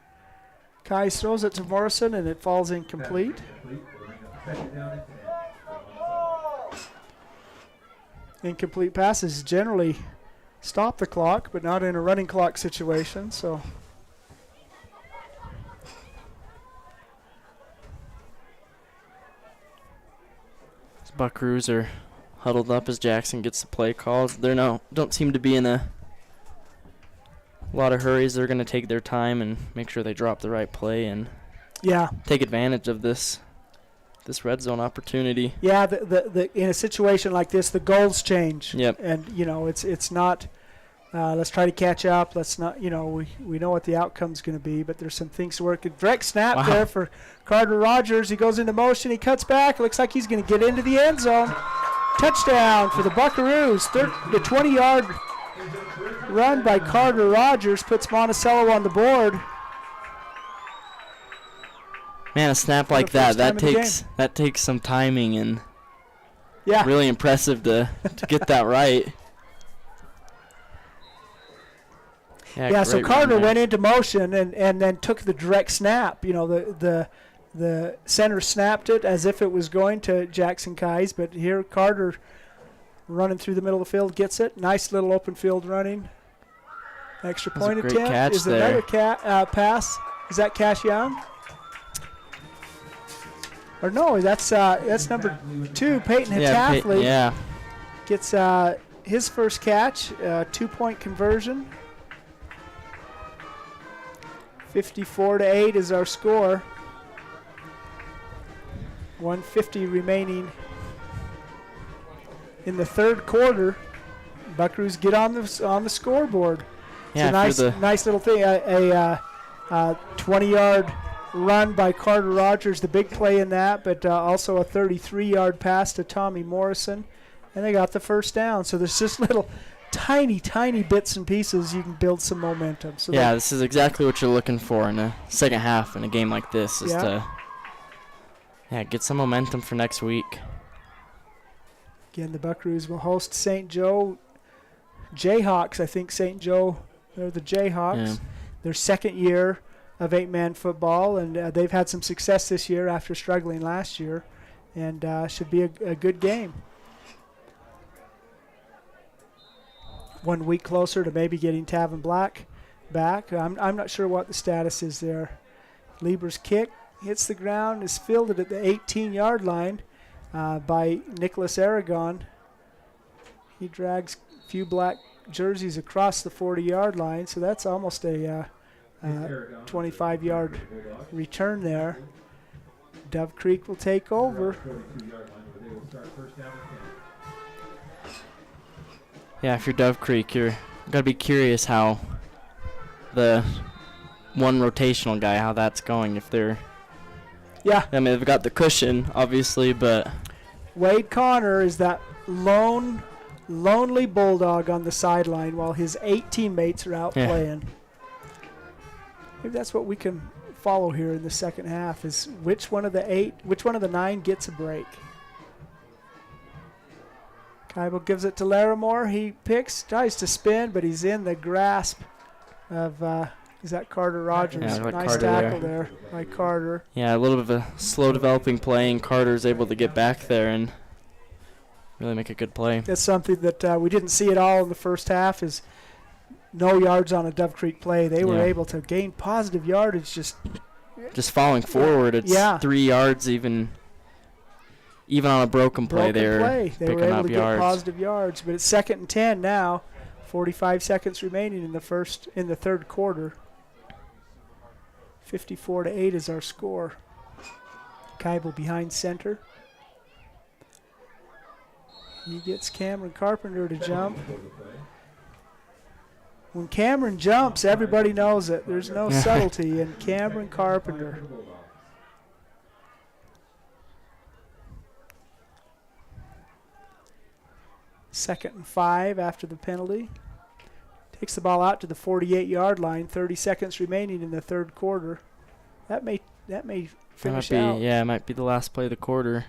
Kai throws it to Morrison, and it falls incomplete. Incomplete passes generally stop the clock, but not in a running clock situation, so... Buckaroos are huddled up as Jackson gets the play calls. They don't seem to be in a lot of hurries. They're going to take their time and make sure they drop the right play and take advantage of this red zone opportunity. Yeah, the in a situation like this, the goals change. Yep. And it's not let's try to catch up. Let's not we know what the outcome's going to be, but there's some things to work. A direct snap there for Carter Rogers. He goes into motion. He cuts back. Looks like he's going to get into the end zone. Touchdown for the Buckaroos. The 20-yard run by Carter Rogers puts Monticello on the board. Man, a snap like that takes some timing and really impressive to get that right. Yeah, so Carter went into motion and then took the direct snap. The center snapped it as if it was going to Jackson Kais, but here Carter running through the middle of the field gets it. Nice little open field running. Extra point attempt is another pass. Is that Cash Young? Or no, that's number 2, Peyton Hataffley. Gets his first catch, 2-point conversion. 54-8 is our score. 1:50 remaining in the third quarter. Buckaroos get on the scoreboard. Yeah, it's a nice little thing. A 20-yard run by Carter Rogers, the big play in that, but also a 33-yard pass to Tommy Morrison, and they got the first down. So there's just little tiny bits and pieces you can build some momentum. So this is exactly what you're looking for in the second half in a game like this, is to get some momentum for next week. Again, the Buckaroos will host St. Joe Jayhawks. I think St. Joe, they're the Jayhawks. Yeah. Their second year of 8-man football, and they've had some success this year after struggling last year, and should be a good game. 1 week closer to maybe getting Tavin Black back. I'm not sure what the status is there. Lieber's kick hits the ground, is fielded at the 18-yard line by Nicholas Aragon. He drags a few black jerseys across the 40-yard line, so that's almost a 25-yard return there. Dove Creek will take over. Yeah, if you're Dove Creek, you're got to be curious how the one rotational guy, how that's going. If they're I mean, they've got the cushion, obviously, but Wade Connor is that lonely bulldog on the sideline while his 8 teammates are out playing. Maybe that's what we can follow here in the second half, is which one of the 9 gets a break. Kybel gives it to Larimore. He tries to spin, but he's in the grasp of, is that Carter Rogers? Yeah, nice Carter tackle there by Carter. Yeah, a little bit of a slow developing play, and Carter's able to get back there and really make a good play. That's something that we didn't see at all in the first half, is no yards on a Dove Creek play. They were able to gain positive yardage just falling forward. It's 3 yards even on a broken play. They were able to get positive yards. But it's 2nd and 10 now 45 seconds remaining in the third quarter. 54-8 is our score. Keibel behind center. He gets Cameron Carpenter to jump. When Cameron jumps, everybody knows it. There's no subtlety in Cameron Carpenter. Second and 5 after the penalty. Takes the ball out to the 48-yard line. 30 seconds remaining in the third quarter. That may finish out. Yeah, it might be the last play of the quarter.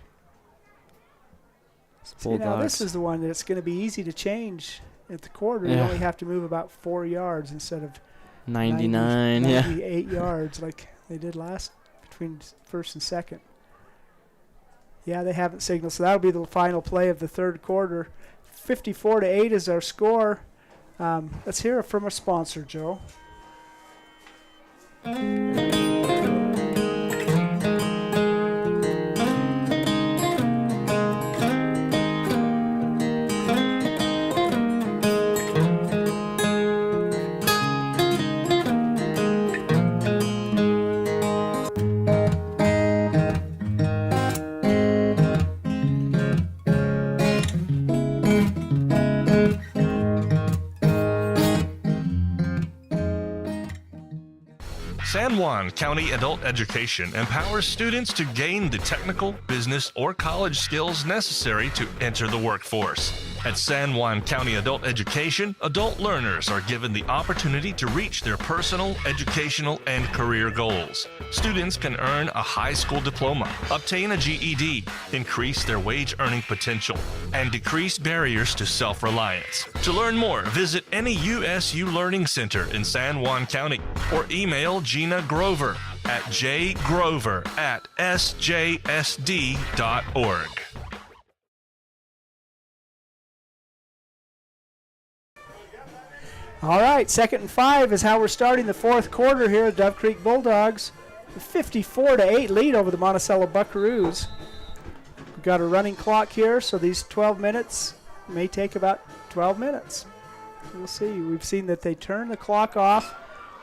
See, now this is the one that's going to be easy to change at the quarter. You only have to move about 4 yards instead of 98 yards like they did between first and second. Yeah, they haven't signaled, so that'll be the final play of the third quarter. 54-8 is our score. Let's hear it from our sponsor, Joe. San Juan County Adult Education empowers students to gain the technical, business, or college skills necessary to enter the workforce. At San Juan County Adult Education, adult learners are given the opportunity to reach their personal, educational, and career goals. Students can earn a high school diploma, obtain a GED, increase their wage earning potential, and decrease barriers to self-reliance. To learn more, visit any USU Learning Center in San Juan County or email Gina Grover at jgrover@sjsd.org. All right, 2nd and 5 is how we're starting the fourth quarter here at Dove Creek Bulldogs. A 54-8 lead over the Monticello Buckaroos. We've got a running clock here, so these 12 minutes may take about 12 minutes. We'll see. We've seen that they turn the clock off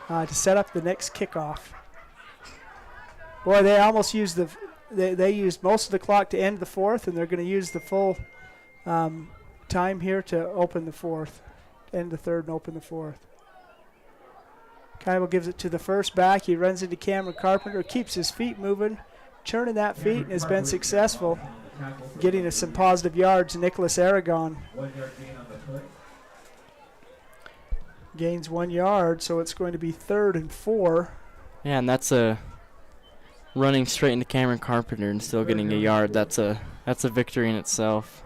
to set up the next kickoff. Boy, they almost used they used most of the clock to end the fourth, and they're going to use the full time here to open the fourth. End the third and open the fourth. Keibel gives it to the first back. He runs into Cameron Carpenter, keeps his feet moving, churning that feet, and has been successful, getting us some positive yards. Nicholas Aragon gains 1 yard, so it's going to be 3rd and 4. Yeah, and that's a running straight into Cameron Carpenter and still getting a yard. That's a victory in itself.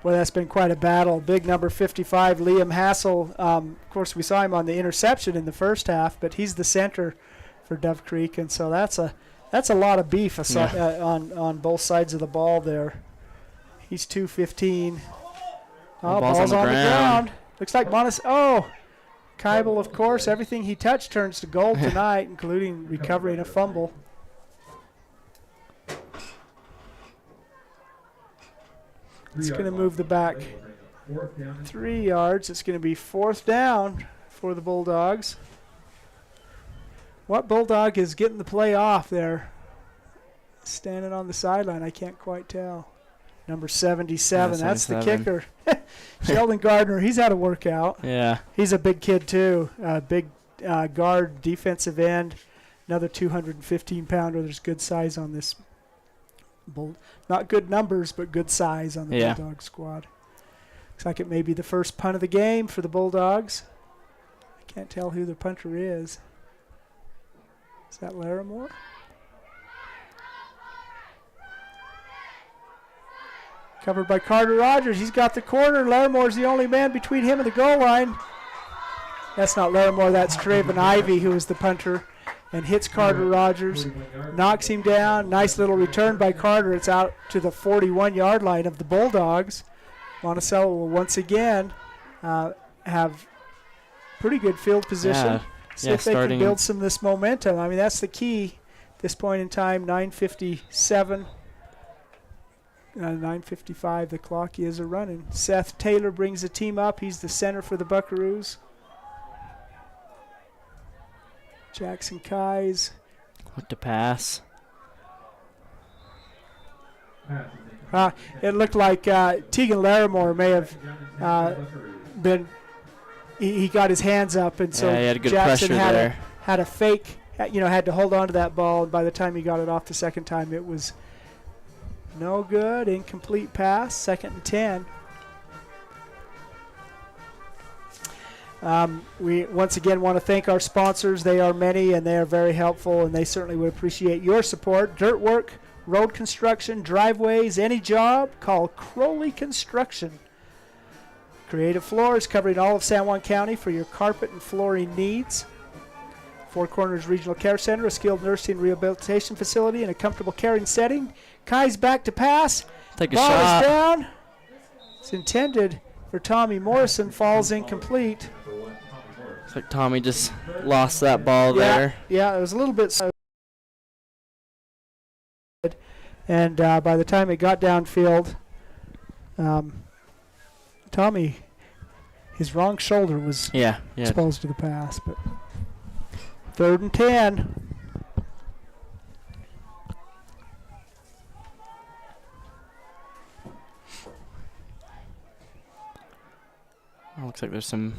Well, that's been quite a battle. Big number 55, Liam Hassel. Of course, we saw him on the interception in the first half, but he's the center for Dove Creek, and so that's a lot of beef on both sides of the ball there. He's 215. Ball's on the ground. Looks like Keibel, of course, everything he touched turns to gold tonight, including recovering a fumble. It's going to move the back 3 yards. It's going to be 4th down for the Bulldogs. What Bulldog is getting the play off there? Standing on the sideline, I can't quite tell. Number 77, that's the kicker. Sheldon Gardner, he's had a workout. Yeah. He's a big kid too. Big guard, defensive end, another 215-pounder. There's good size on this not good numbers, but good size on the Bulldog squad. Looks like it may be the first punt of the game for the Bulldogs. I can't tell who the punter is. Is that Larimore? Covered by Carter Rogers. He's got the corner. Larimore's the only man between him and the goal line. That's not Larimore. That's Traven Ivey, who is the punter, and hits Carter Rogers, knocks him down. Nice little return by Carter. It's out to the 41-yard line of the Bulldogs. Monticello will once again have pretty good field position. See if they can build some of this momentum. I mean, that's the key at this point in time. 9:57 9:55, the clock is a-running. Seth Taylor brings the team up. He's the center for the Buckaroos. Jackson Kais. What to pass? It looked like Tegan Larimore may have been. He got his hands up, and so he had a good Jackson pressure had there. had a fake. Had to hold on to that ball, and by the time he got it off the second time, it was no good. Incomplete pass. 2nd and 10. We once again want to thank our sponsors. They are many, and they are very helpful, and they certainly would appreciate your support. Dirt work, road construction, driveways, any job, call Crowley Construction. Creative Floors, covering all of San Juan County for your carpet and flooring needs. Four Corners Regional Care Center, a skilled nursing rehabilitation facility in a comfortable caring setting. Kai's back to pass. Take a Ball shot. is down. It's intended for Tommy Morrison, falls incomplete. Looks like Tommy just lost that ball there. Yeah, it was a little bit. And by the time it got downfield, Tommy, his wrong shoulder was exposed to the pass. But 3rd and 10. Looks like there's some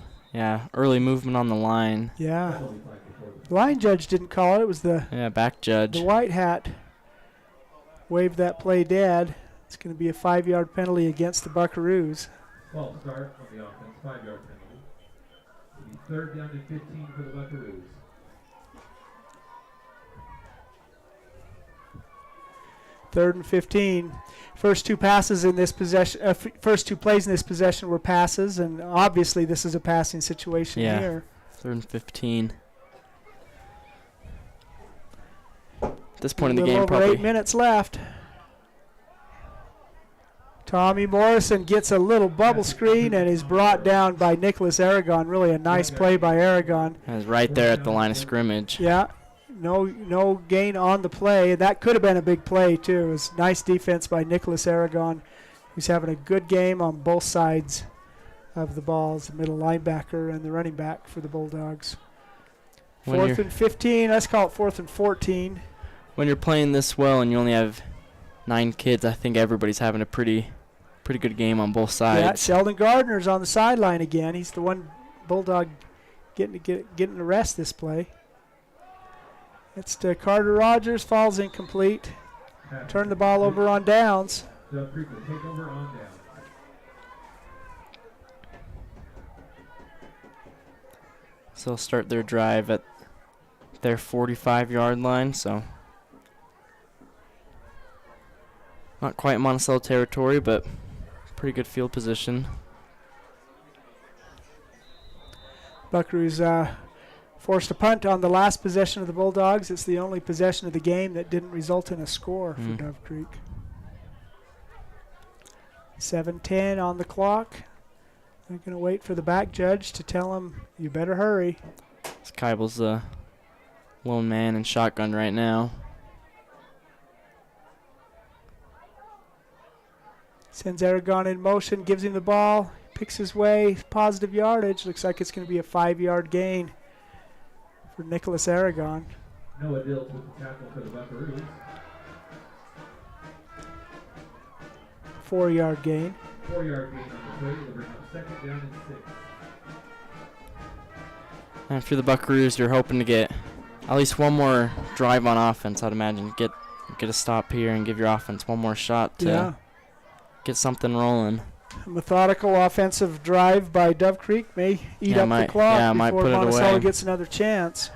early movement on the line. Yeah. Line judge didn't call it. It was the back judge. The white hat waved that play dead. It's going to be a 5-yard penalty against the Buckaroos. False start on the offense, 5-yard penalty. It'll be 3rd down and 15 for the Buckaroos. Third and 15. First two passes in this possession. First two plays in this possession were passes, and obviously this is a passing situation here. 3rd and 15. At this point in the game, over probably 8 minutes left. Tommy Morrison gets a little bubble screen and is brought down by Nicholas Aragon. Really a nice play by Aragon. That was right there at the line of scrimmage. Yeah. No gain on the play. That could have been a big play, too. It was nice defense by Nicholas Aragon, who's having a good game on both sides of the balls, the middle linebacker and the running back for the Bulldogs. 4th and 15. Let's call it 4th and 14. When you're playing this well and you only have 9 kids, I think everybody's having a pretty good game on both sides. Yeah, Sheldon Gardner's on the sideline again. He's the one Bulldog getting the rest this play. It's to Carter Rogers, falls incomplete. Turn the ball over on downs. Dove Creek will take over on down. So they'll start their drive at their 45-yard line, so not quite Monticello territory, but pretty good field position. Buckaroos forced a punt on the last possession of the Bulldogs. It's the only possession of the game that didn't result in a score for Dove Creek. 7:10 on the clock. They're going to wait for the back judge to tell him, you better hurry. Keibel's the lone man in shotgun right now. Sends Aragon in motion, gives him the ball, picks his way, positive yardage. Looks like it's going to be a 5-yard gain for Nicholas Aragon. Noah Dills with the tackle for the Buckaroos. 4-yard gain. 4-yard gain on the play. They'll bring up 2nd down and 6. After the Buckaroos, you're hoping to get at least one more drive on offense, I'd imagine. Get a stop here and give your offense one more shot to get something rolling. A methodical offensive drive by Dove Creek may eat up the clock before Monticello gets another chance.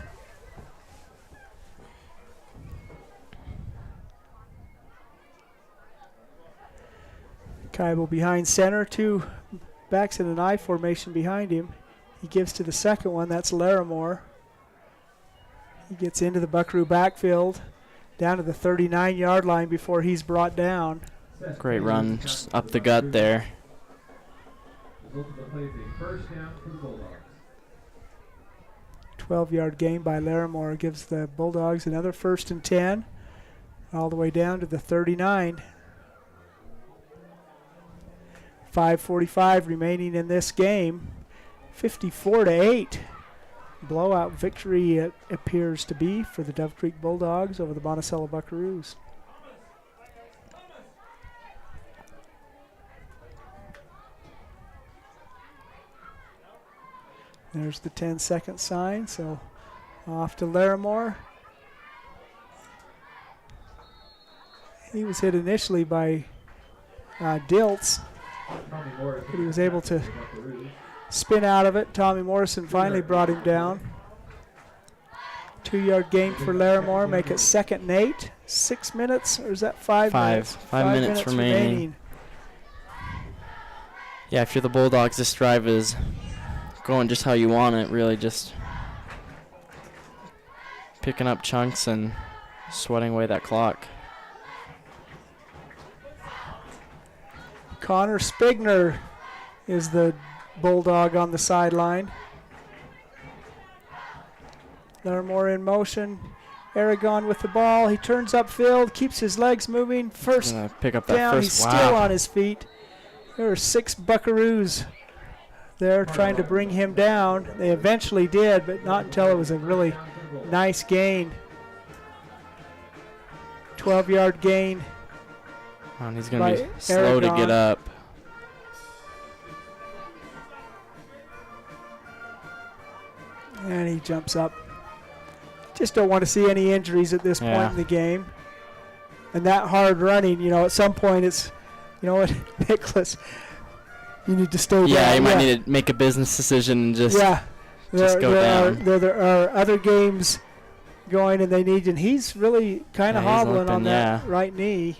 Keibel behind center, 2 backs in an I formation behind him. He gives to the second one, that's Larimore. He gets into the Buckaroo backfield, down to the 39-yard line before he's brought down. Great run, just up the gut there. 12-yard gain by Larimore gives the Bulldogs another 1st and 10, all the way down to the 39. 5:45 remaining in this game. 54-8. Blowout victory it appears to be for the Dove Creek Bulldogs over the Monticello Buckaroos. There's the 10-second sign, so off to Larimore. He was hit initially by Diltz, but he was able to spin out of it. Tommy Morrison finally brought him down. 2-yard gain for Larimore, make it 2nd and 8. 6 minutes, or is that 5 minutes? 5 minutes remaining. Yeah, if you're the Bulldogs, this drive is going just how you want it, really just picking up chunks and sweating away that clock. Connor Spigner is the Bulldog on the sideline. Larimore in motion. Aragon with the ball. He turns upfield, keeps his legs moving. First pick up that down. first. He's still on his feet. There were 6 Buckaroos there trying to bring him down. They eventually did, but not until it was a really nice gain. 12-yard gain. Oh, and he's going to be slow to get up. And he jumps up. Just don't want to see any injuries at this point in the game. And that hard running, you know, at some point it's, you know what, Nicholas, you need to stay down. Yeah, you might need to make a business decision and just go down. There are other games going and they need, and he's really kind of hobbling on that right knee.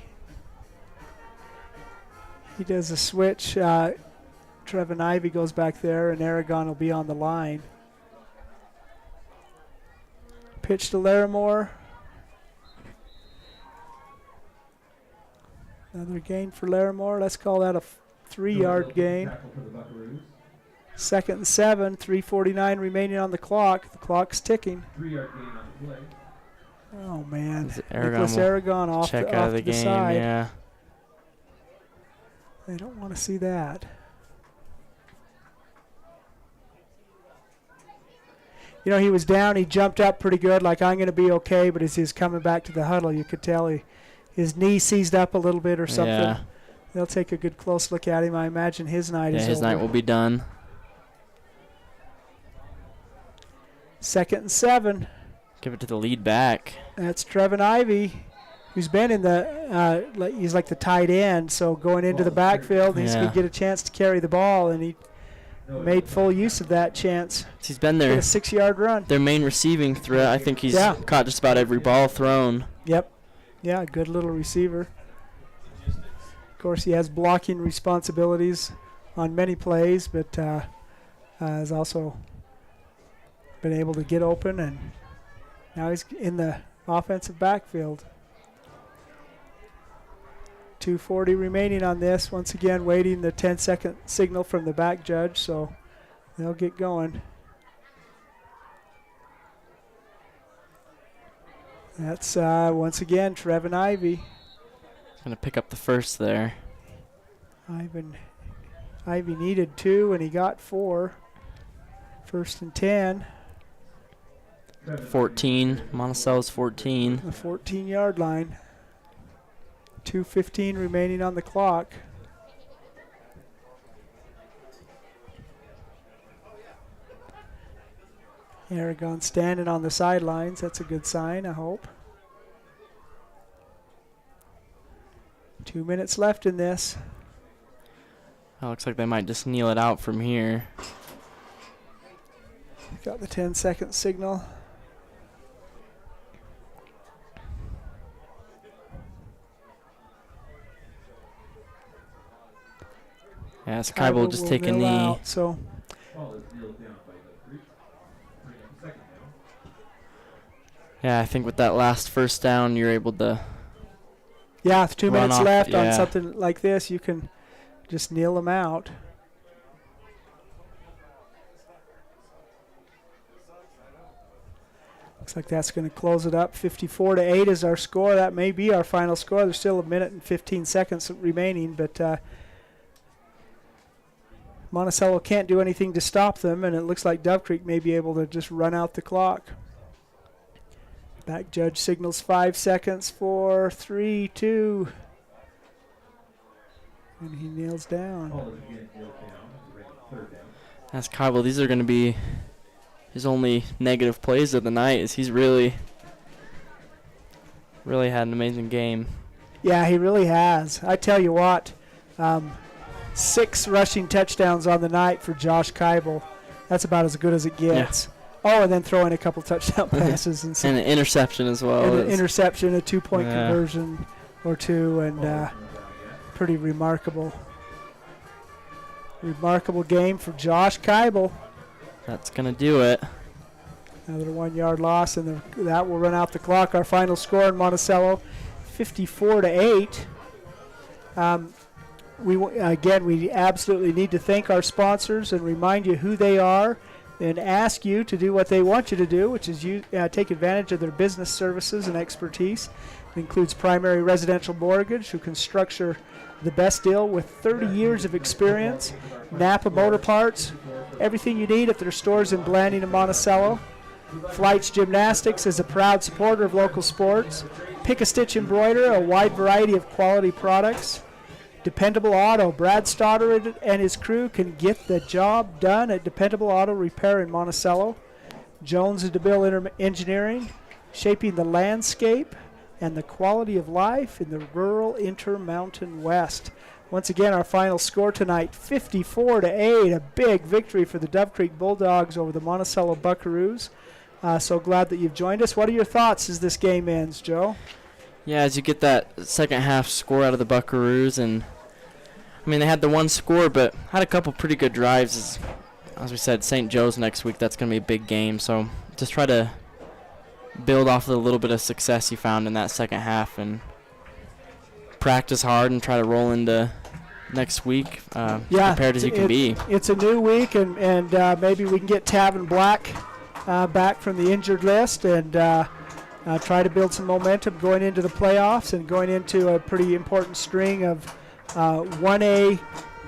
He does a switch. Trevin Ivey goes back there, and Aragon will be on the line. Pitch to Larimore. Another gain for Larimore. Let's call that a 3-yard gain. 2nd and 7, 3:49 remaining on the clock. The clock's ticking. 3-yard gain on the play. Oh, man. Nicholas Aragon off check the, out off of the to the game, side. yeah. They don't want to see that. You know, he was down. He jumped up pretty good, like I'm going to be okay. But as he's coming back to the huddle, you could tell his knee seized up a little bit or something. Yeah. They'll take a good close look at him. I imagine his night is over. His night will be done. 2nd and 7. Give it to the lead back. That's Trevin Ivey, who's been in the he's like the tight end, so going into the backfield, he's going to get a chance to carry the ball, and he made full use of that chance. He's been there. A 6-yard run. Their main receiving threat. I think he's caught just about every ball thrown. Yep. Yeah, good little receiver. Of course, he has blocking responsibilities on many plays, but has also been able to get open, and now he's in the offensive backfield. 2:40 remaining on this. Once again, waiting the 10-second signal from the back judge, so they'll get going. That's once again Trevin Ivey. Going to pick up the first there. Ivey needed 2, and he got 4. 1st and 10. 14. Monticello's 14. The 14-yard line. 2:15 remaining on the clock. Aragon standing on the sidelines. That's a good sign, I hope. 2 minutes left in this. Oh, looks like they might just kneel it out from here. Got the 10-second signal. Yeah, Sky will just take a knee. Out, so. Yeah, I think with that last first down, you're able to. Yeah, with 2 minutes left on yeah. something like this, you can just kneel them out. Looks like that's going to close it up. 54-8 is our score. That may be our final score. There's still 1 minute and 15 seconds remaining, but Monticello can't do anything to stop them, and it looks like Dove Creek may be able to just run out the clock. Back judge signals 5 seconds, 4, 3, 2. And he nails down. That's Kyle. These are going to be his only negative plays of the night. Is he's really had an amazing game. Yeah, he really has. I tell you what, 6 rushing touchdowns on the night for Josh Keibel. That's about as good as it gets. Yeah. Oh, and then throw in a couple touchdown passes. And an interception as well. And an interception, a 2-point conversion or 2, and pretty remarkable. Remarkable game for Josh Keibel. That's going to do it. Another 1-yard loss, and that will run out the clock. Our final score in Monticello, 54-8. We absolutely need to thank our sponsors and remind you who they are and ask you to do what they want you to do, which is take advantage of their business services and expertise. It includes Primary Residential Mortgage, who can structure the best deal with 30 years of experience. Napa Motor Parts, everything you need at their stores in Blanding and Monticello. Flights Gymnastics is a proud supporter of local sports. Pick a Stitch Embroider, a wide variety of quality products. Dependable Auto, Brad Stoddard and his crew can get the job done at Dependable Auto Repair in Monticello. Jones and DeBill Engineering, shaping the landscape and the quality of life in the rural Intermountain West. Once again, our final score tonight, 54-8, a big victory for the Dove Creek Bulldogs over the Monticello Buckaroos. So glad that you've joined us. What are your thoughts as this game ends, Joe? Yeah, as you get that second half score out of the Buckaroos, and I mean, they had the one score, but had a couple pretty good drives. As we said, St. Joe's next week, that's going to be a big game. So just try to build off of the little bit of success you found in that second half and practice hard and try to roll into next week prepared as you can be. It's a new week, and maybe we can get Tavin Black back from the injured list and try to build some momentum going into the playoffs and going into a pretty important string of 1A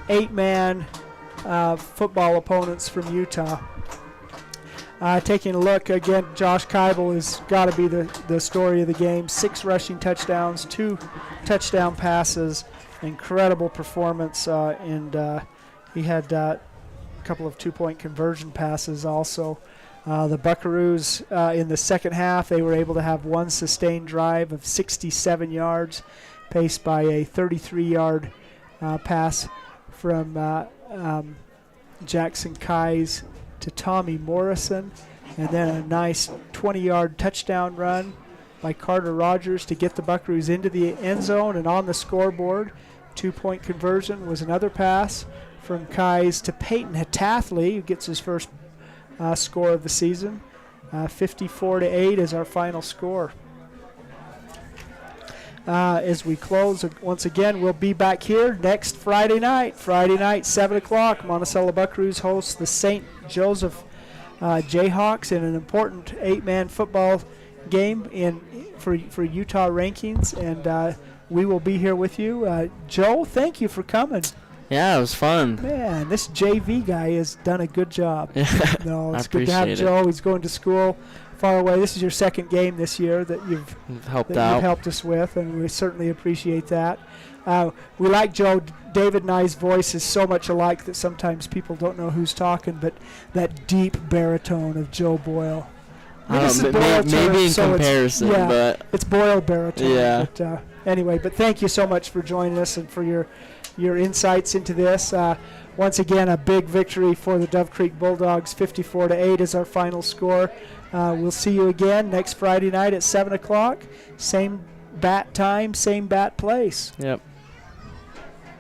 8-man football opponents from Utah. Taking a look again, Josh Keibel has got to be the story of the game. 6 rushing touchdowns, 2 touchdown passes, incredible performance, and he had a couple of 2-point conversion passes also. The Buckaroos in the second half, they were able to have one sustained drive of 67 yards, paced by a 33-yard pass from Jackson Kais to Tommy Morrison, and then a nice 20-yard touchdown run by Carter Rogers to get the Buckaroos into the end zone and on the scoreboard. 2-point conversion was another pass from Kais to Peyton Hatathley, who gets his first score of the season. 54-8 is our final score. As we close, once again, we'll be back here next Friday night. Friday night, 7 o'clock, Monticello Buckaroos hosts the St. Joseph Jayhawks in an important 8-man football game for Utah rankings, and we will be here with you. Joe, thank you for coming. Yeah, it was fun. Man, this JV guy has done a good job. No, it's good to have it. Joe. He's going to school far away. This is your second game this year that you've helped us with, and we certainly appreciate that. We like Joe. David and I's voice is so much alike that sometimes people don't know who's talking, but that deep baritone of Joe Boyle. Maybe in comparison, but it's Boyle baritone. Yeah. But, anyway, but thank you so much for joining us and for your insights into this. Once again, a big victory for the Dove Creek Bulldogs. 54-8 is our final score. We'll see you again next Friday night at 7 o'clock. Same bat time, same bat place. Yep.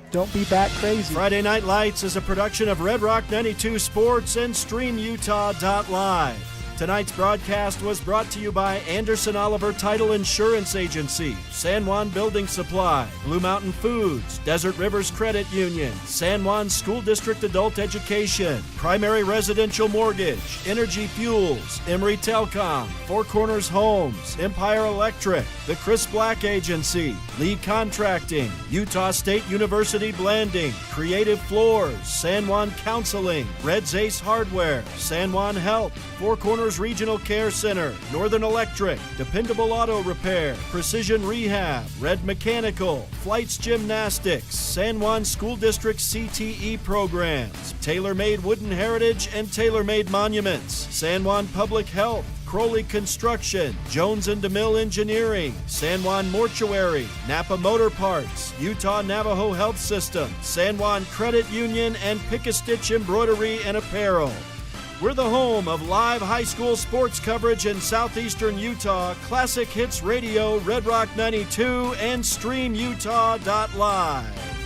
Don't be bat crazy. Friday Night Lights is a production of Red Rock 92 Sports and StreamUtah.live. Tonight's broadcast was brought to you by Anderson Oliver Title Insurance Agency, San Juan Building Supply, Blue Mountain Foods, Desert Rivers Credit Union, San Juan School District Adult Education, Primary Residential Mortgage, Energy Fuels, Emory Telecom, Four Corners Homes, Empire Electric, the Chris Black Agency, Lee Contracting, Utah State University Blending, Creative Floors, San Juan Counseling, Red's Ace Hardware, San Juan Health, Four Corners Regional Care Center, Northern Electric, Dependable Auto Repair, Precision Rehab, Red Mechanical, Flights Gymnastics, San Juan School District CTE programs, Tailor-Made Wooden Heritage and Tailor-Made Monuments, San Juan Public Health, Crowley Construction, Jones and DeMille Engineering, San Juan Mortuary, Napa Motor Parts, Utah Navajo Health System, San Juan Credit Union, and Pick-a-Stitch Embroidery and Apparel. We're the home of live high school sports coverage in southeastern Utah, Classic Hits Radio, Red Rock 92, and StreamUtah.live.